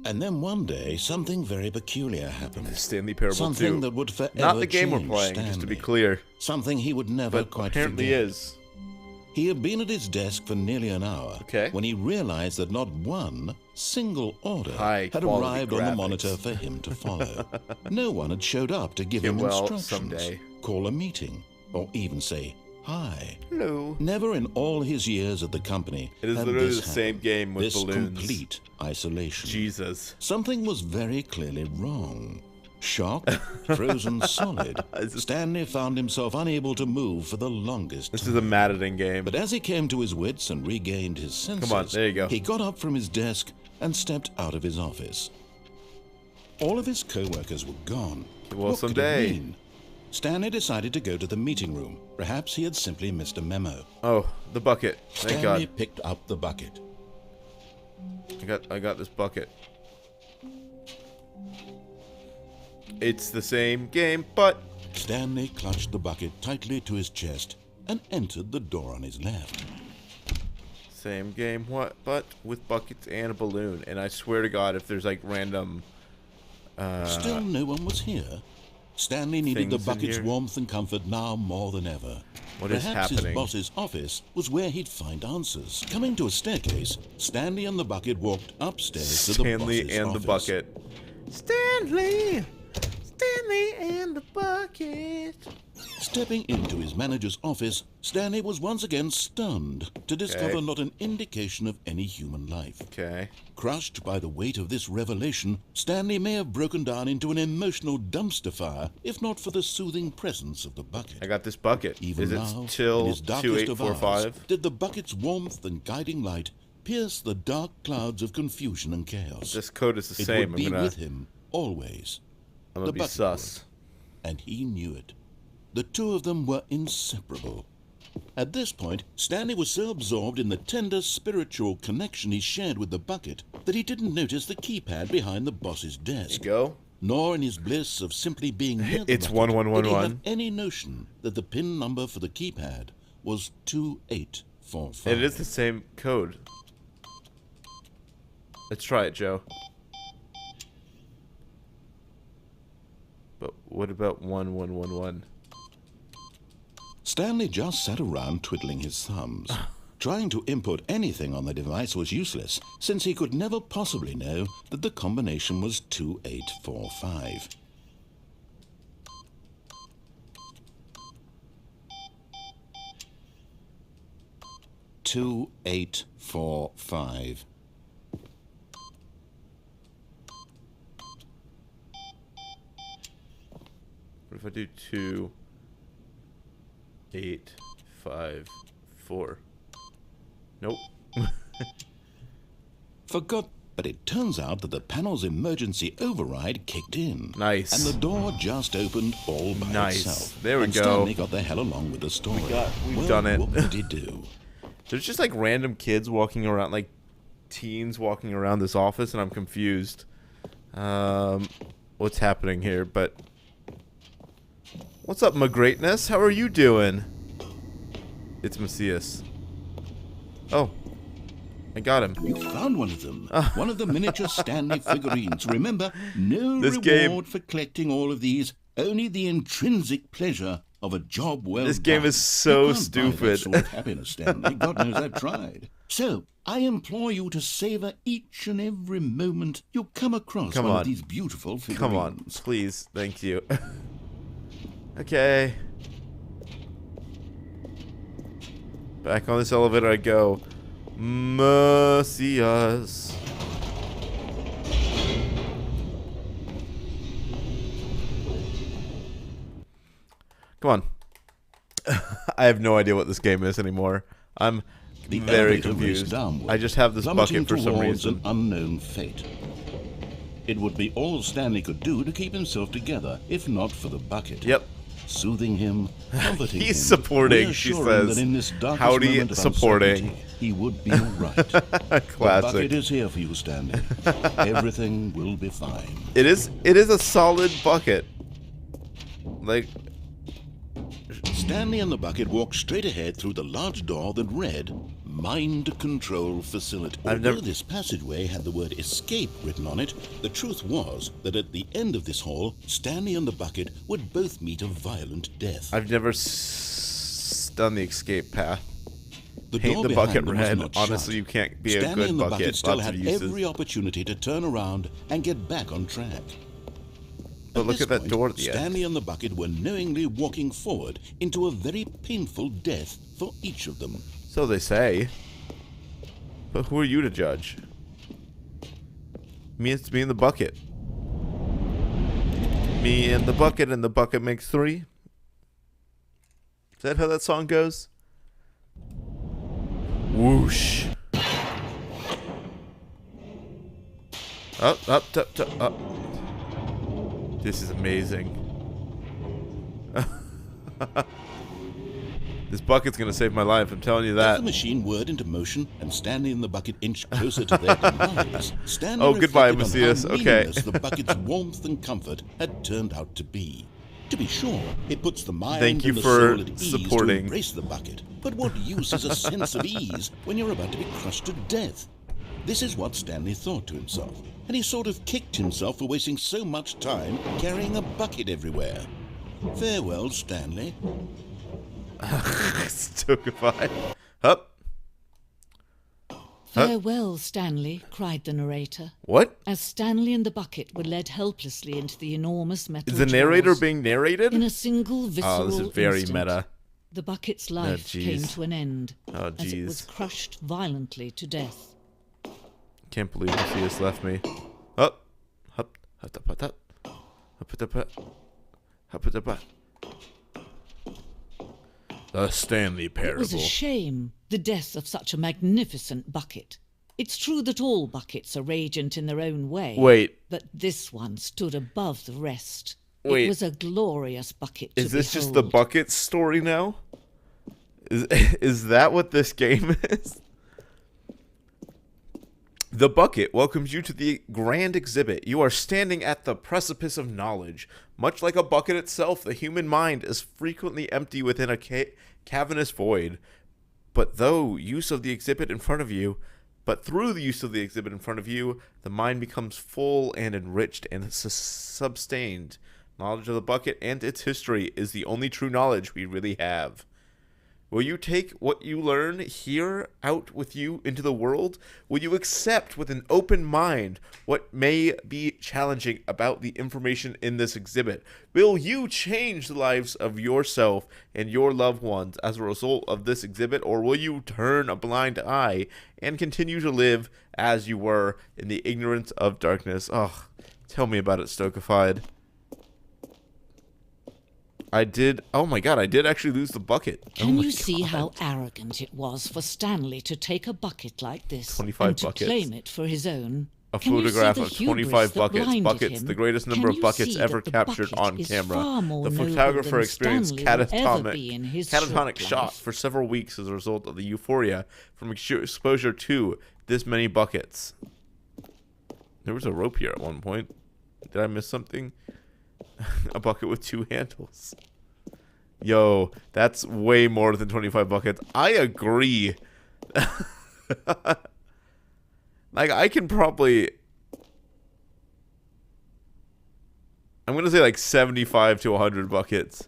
And then one day, something very peculiar happened. Stanley Parable Something 2. that would forever Not the game we're change playing, just to be Stanley. clear. Something he would never But quite apparently forget. is. He had been at his desk for nearly an hour Okay. when he realized that not one single order High had quality arrived on the graphics. monitor for him to follow. No one had showed up to give Get him well instructions, someday. call a meeting, or even say hi. Hello. Never in all his years at the company It is had literally this the same happened. game with this balloons. complete isolation. Jesus. Something was very clearly wrong. Shocked, frozen solid, Stanley found himself unable to move for the longest This time. is a mad editing game. But as he came to his wits and regained his senses, Come on, there you go. he got up from his desk and stepped out of his office. All of his co-workers were gone. Well, What could it someday. mean? Stanley decided to go to the meeting room. Perhaps he had simply missed a memo. Oh, the bucket. Thank Stanley God. picked up the bucket. I got this bucket. It's the same game, but Stanley clutched the bucket tightly to his chest and entered the door on his left. same game. What? But with buckets and a balloon. And I swear to God, if there's like random. Still no one was here. Stanley needed the things in bucket's here? warmth and comfort now more than ever. What is Perhaps happening? his boss's office was where he'd find answers. Coming to a staircase, Stanley and the bucket walked upstairs to the Stanley boss's and office. the bucket. Stanley! Stanley and the bucket. Stepping into his manager's office, Stanley was once again stunned to discover not an indication of any human life. Okay. Crushed by the weight of this revelation, Stanley may have broken down into an emotional dumpster fire if not for the soothing presence of the bucket. I got this bucket. Even Is now, it till in his darkest of hours, 2845? did the bucket's warmth and guiding light pierce the dark clouds of confusion and chaos. This code is the It same. would be with him always. I'm gonna The be bucket sus. would, and he knew it. The two of them were inseparable. At this point, Stanley was so absorbed in the tender spiritual connection he shared with the bucket that he didn't notice the keypad behind the boss's desk. Go. Nor in his bliss of simply being near the It's bucket 1111. did he have any notion that the PIN number for the keypad was 2845. It is the same code. Let's try it, Joe. But what about 1111? Stanley just sat around twiddling his thumbs. Trying to input anything on the device was useless, since he could never possibly know that the combination was 2845. "2845. What if I do 2, 8, 5, 4? Nope. Forgot, but it turns out that the panel's emergency override kicked in. Nice. And the door just opened all by Nice. itself. There we and go. Stanley got the hell along with the story. We've done it. What did he do? There's just like random kids walking around, like teens walking around this office, and I'm confused. What's happening here? But what's up, my greatness? How are you doing? It's Macias. Oh, I got him. You found one of them. One of the miniature Stanley figurines. Remember, no This reward game- for collecting all of these. Only the intrinsic pleasure of a job well This done. game is so You can't buy that stupid. sort of happiness, Stanley. God knows I've tried. So, I implore you to savor each and every moment you come across Come one on. of these beautiful figurines. Come on, please. Thank you. Okay. Back on this elevator I go. Macias. Come on. I have no idea what this game is anymore. I'm The very elevator raced confused. downward, I just have this plummeting bucket for some towards reason. an unknown fate. It would be all Stanley could do to keep himself together, if not for the bucket. Yep. Soothing him, comforting him, He's supporting, she reassuring says. that in this darkest Howdy, moment of supporting. uncertainty, he would be all right. The bucket Classic. is here for you, Stanley. Everything will be fine. It is a solid bucket. Like, Stanley and the bucket walked straight ahead through the large door that read, Mind Control Facility. Although this passageway had the word escape written on it, the truth was that at the end of this hall, Stanley and the bucket would both meet a violent death. I've never done the escape path. The Paint door the behind bucket them was red. not Honestly, shut. you can't be a Stanley good and the bucket. bucket still Lots had of uses. every opportunity to turn around and get back on track. But look this at that point, door at the end. Stanley and the bucket were knowingly walking forward into a very painful death for each of them. So they say. But who are you to judge? It's me and the bucket. Me and the bucket makes 3. Is that how that song goes? Whoosh. Up, up, up, up, up. This is amazing. This bucket's gonna save my life, I'm telling you As that. the machine whirred into motion and Stanley and the bucket inched closer to their demise, Stanley Oh, goodbye, reflected on Macias. how Okay. meaningless the bucket's warmth and comfort had turned out to be. To be sure, it puts the mind Thank you and the for soul at ease supporting. to embrace the bucket. But what use is a sense of ease when you're about to be crushed to death? This is what Stanley thought to himself, and he sort of kicked himself for wasting so much time carrying a bucket everywhere. Farewell, Stanley. Still goodbye. Up. Farewell, Stanley, cried the narrator. What? As Stanley and the bucket were led helplessly into the enormous metal Is the narrator jaws. being narrated? In a single visceral Oh, this is very instant, meta. the bucket's life jeez. came to an end Oh, as it was jeez. crushed violently to death. Can't believe Lucius left me. Oh. Hup, hup, hup, hup, hup. Hup, hup, hup. Hup, hup, hup. The Stanley It Parable. was a shame, the death of such a magnificent bucket. It's true that all buckets are radiant in their own way. Wait. But this one stood above the rest. Wait. It was a glorious bucket to Is this just the behold. bucket story now? Is that what this game is? The Bucket welcomes you to the grand exhibit. You are standing at the precipice of knowledge. Much like a bucket itself, the human mind is frequently empty within a cavernous void. But through the use of the exhibit in front of you, the mind becomes full and enriched and sustained. Knowledge of the bucket and its history is the only true knowledge we really have. Will you take what you learn here out with you into the world? Will you accept with an open mind what may be challenging about the information in this exhibit? Will you change the lives of yourself and your loved ones as a result of this exhibit? Or will you turn a blind eye and continue to live as you were in the ignorance of darkness? Oh, tell me about it, Stokified. Oh my god, I did actually lose the bucket. Can Oh you my see God. how arrogant it was for Stanley to take a bucket like this 25 and to buckets. claim it for his own? A Can you see photograph the of hubris 25 that buckets. blinded Buckets, him? the greatest number Can of you buckets see ever that the captured bucket on is camera. far more The noble photographer than experienced Stanley will ever be in his catatonic short shock life? for several weeks as a result of the euphoria from exposure to this many buckets. There was a rope here at one point. Did I miss something? A bucket with 2 handles. Yo, that's way more than 25 buckets. I agree. Like, I can probably... I'm going to say like 75 to 100 buckets.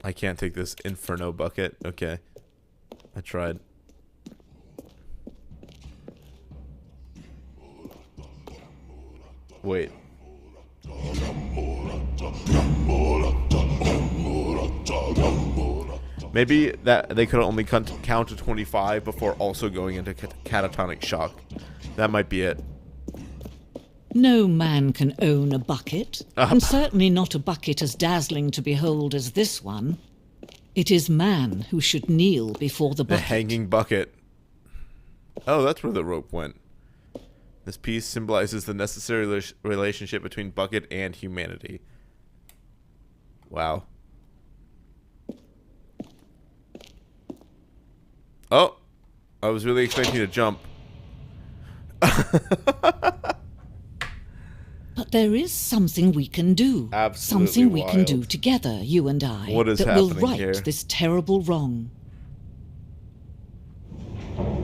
I can't take this Inferno bucket. Okay. I tried. Wait. Maybe that they could only count to 25 before also going into catatonic shock. That might be it. No man can own a bucket, and certainly not a bucket as dazzling to behold as this one. It is man who should kneel before the The bucket. hanging bucket. Oh, that's where the rope went. This piece symbolizes the necessary relationship between bucket and humanity. Wow. Oh, I was really expecting to jump. But there is something we can do. Absolutely something we can wild. do together, you and I, What is that will happening right here? this terrible wrong.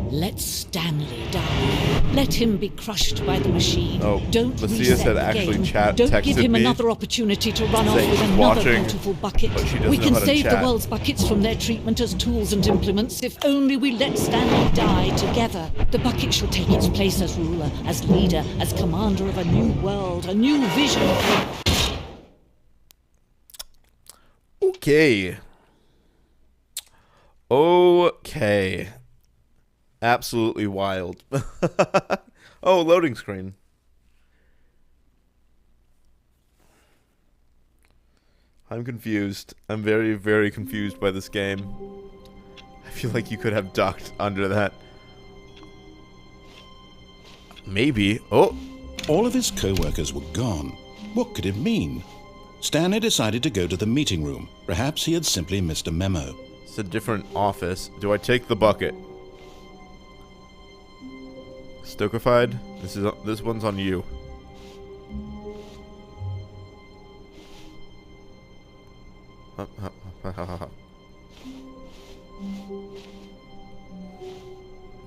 Let Stanley die. Let him be crushed by the machine. Oh, Don't Lucia reset said the actually game. chat Don't give texted him me another opportunity to run off saying with she's another watching, beautiful bucket. but she doesn't We know can how to save the chat. world's buckets from their treatment as tools and implements if only we let Stanley die together. The bucket shall take its place as ruler, as leader, as commander of a new world, a new vision. Okay. Okay. Absolutely wild. Oh, loading screen. I'm confused. I'm very, very confused by this game. I feel like you could have ducked under that. Maybe. Oh, All of his co-workers were gone. What could it mean? Stanley decided to go to the meeting room. Perhaps he had simply missed a memo. it's a different office. Do I take the bucket? Stokified? This one's on you.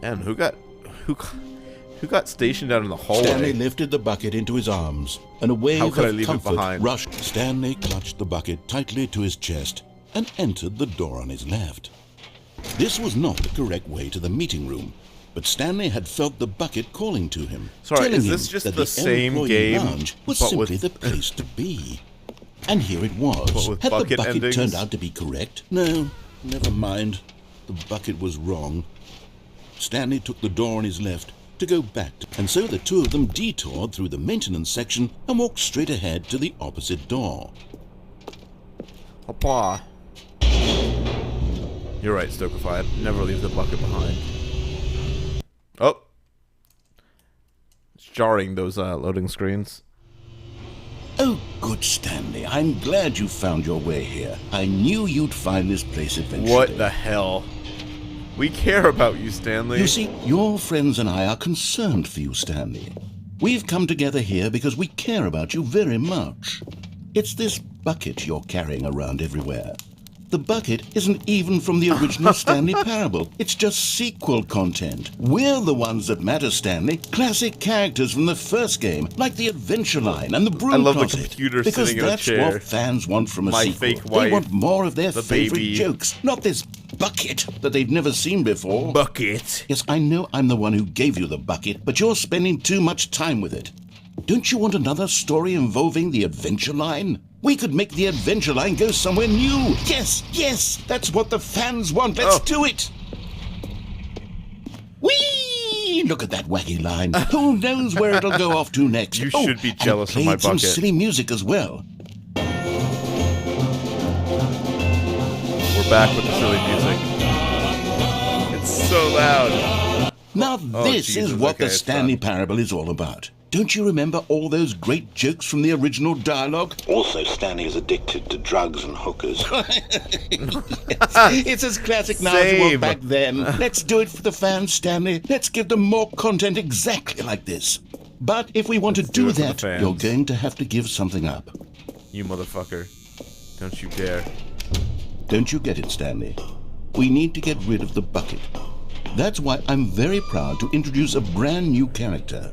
And who got stationed out in the hallway? Stanley lifted the bucket into his arms, and a wave How could I of leave it comfort behind? rushed. Stanley clutched the bucket tightly to his chest and entered the door on his left. This was not the correct way to the meeting room, but Stanley had felt the bucket calling to him, Sorry, telling is this him just that the same employee game, lounge was but simply with- the place to be. And here it But was. with Had the bucket bucket endings? turned out to be correct? No, never mind. The bucket was wrong. Stanley took the door on his left to go back, and so the two of them detoured through the maintenance section and walked straight ahead to the opposite door. Hoppa. You're right, Stokified. Never leave the bucket behind. Oh. It's jarring, those loading screens. Oh, good, Stanley. I'm glad you found your way here. I knew you'd find this place eventually. What the hell? We care about you, Stanley. You see, your friends and I are concerned for you, Stanley. We've come together here because we care about you very much. It's this bucket you're carrying around everywhere. The bucket isn't even from the original Stanley Parable. It's just sequel content. We're the ones that matter, Stanley. Classic characters from the first game, like the Adventure Line and the Broom I love the Closet. computer because sitting in a that's chair. what fans want from a My sequel. fake They wife, want more of their the favorite baby. jokes, not this bucket that they've never seen before. Bucket. Yes, I know I'm the one who gave you the bucket, but you're spending too much time with it. Don't you want another story involving the Adventure Line? We could make the Adventure Line go somewhere new. Yes, yes, that's what the fans want. Let's do it. Whee! Look at that wacky line. Who knows where it'll go off to next? You should be jealous of and it my played some bucket. silly music as well. We're back with the silly music. It's so loud. Now this Jesus, is what okay, the it's Stanley done. Parable is all about. Don't you remember all those great jokes from the original dialogue? Also, Stanley is addicted to drugs and hookers. It's as classic now as it was Same. back then. Let's do it for the fans, Stanley. Let's give them more content exactly like this. But if we want Let's to do do it for the that, fans. you're going to have to give something up. You motherfucker. Don't you dare. Don't you get it, Stanley? We need to get rid of the bucket. That's why I'm very proud to introduce a brand new character.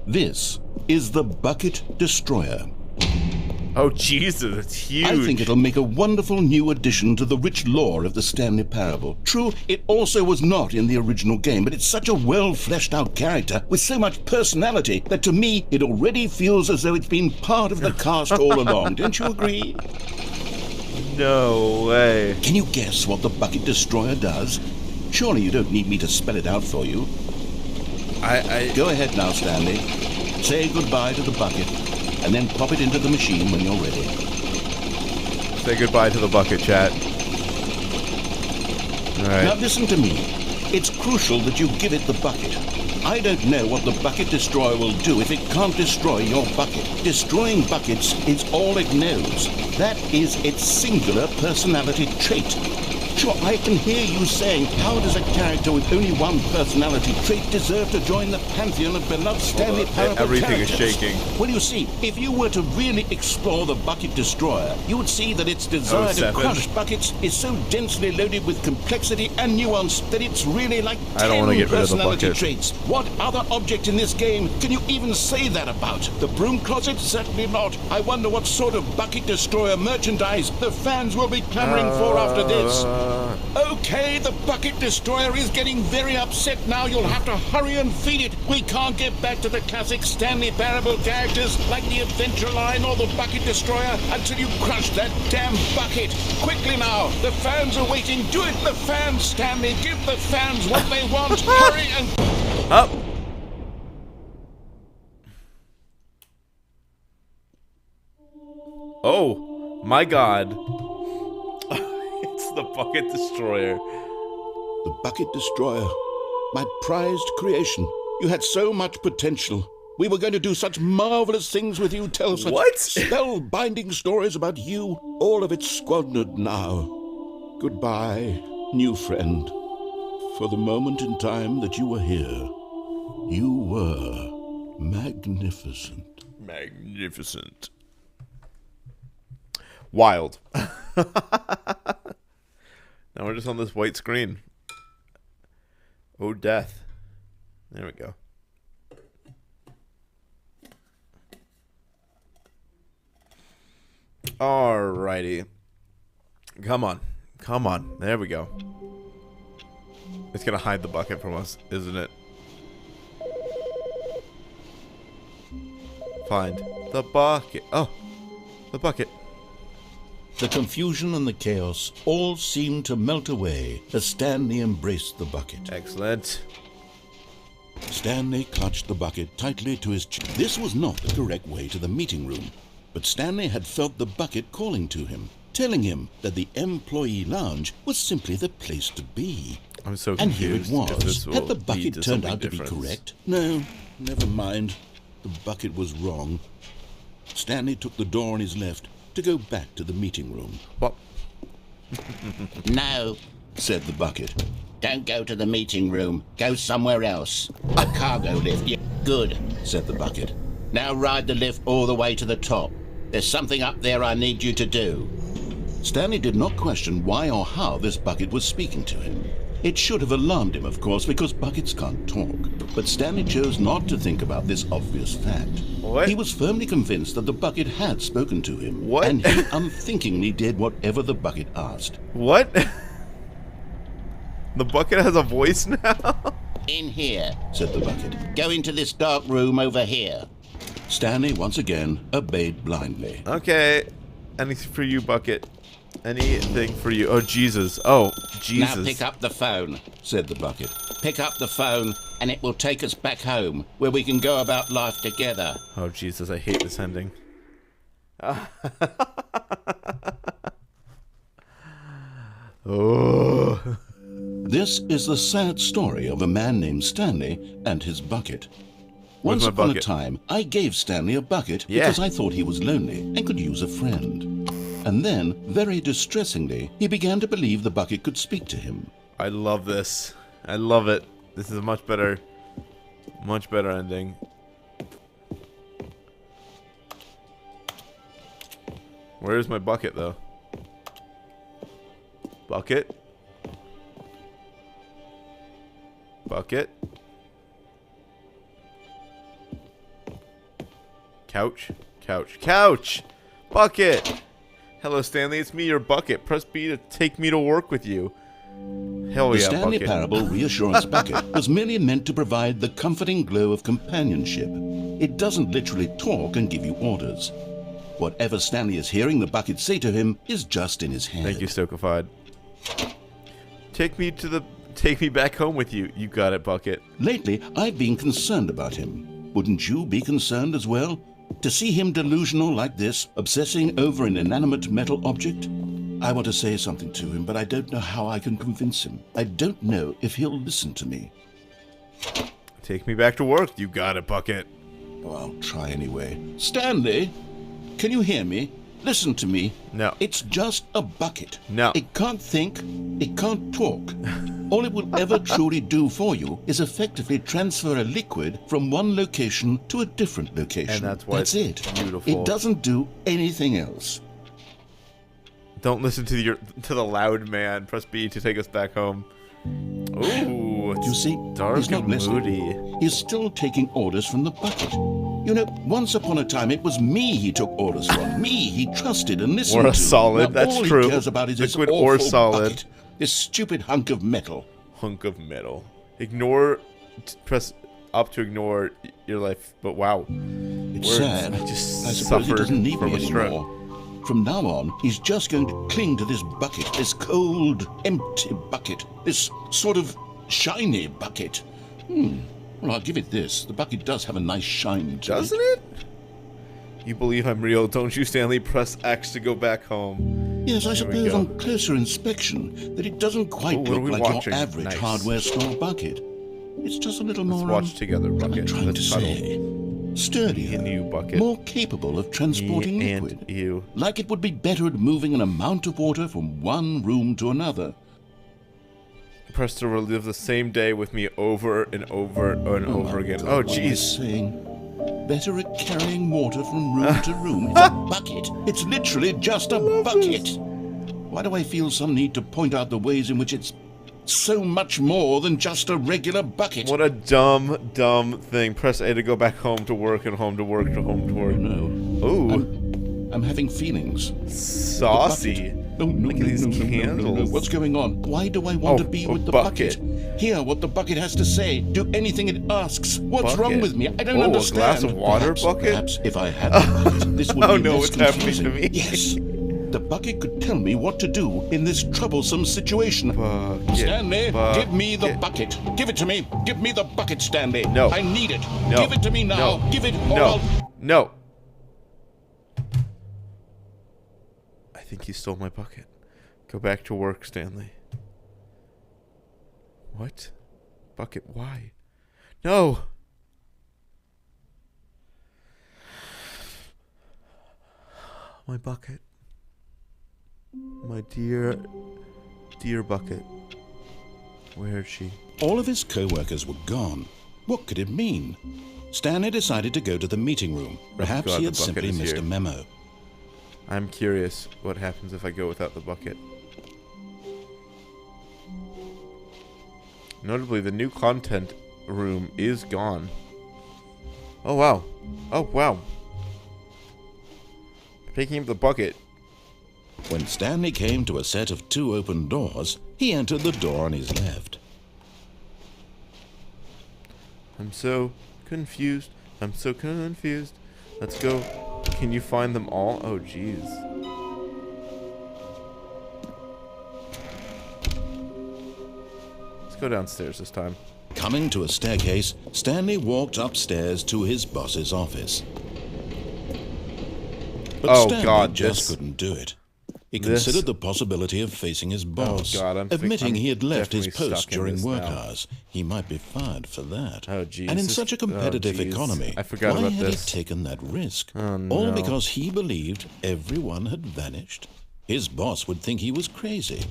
This is the Bucket Destroyer. Oh, Jesus, it's huge. I think it'll make a wonderful new addition to the rich lore of the Stanley Parable. True, it also was not in the original game, but it's such a well-fleshed-out character with so much personality that to me it already feels as though it's been part of the cast all along. Don't you agree? No way. Can you guess what the Bucket Destroyer does? Surely you don't need me to spell it out for you. Go ahead now, Stanley. Say goodbye to the bucket, and then pop it into the machine when you're ready. Say goodbye to the bucket, chat. Now Alright. listen to me. It's crucial that you give it the bucket. I don't know what the Bucket Destroyer will do if it can't destroy your bucket. Destroying buckets is all it knows. That is its singular personality trait. Sure, I can hear you saying, how does a character with only one personality trait deserve to join the pantheon of beloved Stanley Parable Everything is characters? shaking. Well, you see, if you were to really explore the Bucket Destroyer, you would see that its desire to 07. crush buckets is so densely loaded with complexity and nuance that it's really like I don't wanna 10 get rid of the personality bucket. traits. What other object in this game can you even say that about? The Broom Closet? Certainly not. I wonder what sort of Bucket Destroyer merchandise the fans will be clamoring for after this. Okay, the Bucket Destroyer is getting very upset now. You'll have to hurry and feed it. We can't get back to the classic Stanley Parable characters like the Adventure Line or the Bucket Destroyer until you crush that damn bucket. Quickly now, the fans are waiting. Do it, the fans, Stanley. Give the fans what they want. Hurry and... Up. Oh, my God. It's the Bucket Destroyer. The Bucket Destroyer. My prized creation. You had so much potential. We were going to do such marvelous things with you, tell such What? spellbinding stories about you. All of it squandered now. Goodbye, new friend. For the moment in time that you were here, you were magnificent. Magnificent. Wild. Now we're just on this white screen. Oh, death. There we go. Alrighty. Come on. Come on. There we go. It's gonna hide the bucket from us, isn't it? Find the bucket. Oh, the bucket. The confusion and the chaos all seemed to melt away as Stanley embraced the bucket. Excellent. Stanley clutched the bucket tightly to his chest. This was not the correct way to the meeting room, but Stanley had felt the bucket calling to him, telling him that the employee lounge was simply the place to be. I'm so And here it confused. was. Had the bucket turned out to be correct? No, never mind. The bucket was wrong. Stanley took the door on his left to go back to the meeting room. What? No, said the bucket. Don't go to the meeting room. Go somewhere else. A cargo lift. Yeah, good, said the bucket. Now ride the lift all the way to the top. There's something up there I need you to do. Stanley did not question why or how this bucket was speaking to him. It should have alarmed him, of course, because buckets can't talk. But Stanley chose not to think about this obvious fact. What? He was firmly convinced that the bucket had spoken to him. What? And he unthinkingly did whatever the bucket asked. What? The bucket has a voice now? In here, said the bucket. Go into this dark room over here. Stanley once again obeyed blindly. Okay. Anything for you, bucket. Anything for you. Oh, Jesus. Oh, Jesus. Now pick up the phone, said the bucket. Pick up the phone, and it will take us back home, where we can go about life together. Oh, Jesus. I hate this ending. Oh. This is the sad story of a man named Stanley and his bucket. Where's Once my upon bucket? a time, I gave Stanley a bucket Yeah. because I thought he was lonely and could use a friend. And then, very distressingly, he began to believe the bucket could speak to him. I love this. I love it. This is a much better ending. Where's my bucket, though? Bucket? Bucket? Couch? Couch. Couch! Bucket! Hello, Stanley. It's me, your bucket. Press B to take me to work with you. Hell The yeah, Stanley bucket. Parable Reassurance Bucket was merely meant to provide the comforting glow of companionship. It doesn't literally talk and give you orders. Whatever Stanley is hearing the bucket say to him is just in his head. Thank you, Stokified. Take me back home with you. You got it, bucket. Lately, I've been concerned about him. Wouldn't you be concerned as well? To see him delusional like this, obsessing over an inanimate metal object? I want to say something to him, but I don't know how I can convince him. I don't know if he'll listen to me. Take me back to work. You got it, bucket. Oh, I'll try anyway. Stanley, can you hear me? Listen to me. No. It's just a bucket. No. It can't think. It can't talk. All it will ever truly do for you is effectively transfer a liquid from one location to a different location. And that's why it. it's beautiful. It doesn't do anything else. Don't listen to the loud man. Press B to take us back home. Ooh, it's You see, dark he's not and listening. moody. He's still taking orders from the bucket. You know, once upon a time, it was me he took orders from. Me he trusted and listened Or a to. solid, Now, that's all true. He cares about is this Liquid awful or solid. bucket. This stupid hunk of metal. Hunk of metal. Ignore. Press up to ignore your life. But wow, It's Words. sad. I just I suppose he suffered doesn't need from me a stroke. anymore. From now on, he's just going to cling to this bucket, this cold, empty bucket, this sort of shiny bucket. Well, I'll give it this. The bucket does have a nice shine to doesn't it? You believe I'm real, don't you, Stanley? Press X to go back home. Yes, I There we suppose go. on closer inspection that it doesn't quite Oh, what are look we like watching? your average Nice. hardware store bucket. It's just a little Let's more. watch together, what am I bucket. trying to Let's cuddle. say? Sturdier, Me and you, bucket. more capable of transporting Me liquid. and you. Like it would be better at moving an amount of water from one room to another. Press to relive the same day with me over and over and over my again. God, Oh, what am I jeez. saying? Better at carrying water from room to room. It's a bucket. It's literally just a bucket. Why do I feel some need to point out the ways in which it's so much more than just a regular bucket? What a dumb, dumb thing. Press A to go back home to work and home to work to home to work. No. Ooh, I'm having feelings. saucy. No, no, Look no, at these no, no, no, no, no. candles. What's going on? Why do I want Oh, to be a with the bucket. bucket? Hear what the bucket has to say. Do anything it asks. What's wrong Bucket. with me? I don't Oh, a understand. glass of water perhaps, bucket? Perhaps if I had the bucket, this would Oh, be no, less what's happening confusing. to me? Yes. The bucket could tell me what to do in this troublesome situation. Bucket, Stanley, give me the bucket. bucket. Give it to me. Give me the bucket, Stanley. No. I need it. No. Give it to me now. No. Give it or No. I'll... No. I think he stole my bucket. Go back to work, Stanley. What? Bucket, why? No! My bucket. My dear, dear bucket. Where is she? All of his co-workers were gone. What could it mean? Stanley decided to go to the meeting room. Perhaps God, he the had bucket simply is missed here. a memo. I'm curious what happens if I go without the bucket. Notably, the new content room is gone. Oh, wow. Oh, wow. Picking up the bucket. When Stanley came to a set of 2 open doors, he entered the door on his left. I'm so confused. I'm so confused. Let's go. Can you find them all? Oh, jeez. Let's go downstairs this time. Coming to a staircase, Stanley walked upstairs to his boss's office. But Oh, Stanley God, just this- couldn't do it. He this- considered the possibility of facing his boss. God, admitting he had left his definitely post stuck in during this work now. hours. He might be fired for that. Oh, jeez, And in this- such a oh, competitive jeez. economy, I forgot why about had this. he taken that risk? Oh, All no. because he believed everyone had vanished? His boss would think he was crazy.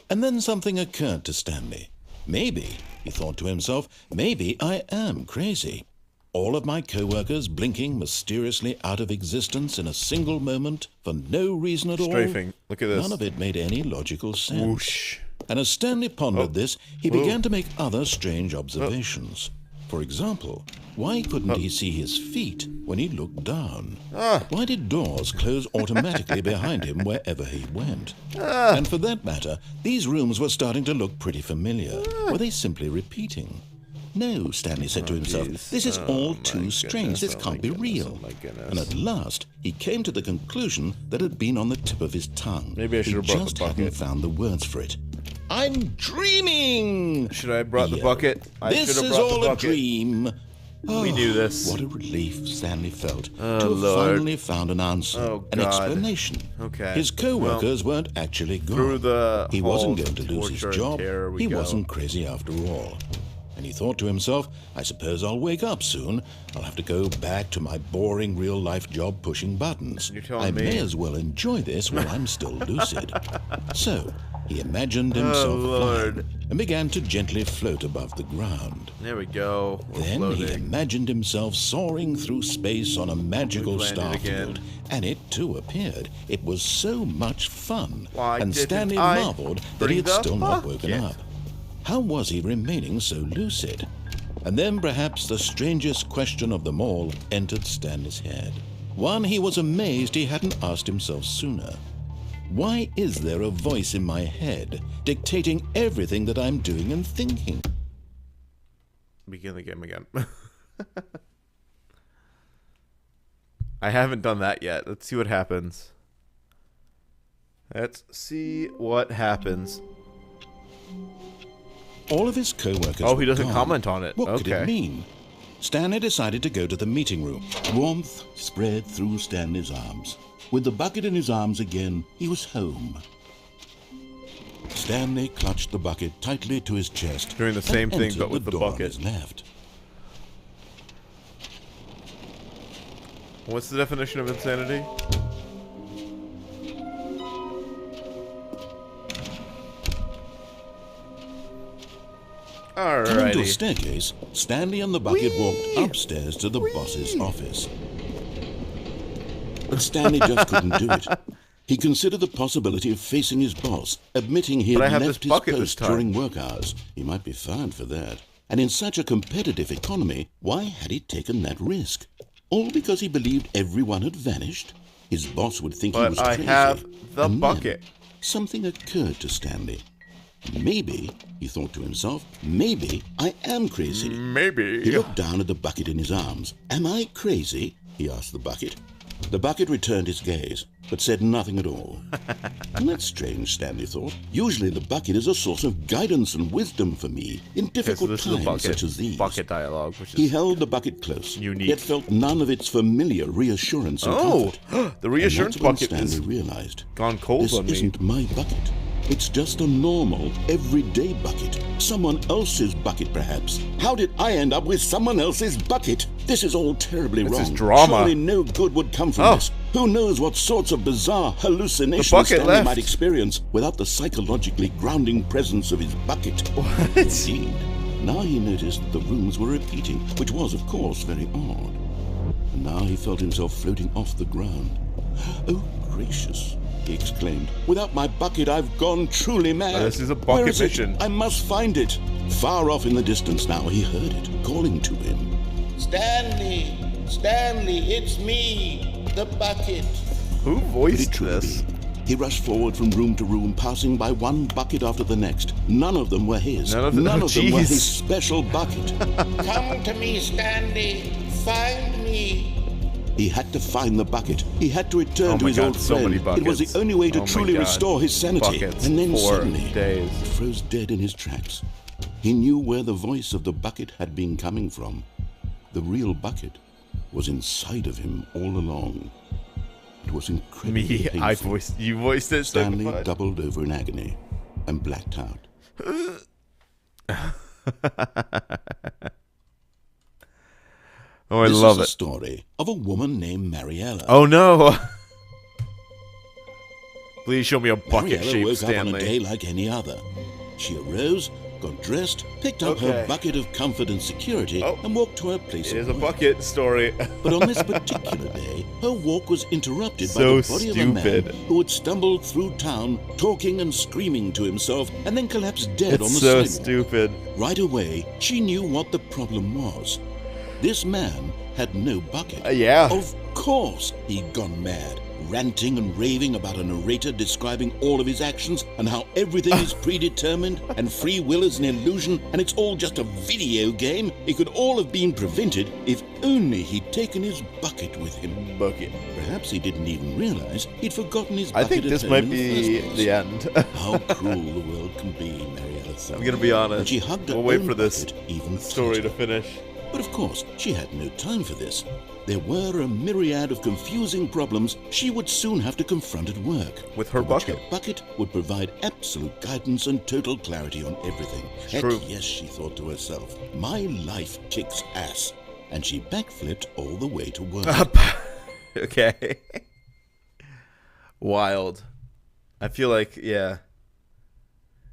And then something occurred to Stanley. Maybe, he thought to himself, maybe I am crazy. All of my co-workers blinking mysteriously out of existence in a single moment for no reason at all. Strafing. Look at this. None of it made any logical sense. Whoosh. And as Stanley pondered this, he Whoa. began to make other strange observations. For example, why couldn't he see his feet when he looked down? Why did doors close automatically behind him wherever he went? And for that matter, these rooms were starting to look pretty familiar. Were they simply repeating? No, Stanley said to himself, jeez. this is Oh, all my too strange. goodness. This Oh, can't my be goodness. real. Oh, my goodness. And at last, he came to the conclusion that had been on the tip of his tongue. Maybe I should have He brought the just hadn't bucket. found the words for it. I'm dreaming! Should I have brought the Yeah. bucket? I This should have is brought all the a bucket. dream. We knew this. What a relief Stanley felt Oh, to have Lord. finally found an answer, Oh, an God. explanation. Okay. His co-workers weren't actually gone. through the he wasn't halls going to of lose his torture and job. terror we He go. wasn't crazy after all. And he thought to himself, I suppose I'll wake up soon. I'll have to go back to my boring real-life job pushing buttons. You're telling I me. may as well enjoy this while I'm still lucid. So, he imagined himself Lord. flying and began to gently float above the ground. There we go. We're Then he floating. imagined himself soaring through space on a magical We've landed starfield, again. and it too appeared. It was so much fun, Why and didn't Stanley I marveled that bring he had the still not woken bucket? up. How was he remaining so lucid? And then perhaps the strangest question of them all entered Stanley's head. One he was amazed he hadn't asked himself sooner. Why is there a voice in my head dictating everything that I'm doing and thinking? Begin the game again. I haven't done that yet. Let's see what happens. Let's see what happens. All of his co-workers Oh, he were doesn't gone. comment on it. What could Okay. it mean? Stanley decided to go to the meeting room. Warmth spread through Stanley's arms. With the bucket in his arms again, he was home. Stanley clutched the bucket tightly to his chest. Doing the and same thing, entered but with the door on bucket. his left. What's the definition of insanity? Coming to a Alrighty. staircase, Stanley and the bucket walked upstairs to the boss's office. But Stanley just couldn't do it. He considered the possibility of facing his boss, admitting he But I had have left this his bucket this post time. during work hours. He might be fined for that. And in such a competitive economy, why had he taken that risk? All because he believed everyone had vanished? His boss would think he But was I crazy. have the And then, bucket. something occurred to Stanley. Maybe, he thought to himself, maybe I am crazy. Maybe. He looked down at the bucket in his arms. Am I crazy? He asked the bucket. The bucket returned his gaze, but said nothing at all. And that's strange, Stanley thought. Usually the bucket is a source of guidance and wisdom for me in difficult times such as these. Bucket dialogue, which is He held the bucket close, unique. yet felt none of its familiar reassurance and comfort. The reassurance And that's bucket when is Stanley realized, gone cold this on me. isn't my bucket. It's just a normal, everyday bucket. Someone else's bucket, perhaps. How did I end up with someone else's bucket? This is all terribly This wrong. is drama. Surely no good would come from this. Who knows what sorts of bizarre hallucinations Stanley left. might experience without the psychologically grounding presence of his bucket. What? Indeed. Now he noticed the rooms were repeating, which was, of course, very odd. And now he felt himself floating off the ground. Oh, gracious, he exclaimed. Without my bucket, I've gone truly mad. This is a Where bucket is it? mission. I must find it. Far off in the distance now, he heard it, calling to him. Stanley! Stanley, it's me, the bucket. Who Could it voiced truly this? be? He rushed forward from room to room, passing by one bucket after the next. None of them were his. None of them- them were jeez. his special bucket. Come to me, Stanley. Find me. He had to find the bucket. He had to return Oh to my his God, old so friend. many It was buckets. the only way to Oh my truly God. restore his sanity. Buckets And then 4 suddenly, days. he froze dead in his tracks. He knew where the voice of the bucket had been coming from. The real bucket was inside of him all along. It was incredibly Me, painful. I voiced. You voiced it. Stanley Signified. doubled over in agony and blacked out. Oh, I This love is it. a story of a woman named Mariella. Oh no! Please show me a Mariella bucket-shaped woke up on a Stanley. day like any other. She arose, got dressed, picked up her Okay. bucket of comfort and security, Oh. and walked to her place It is of a work. bucket story. But on this particular day, her walk was interrupted by So the body of a man stupid. who had stumbled through town, talking and screaming to himself, and then collapsed dead on It's the so sidewalk. stupid. Right away, she knew what the problem was. This man had no bucket. Yeah. Of course he'd gone mad, ranting and raving about a narrator describing all of his actions and how everything is predetermined and free will is an illusion and it's all just a video game. It could all have been prevented if only he'd taken his bucket with him. Bucket. Perhaps he didn't even realize he'd forgotten his I bucket think at this home might in be first place. the end. How cruel the world can be, Mariella thought. I'm gonna be honest. And she hugged her We'll wait own for this bucket even story tighter. to finish. But of course, she had no time for this. There were a myriad of confusing problems she would soon have to confront at work. With her for which bucket. Her bucket would provide absolute guidance and total clarity on everything. Heck, True. yes, she thought to herself, my life kicks ass. And she backflipped all the way to work. Okay. Wild. I feel like, yeah.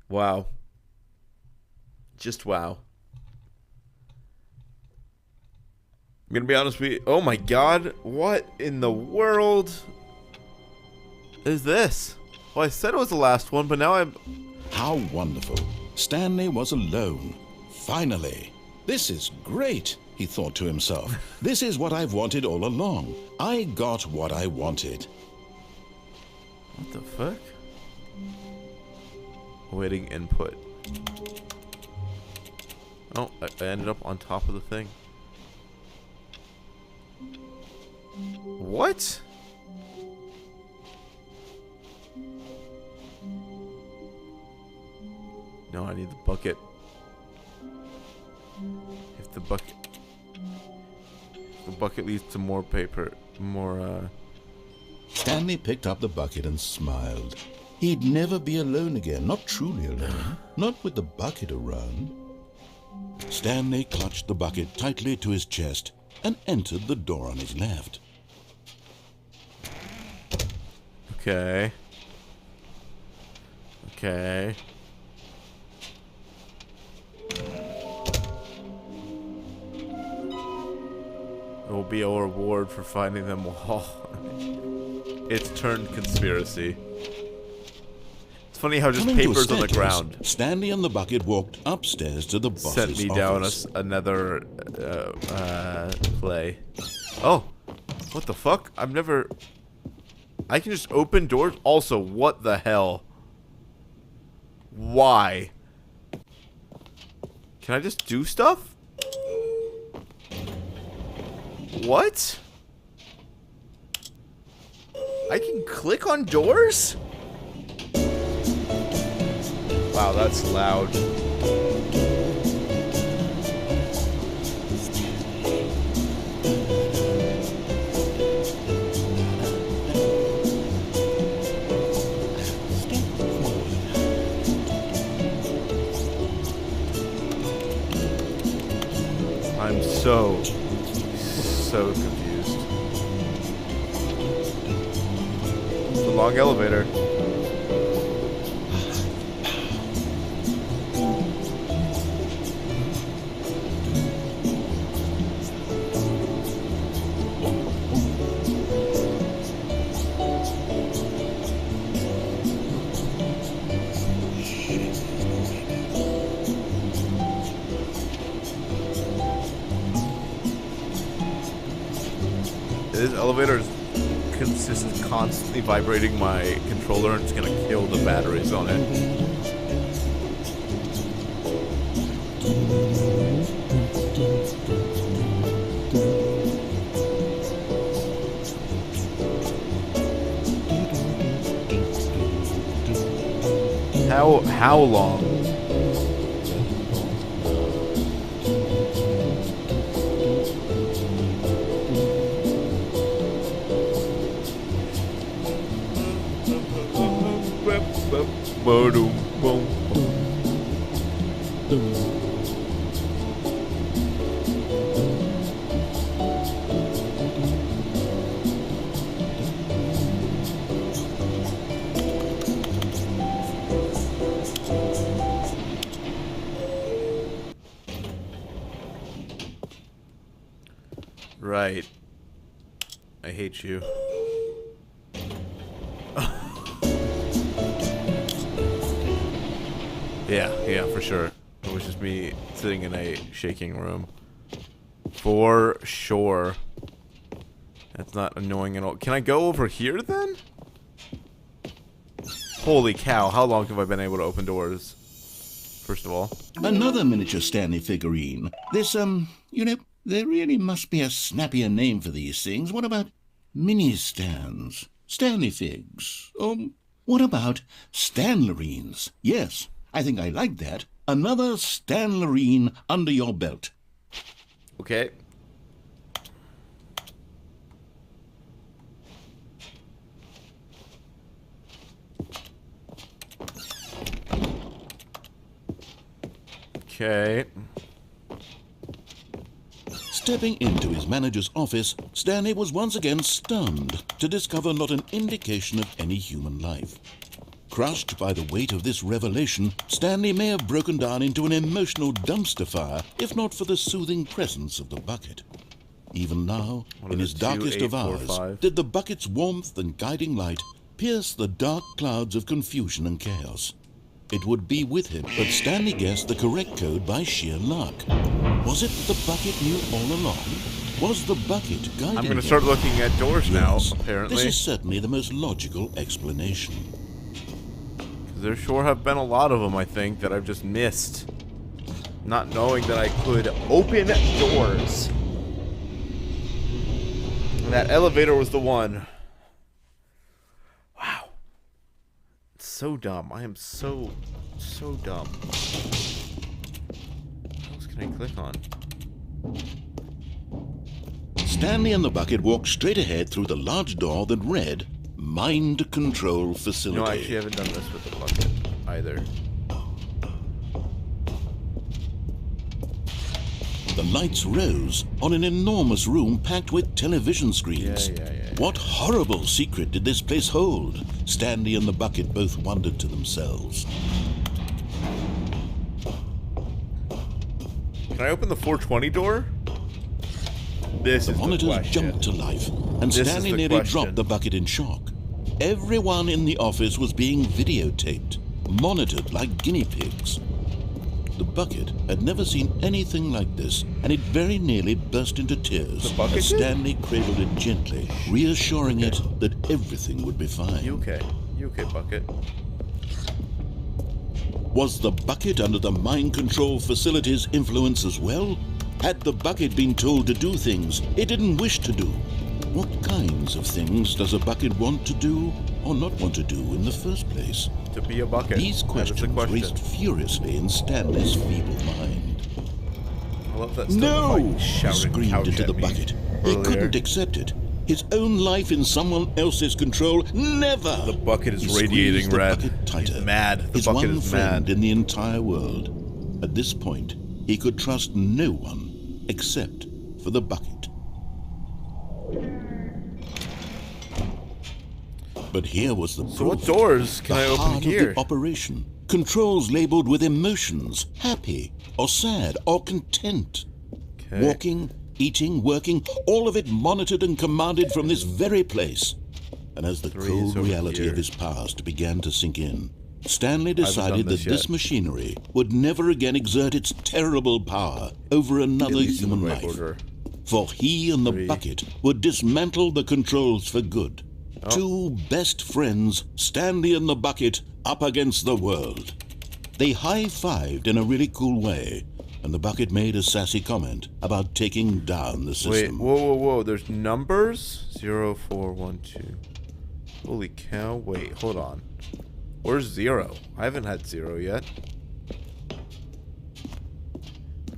Wow. Just wow. I'm gonna be honest with you. Oh my god. What in the world is this? Well, I said it was the last one, but now I'm... How wonderful. Stanley was alone. Finally. This is great, he thought to himself. This is what I've wanted all along. I got what I wanted. What the fuck? Awaiting input. Oh, I ended up on top of the thing. What? No, I need the bucket. If the bucket leads to more paper, more Stanley picked up the bucket and smiled. He'd never be alone again, not truly alone, not with the bucket around. Stanley clutched the bucket tightly to his chest and entered the door on his left. Okay. Okay. There will be a reward for finding them all. It's turned conspiracy. It's funny how just Coming to a papers on the staircase, ground Stanley and the bucket walked upstairs to the boss's sent me down office. another play. Oh, what the fuck? I've never... I can just open doors? Also, what the hell? Why? Can I just do stuff? What? I can click on doors? Wow, that's loud. I'm so confused. It's a long elevator. This elevator is constantly vibrating my controller, and it's gonna kill the batteries on it. How long? Right. I hate you. Yeah, for sure. It was just me sitting in a shaking room. For sure. That's not annoying at all. Can I go over here then? Holy cow, how long have I been able to open doors? First of all. Another miniature Stanley figurine. This, you know, there really must be a snappier name for these things. What about mini-stands? Stanley figs? What about Stanlerines? Yes, I think I like that. Another Stanlerine under your belt. Okay. Okay. Stepping into his manager's office, Stanley was once again stunned to discover not an indication of any human life. Crushed by the weight of this revelation, Stanley may have broken down into an emotional dumpster fire, if not for the soothing presence of the bucket. Even now, in his darkest of hours, did the bucket's warmth and guiding light pierce the dark clouds of confusion and chaos. It would be with him, but Stanley guessed the correct code by sheer luck. Was it the bucket knew all along? Was the bucket guiding him? I'm going to start looking at doors now, Yes, apparently. This is certainly the most logical explanation. There sure have been a lot of them, I think, that I've just missed. Not knowing that I could open doors. And that elevator was the one. Wow. It's so dumb. I am so dumb. What else can I click on? Stanley and the bucket walked straight ahead through the large door that read, Mind Control Facility. No, I actually haven't done this with the bucket either. The lights rose on an enormous room packed with television screens. Yeah. What horrible secret did this place hold? Stanley and the bucket both wondered to themselves. Can I open the 420 door? This The is the monitors question. jumped to life, and This is Stanley the nearly question. dropped the bucket in shock. Everyone in the office was being videotaped, monitored like guinea pigs. The bucket had never seen anything like this, and it very nearly burst into tears The bucket as did? Stanley cradled it gently, reassuring it that everything would be fine. You okay? You okay, bucket? Was the bucket under the mind control facility's influence as well? Had the bucket been told to do things it didn't wish to do? What kinds of things does a bucket want to do or not want to do in the first place? To be a bucket. These questions raced furiously in Stanley's feeble mind. I love that stuff. No! Like He shouting screamed couch into at the me bucket. He earlier. couldn't accept it. His own life in someone else's control, never! The bucket is He radiating squeezed the red. bucket tighter. He's mad. The His bucket one is friend mad. in the entire world. At this point, he could trust no one except for the bucket. But here was the So what proof. doors can The I open heart here? of the operation. Controls labeled with emotions, happy or sad or content. Okay. Walking, eating, working, all of it monitored and commanded from this very place. And as the 3 is cold over reality here. of his past began to sink in, Stanley done decided this that this yet. machinery would never again exert its terrible power over another least in the human right life. order. For he and the 3. bucket would dismantle the controls for good. Oh. Two best friends, Stanley and the bucket, up against the world. They high-fived in a really cool way, and the bucket made a sassy comment about taking down the Wait, system. whoa. There's numbers? 0, 4, 1, 2. Holy cow. Wait, hold on. Where's 0? I haven't had 0 yet.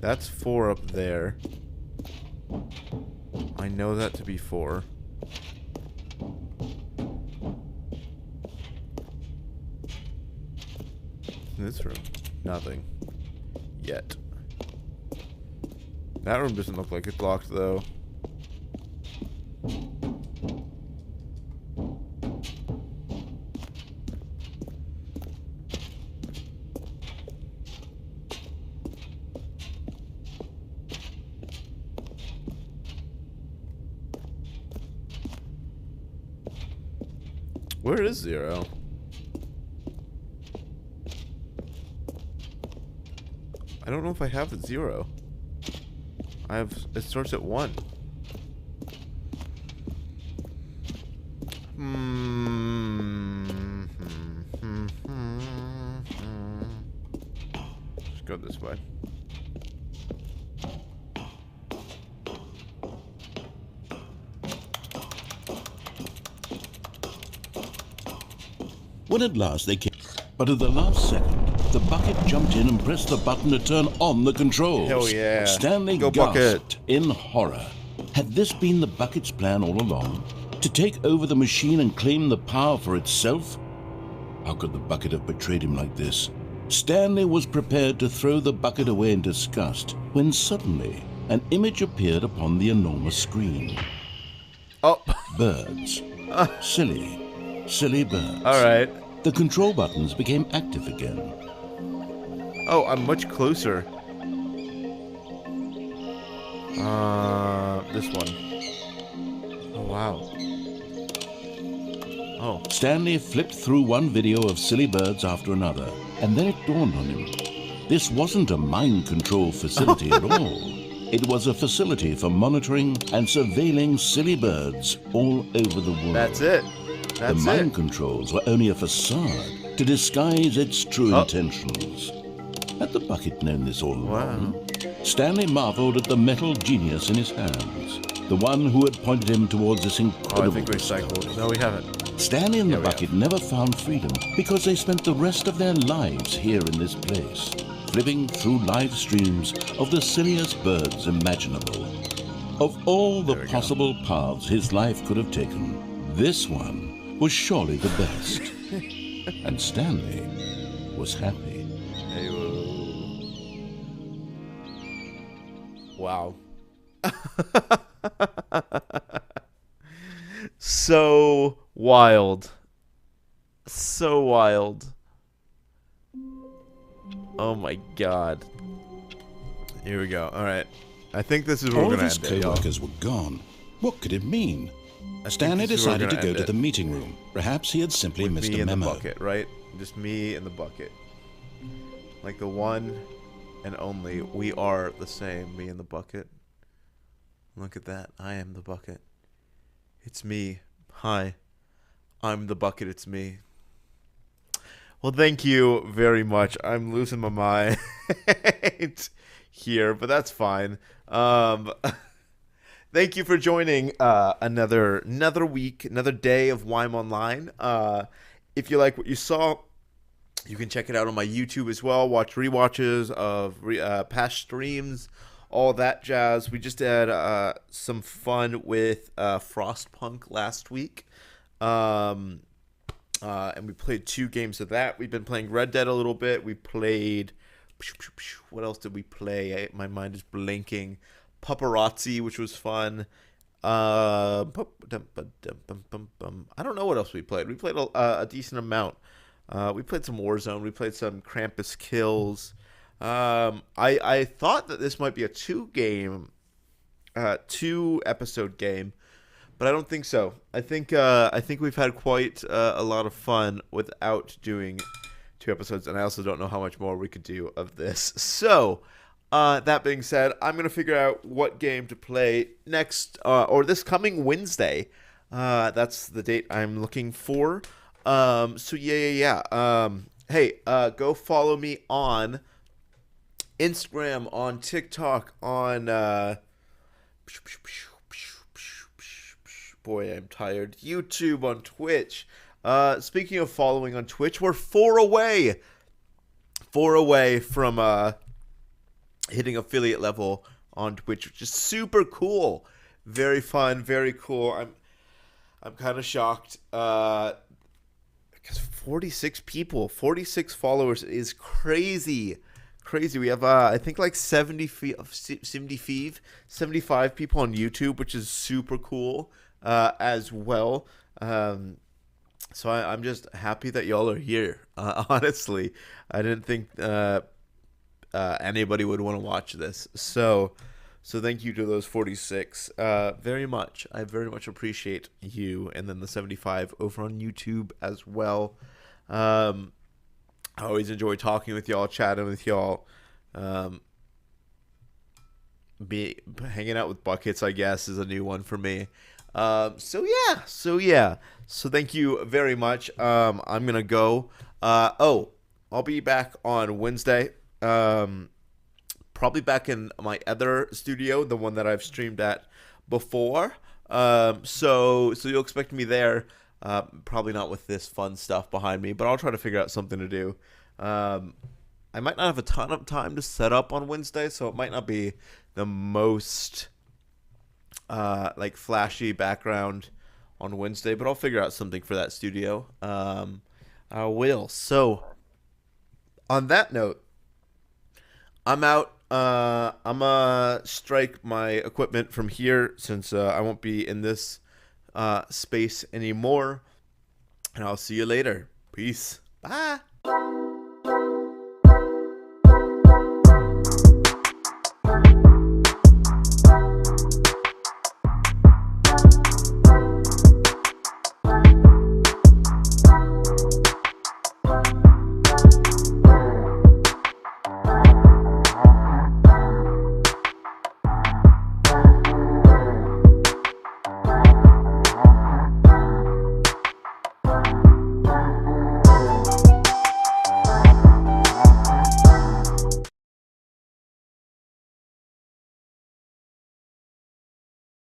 That's 4 up there. I know that to be 4. In this room, nothing. Yet. That room doesn't look like it's locked, though. Where is 0? I don't know if I have 0. I have. It starts at 1. Let's go this way. When at last they came, but at the last second, the bucket jumped in and pressed the button to turn on the controls. Hell yeah. Stanley Go gasped bucket. in horror. Had this been the bucket's plan all along? To take over the machine and claim the power for itself? How could the bucket have betrayed him like this? Stanley was prepared to throw the bucket away in disgust when suddenly an image appeared upon the enormous screen. Oh, Birds. Silly birds. alright. The control buttons became active again. Oh, I'm much closer. This one. Oh, wow. Oh. Stanley flipped through one video of silly birds after another, and then it dawned on him. This wasn't a mind control facility at all. It was a facility for monitoring and surveilling silly birds all over the world. That's it. The That's mind it. controls were only a facade to disguise its true intentions. Had the bucket known this all along? Wow. Stanley marveled at the metal genius in his hands, the one who had pointed him towards this Oh, I incredible think we discovery. cycled. No, we haven't. Stanley and the Yeah, we bucket never found freedom because they spent the rest of their lives here in this place, flipping through live streams of the silliest birds imaginable. Of all the possible paths his life could have taken, this one was surely the best. And Stanley was happy. Hey, wow. So wild. So wild. Oh my god. Here we go. Alright. I think this is where All we're of gonna his end it, y'all. co-workers were gone. What could it mean? Stanley this is where we're decided to gonna go end to it. the meeting room. Perhaps he had simply With missed me a in the memo. bucket, right? Just me in the bucket. Like the one and only. We are the same. Me in the bucket. Look at that. I am the bucket. It's me. Hi. I'm the bucket. It's me. Well, thank you very much. I'm losing my mind here, but that's fine. Um, Thank you for joining another week, another day of WeimOnline. If you like what you saw, you can check it out on my YouTube as well. Watch rewatches of past streams, all that jazz. We just had some fun with Frostpunk last week. And we played 2 games of that. We've been playing Red Dead a little bit. We played... What else did we play? My mind is blinking. Paparazzi, which was fun. I don't know what else we played. We played a decent amount. We played some Warzone. We played some Krampus Kills. I thought that this might be a 2-episode game, but I don't think so. I think we've had quite a lot of fun without doing 2 episodes, and I also don't know how much more we could do of this. So, that being said, I'm gonna figure out what game to play next, or this coming Wednesday. That's the date I'm looking for. So yeah. Hey, go follow me on Instagram, on TikTok, on boy, I'm tired. YouTube, on Twitch. Speaking of following on Twitch, we're 4 away from hitting affiliate level on Twitch, which is super cool. Very fun, very cool. I'm kind of shocked. Because 46 people, 46 followers is crazy. We have, I think, like 75 people on YouTube, which is super cool as well. So I'm just happy that y'all are here. Honestly, I didn't think anybody would want to watch this. So thank you to those 46 very much. I very much appreciate you, and then the 75 over on YouTube as well. I always enjoy talking with y'all, chatting with y'all. Be hanging out with buckets, I guess, is a new one for me. So thank you very much. I'm gonna go. I'll be back on Wednesday. Probably back in my other studio, the one that I've streamed at before. So you'll expect me there. Probably not with this fun stuff behind me, but I'll try to figure out something to do. I might not have a ton of time to set up on Wednesday, so it might not be the most like flashy background on Wednesday, but I'll figure out something for that studio. I will. So on that note, I'm out. I'm gonna strike my equipment from here since I won't be in this space anymore. And I'll see you later. Peace. Bye.